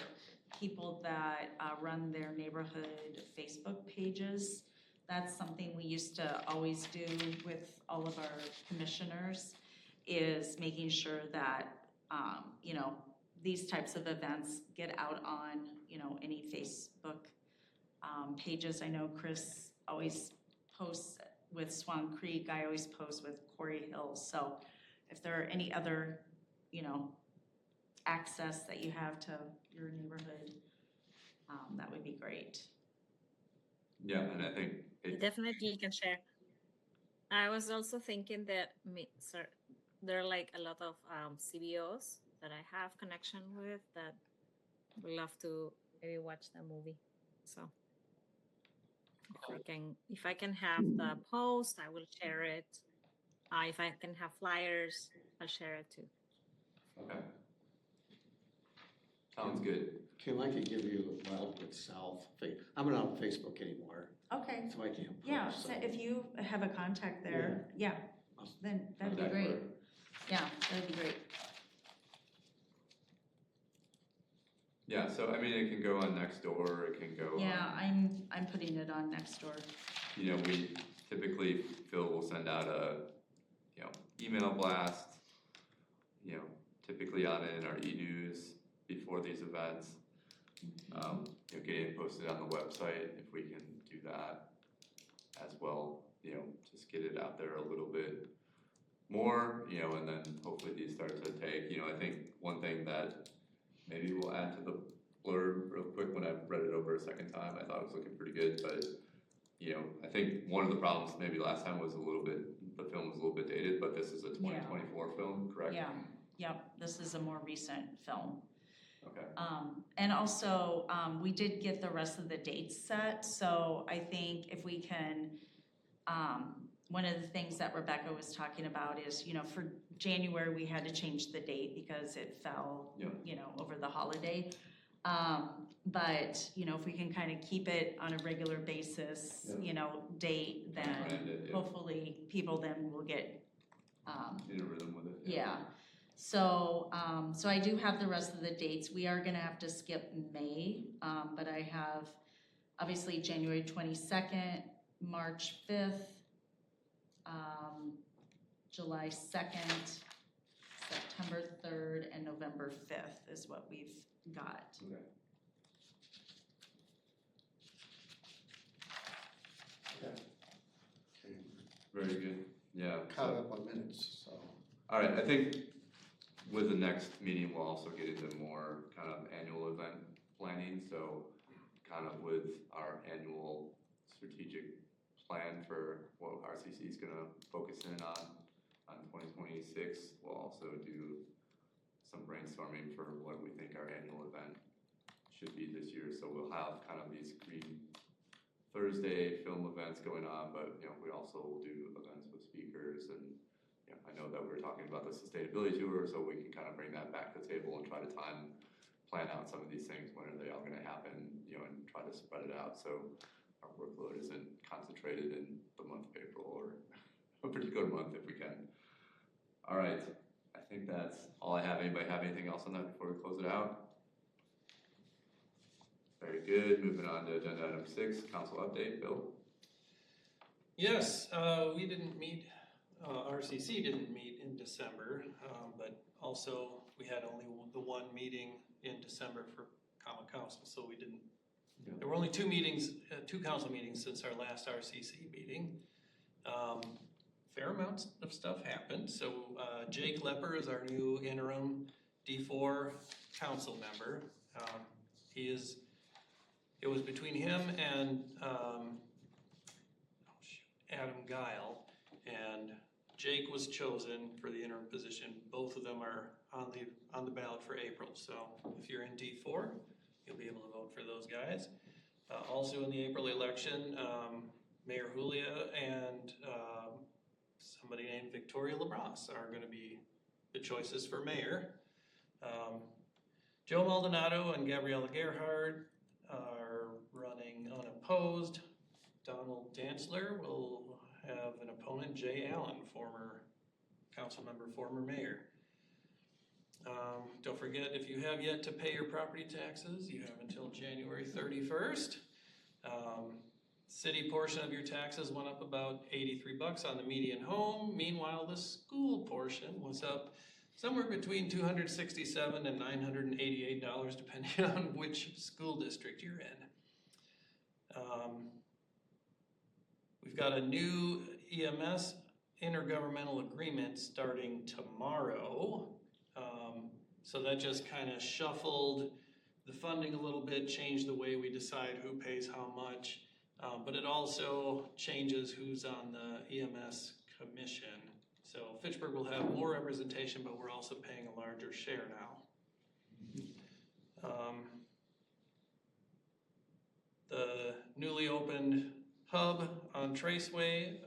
people that run their neighborhood Facebook pages, that's something we used to always do with all of our commissioners, is making sure that, you know, these types of events get out on, you know, any Facebook pages. I know Chris always posts with Swan Creek. I always post with Quarry Hills. So if there are any other, you know, access that you have to your neighborhood, that would be great. Yeah, and I think definitely can share. I was also thinking that there are like a lot of CBOs that I have connection with that would love to maybe watch the movie. So if I can have the post, I will share it. If I can have flyers, I'll share it too. Okay. Sounds good. Kim, I could give you a Wildwood South I'm not on Facebook anymore, Okay, so I can't post. yeah, so if you have a contact there, yeah, then that'd be Contact great. her. Yeah, that'd be great. Yeah, so I mean, it can go on Nextdoor, it can go Yeah, on, I'm putting it on Nextdoor. you know, we typically, Phil will send out a, you know, email blast, you know, typically on it in our e-news before these events. You know, getting it posted on the website, if we can do that as well, you know, just get it out there a little bit more, you know, and then hopefully these start to take, you know, I think one thing that maybe we'll add to the blurb real quick when I read it over a second time, I thought it was looking pretty good, but, you know, I think one of the problems maybe last time was a little bit, the film was a little bit dated, but this is a 2024 film, correct? Yeah, yep, this is a more recent film. Okay. And also, we did get the rest of the dates set, so I think if we can, one of the things that Rebecca was talking about is, you know, for January, we had to change the date because it fell, you know, over the holiday. But, you know, if we can kind of keep it on a regular basis, you know, date, then hopefully people then will get in a rhythm with it. Yeah. So, so I do have the rest of the dates. We are gonna have to skip May, but I have obviously January 22nd, March 5th, July 2nd, September 3rd, and November 5th is what we've got. Okay. Okay. Very good. Yeah. Caught up on minutes, so. All right, I think with the next meeting, we'll also get into more kind of annual event planning. So kind of with our annual strategic plan for what RCC is gonna focus in on 2026. We'll also do some brainstorming for what we think our annual event should be this year. So we'll have kind of these Green Thursday film events going on, but you know, we also will do events with speakers, and you know, I know that we're talking about the sustainability tour, so we can kind of bring that back to the table and try to plan out some of these things. When are they all going to happen? You know, and try to spread it out so our workload isn't concentrated in the month of April, or a particular month if we can. All right, I think that's all I have. Anybody have anything else on that before we close it out? Very good. Moving on to agenda item 6, council update. Bill? Yes, we didn't meet, RCC didn't meet in December, but also we had only the one meeting in December for common council, so we didn't, there were only 2 meetings, 2 council meetings since our last RCC meeting. Fair amounts of stuff happened. So Jake Lepper is our new interim D4 council member. It was between him and Adam Guile, and Jake was chosen for the interim position. Both of them are on the ballot for April. So if you're in D4, you'll be able to vote for those guys. Also in the April election, Mayor Julia and somebody named Victoria LaBrosse are going to be the choices for mayor. Joe Maldonado and Gabriella Gerhardt are running unopposed. Donald Dantzler will have an opponent, Jay Allen, former council member, former mayor. Don't forget, if you have yet to pay your property taxes, you have until January 31st. City portion of your taxes went up about $83 on the median home. Meanwhile, the school portion was up somewhere between $267 and $988, depending on which school district you're in. We've got a new EMS intergovernmental agreement starting tomorrow. So that just kind of shuffled the funding a little bit, changed the way we decide who pays how much, but it also changes who's on the EMS commission. So Fitchburg will have more representation, but we're also paying a larger share now. The newly opened hub on Traceway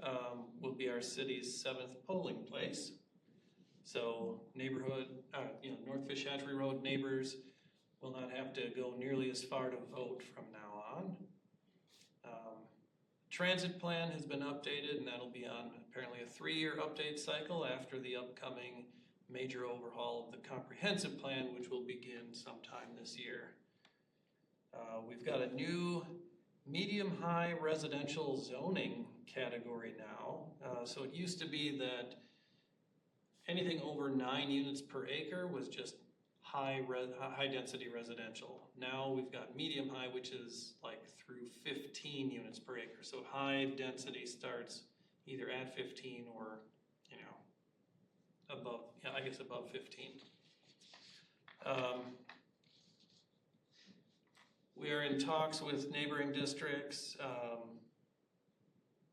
will be our city's 7th polling place. So neighborhood, North Fish Hatchery Road neighbors will not have to go nearly as far to vote from now on. Transit plan has been updated, and that'll be on apparently a 3-year update cycle after the upcoming major overhaul of the comprehensive plan, which will begin sometime this year. We've got a new medium-high residential zoning category now. So it used to be that anything over 9 units per acre was just high density residential. Now we've got medium high, which is like through 15 units per acre. So high density starts either at 15 or, above, I guess above 15. We are in talks with neighboring districts,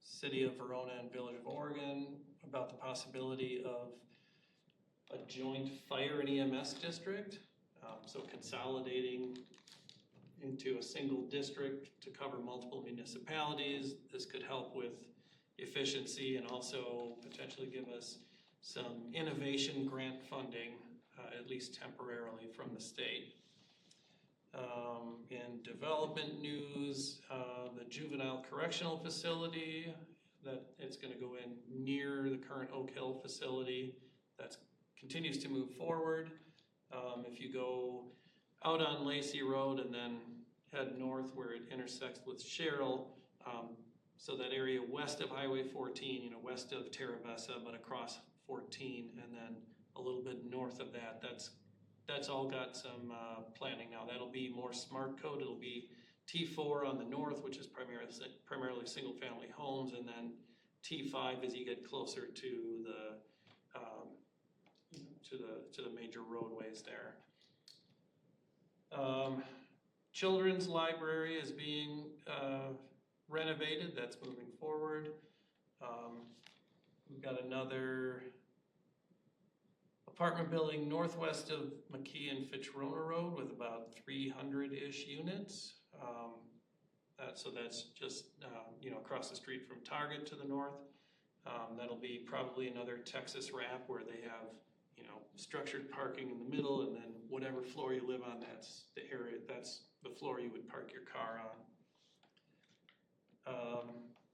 City of Verona and Village of Oregon, about the possibility of a joint fire and EMS district. So consolidating into a single district to cover multiple municipalities. This could help with efficiency and also potentially give us some innovation grant funding, at least temporarily, from the state. In development news, the juvenile correctional facility, that it's going to go in near the current Oak Hill facility. That continues to move forward. If you go out on Lacey Road and then head north where it intersects with Sherrill, so that area west of Highway 14, west of Terra Bessa, but across 14, and then a little bit north of that, that's all got some planning now. That'll be more smart code. It'll be T4 on the north, which is primarily single family homes, and then T5 as you get closer to the to the major roadways there. Children's library is being renovated. That's moving forward. We've got another apartment building northwest of McKee and Fitchburg Road with about 300-ish units. So that's just across the street from Target to the north. That'll be probably another Texas wrap where they have structured parking in the middle, and then whatever floor you live on, that's the area, that's the floor you would park your car on.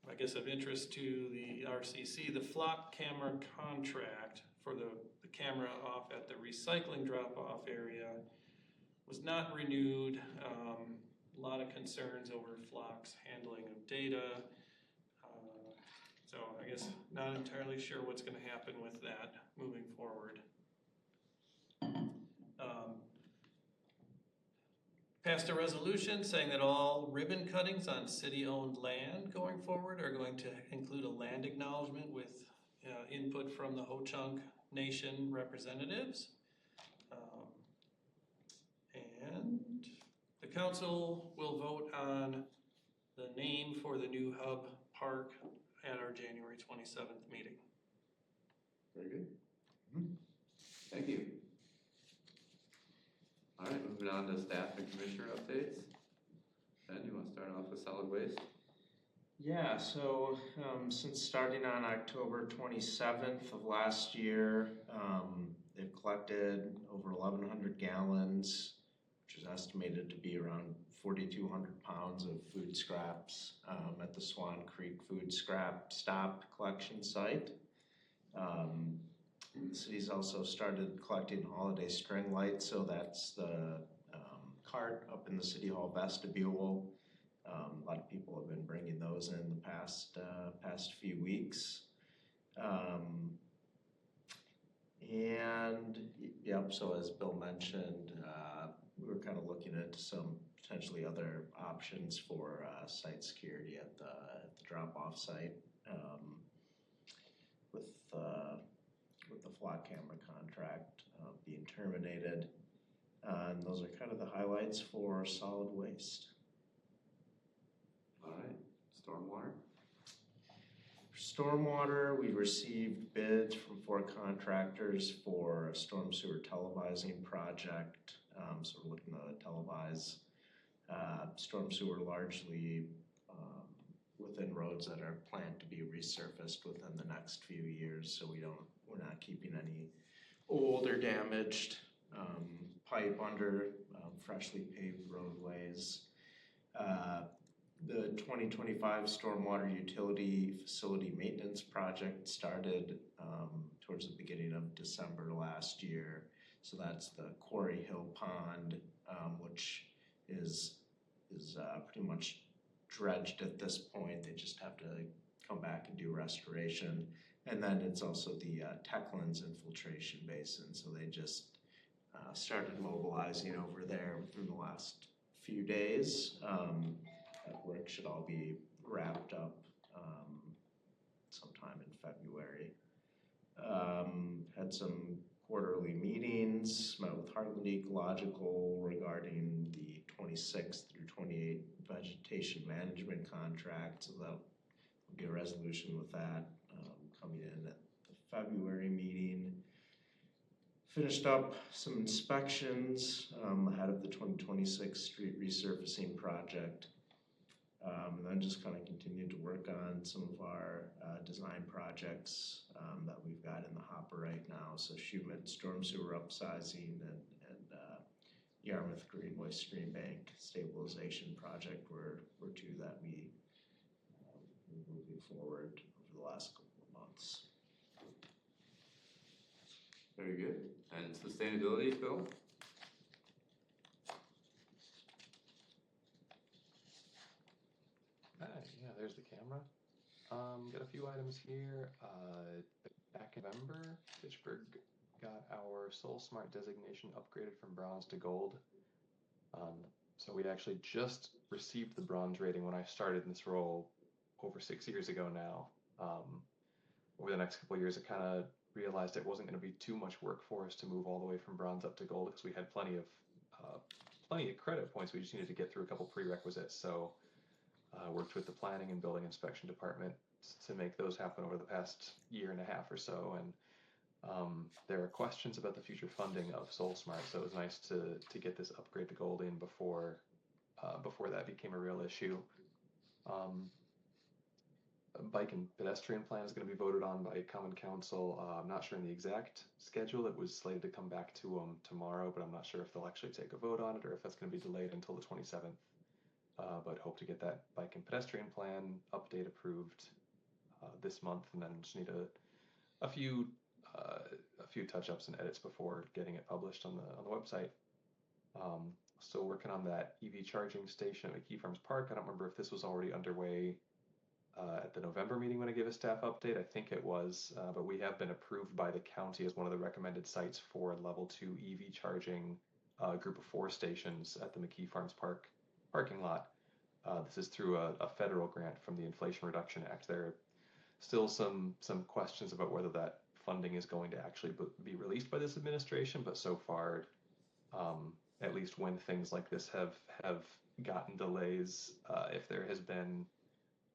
I guess of interest to the RCC, the flock camera contract for the camera off at the recycling drop-off area was not renewed. A lot of concerns over flock's handling of data. So I guess not entirely sure what's going to happen with that moving forward. Passed a resolution saying that all ribbon cuttings on city-owned land going forward are going to include a land acknowledgement with input from the Ho-Chunk Nation representatives. And the council will vote on the name for the new hub park at our January 27th meeting. Very good. Thank you. All right, moving on to staff and commissioner updates. Ben, you want to start off with solid waste? Yeah, so since starting on October 27th of last year, they've collected over 1,100 gallons, which is estimated to be around 4,200 pounds of food scraps at the Swan Creek Food Scrap Stop collection site. The city's also started collecting holiday string lights, so that's the cart up in the City Hall vestibule. A lot of people have been bringing those in the past few weeks. And yep, so as Bill mentioned, we were kind of looking at some potentially other options for site security at the drop-off site with the flock camera contract being terminated. And those are kind of the highlights for solid waste. All right, stormwater. For stormwater, we received bids from 4 contractors for a storm sewer televising project. So we're looking to televise storm sewer largely within roads that are planned to be resurfaced within the next few years. So we're not keeping any old or damaged pipe under freshly paved roadways. the 2025 stormwater utility facility maintenance project started towards the beginning of December last year. So that's the Quarry Hill Pond, which is pretty much dredged at this point. They just have to come back and do restoration. And then it's also the Techlands infiltration basin. So they just started mobilizing over there within the last few days. That work should all be wrapped up sometime in February. Had some quarterly meetings, met with Heartland Ecological regarding the 26th through 28th vegetation management contract, so that will get a resolution with that coming in at the February meeting. Finished up some inspections ahead of the 2026 street resurfacing project. And then just kind of continued to work on some of our design projects that we've got in the hopper right now. So Schumett storm sewer upsizing and Yarmouth Greenway stream bank stabilization project were two that we were moving forward over the last couple of months. Very good. And sustainability, Phil? Yeah, there's the camera. Got a few items here. Back in November, Fitchburg got our Soul Smart designation upgraded from bronze to gold. So we actually just received the bronze rating when I started in this role over 6 years ago now. Over the next couple of years, I kind of realized it wasn't going to be too much work for us to move all the way from bronze up to gold because we had plenty of credit points. We just needed to get through a couple prerequisites. So worked with the planning and building inspection department to make those happen over the past year and a half or so. And there are questions about the future funding of Soul Smart, so it was nice to get this upgrade to gold in before that became a real issue. A bike and pedestrian plan is going to be voted on by Common Council. I'm not sure in the exact schedule. It was slated to come back to them tomorrow, but I'm not sure if they'll actually take a vote on it or if that's going to be delayed until the 27th. But hope to get that bike and pedestrian plan update approved this month, and then just need a few touch-ups and edits before getting it published on the website. Still working on that EV charging station at McKee Farms Park. I don't remember if this was already underway at the November meeting when I gave a staff update. I think it was, but we have been approved by the county as one of the recommended sites for level 2 EV charging group of 4 stations at the McKee Farms Park parking lot. This is through a federal grant from the Inflation Reduction Act. There are still some questions about whether that funding is going to actually be released by this administration, but so far, at least when things like this have gotten delays, if there has been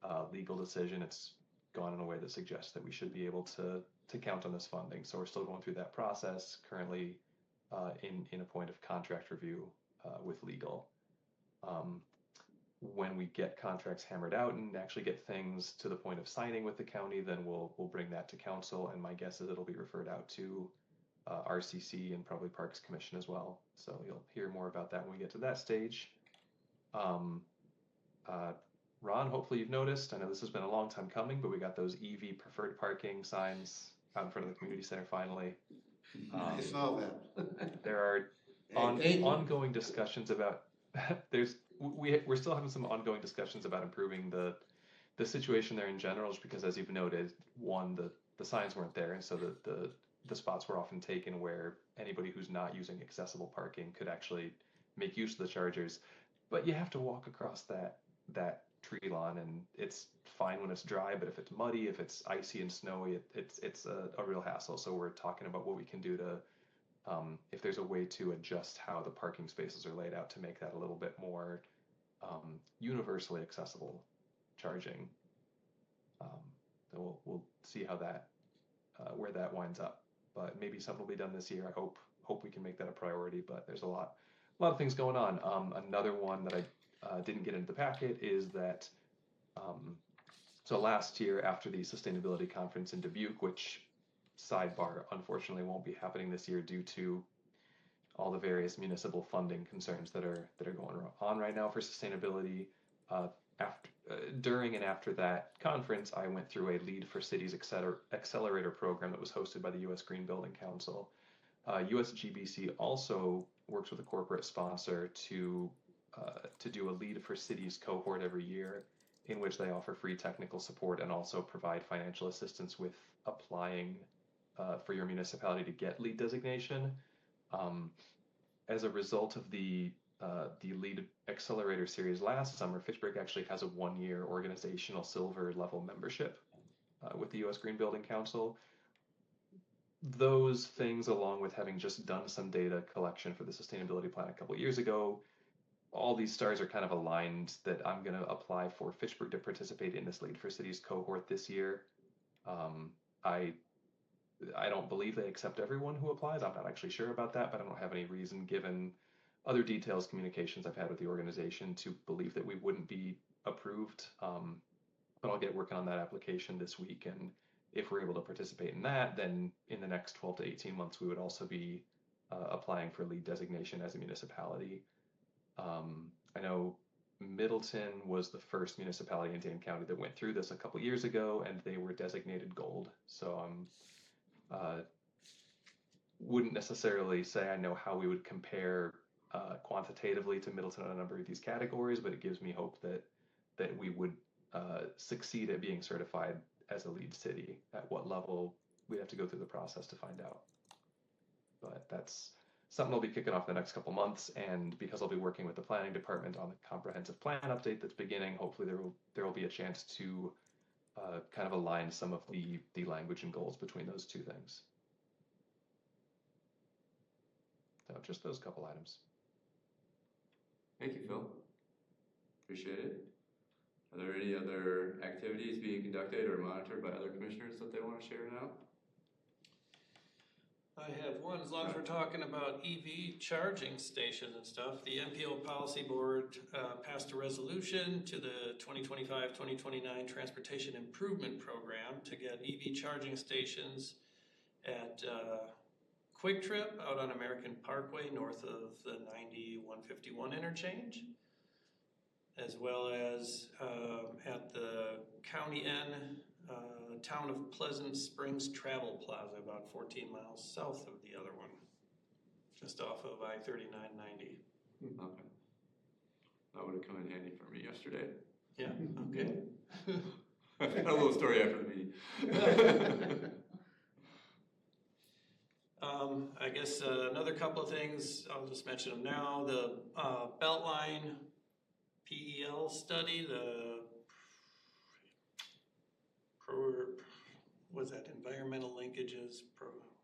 a legal decision, it's gone in a way that suggests that we should be able to count on this funding. So we're still going through that process, currently in a point of contract review with legal. When we get contracts hammered out and actually get things to the point of signing with the county, then we'll bring that to council, and my guess is it'll be referred out to RCC and probably Parks Commission as well. So you'll hear more about that when we get to that stage. Ron, hopefully you've noticed, I know this has been a long time coming, but we got those EV preferred parking signs out in front of the community center finally. I saw that. There are ongoing discussions about we're still having some ongoing discussions about improving the situation there in general, just because, as you've noted, one, the signs weren't there, and so the spots were often taken where anybody who's not using accessible parking could actually make use of the chargers. But you have to walk across that tree lawn, and it's fine when it's dry, but if it's muddy, if it's icy and snowy, it's a real hassle. So we're talking about what we can do to if there's a way to adjust how the parking spaces are laid out to make that a little bit more universally accessible charging. So we'll see how where that winds up. But maybe something will be done this year. I hope we can make that a priority. But there's a lot of things going on. Another one that I didn't get into the packet is that so last year after the sustainability conference in Dubuque, which sidebar, unfortunately won't be happening this year due to all the various municipal funding concerns that are going on right now for sustainability. during and after that conference, I went through a Lead for Cities Accelerator program that was hosted by the U.S. Green Building Council. USGBC also works with a corporate sponsor to do a Lead for Cities cohort every year, in which they offer free technical support and also provide financial assistance with applying for your municipality to get LEED designation. As a result of the LEED Accelerator series last summer, Fitchburg actually has a 1-year organizational silver level membership with the U.S. Green Building Council. Those things, along with having just done some data collection for the sustainability plan a couple of years ago, all these stars are kind of aligned that I'm going to apply for Fitchburg to participate in this Lead for Cities cohort this year. I don't believe they accept everyone who applies. I'm not actually sure about that, but I don't have any reason, given other details, communications I've had with the organization, to believe that we wouldn't be approved. But I'll get working on that application this week, and if we're able to participate in that, then in the next 12 to 18 months, we would also be applying for LEED designation as a municipality. I know Middleton was the first municipality in Dane County that went through this a couple years ago, and they were designated gold. So wouldn't necessarily say I know how we would compare quantitatively to Middleton on a number of these categories, but it gives me hope that we would succeed at being certified as a LEED city. At what level, we'd have to go through the process to find out. But that's something I'll be kicking off the next couple months, and because I'll be working with the planning department on the comprehensive plan update that's beginning, hopefully there will be a chance to kind of align some of the language and goals between those two things. So just those couple items. Thank you, Phil. Appreciate it. Are there any other activities being conducted or monitored by other commissioners that they want to share now? I have one, as long as we're talking about EV charging stations and stuff. The MPO Policy Board passed a resolution to the 2025-2029 Transportation Improvement Program to get EV charging stations at Quick Trip out on American Parkway north of the 90-151 interchange, as well as at the County N Town of Pleasant Springs Travel Plaza, about 14 miles south of the other one, just off of I-3990. Okay. That would have come in handy for me yesterday. Yeah, okay. I've got a little story after the meeting. I guess another couple of things, I'll just mention them now. The Beltline PEL study, was that environmental linkages,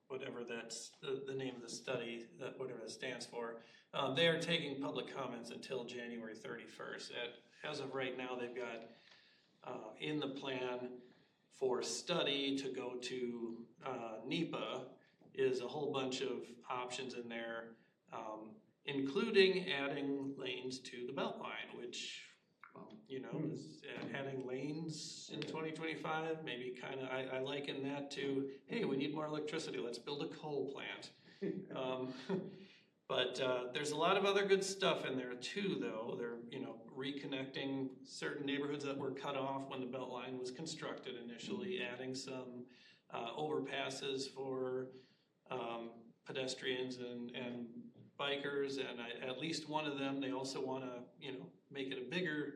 whatever that's the name of the study, that whatever that stands for. They are taking public comments until January 31st. As of right now, they've got in the plan for study to go to NEPA is a whole bunch of options in there, including adding lanes to the Beltline, which, you know, is adding lanes in 2025, maybe kind of, I liken that to, hey, we need more electricity, let's build a coal plant. But there's a lot of other good stuff in there too, though. They're, you know, reconnecting certain neighborhoods that were cut off when the Beltline was constructed initially, adding some overpasses for pedestrians and bikers, and at least one of them, they also want to, you know, make it a bigger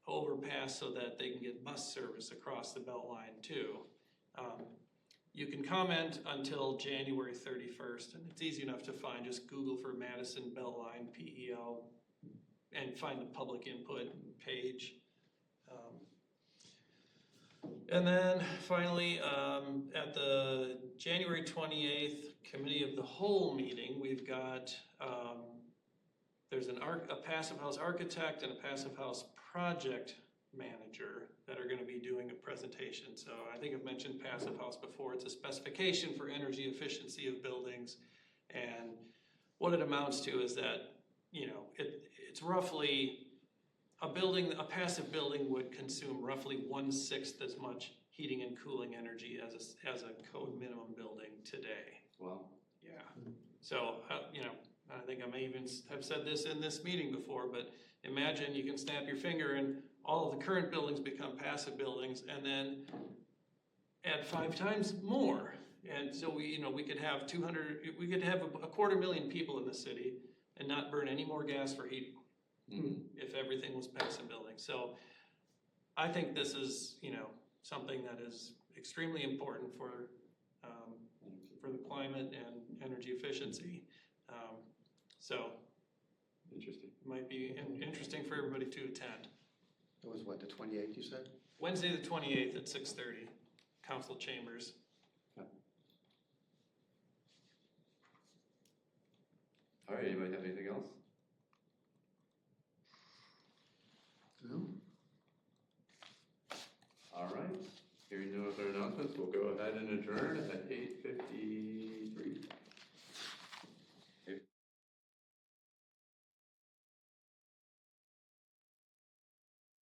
overpass so that they can get bus service across the Beltline too. You can comment until January 31st, and it's easy enough to find. Just Google for Madison Beltline PEL and find the public input page. And then finally, at the January 28th Committee of the Whole meeting, we've got, there's a Passive House architect and a Passive House project manager that are going to be doing a presentation. So I think I've mentioned Passive House before. It's a specification for energy efficiency of buildings. And what it amounts to is that, you know, it's roughly a passive building would consume roughly 1/6 as much heating and cooling energy as a code minimum building today. Wow. Yeah. So, you know, I think I may even have said this in this meeting before, but imagine you can snap your finger and all of the current buildings become passive buildings, and then add 5 times more. And so we could have 200, we could have a 250,000 people in the city and not burn any more gas for heating if everything was passive buildings. So I think this is, something that is extremely important for the climate and energy efficiency. So Interesting. it might be interesting for everybody to attend. It was what, the 28th you said? Wednesday the 28th at 6:30, council chambers. All right, anybody have anything else? No. All right, hearing no other announcements, we'll go ahead and adjourn at 8:50.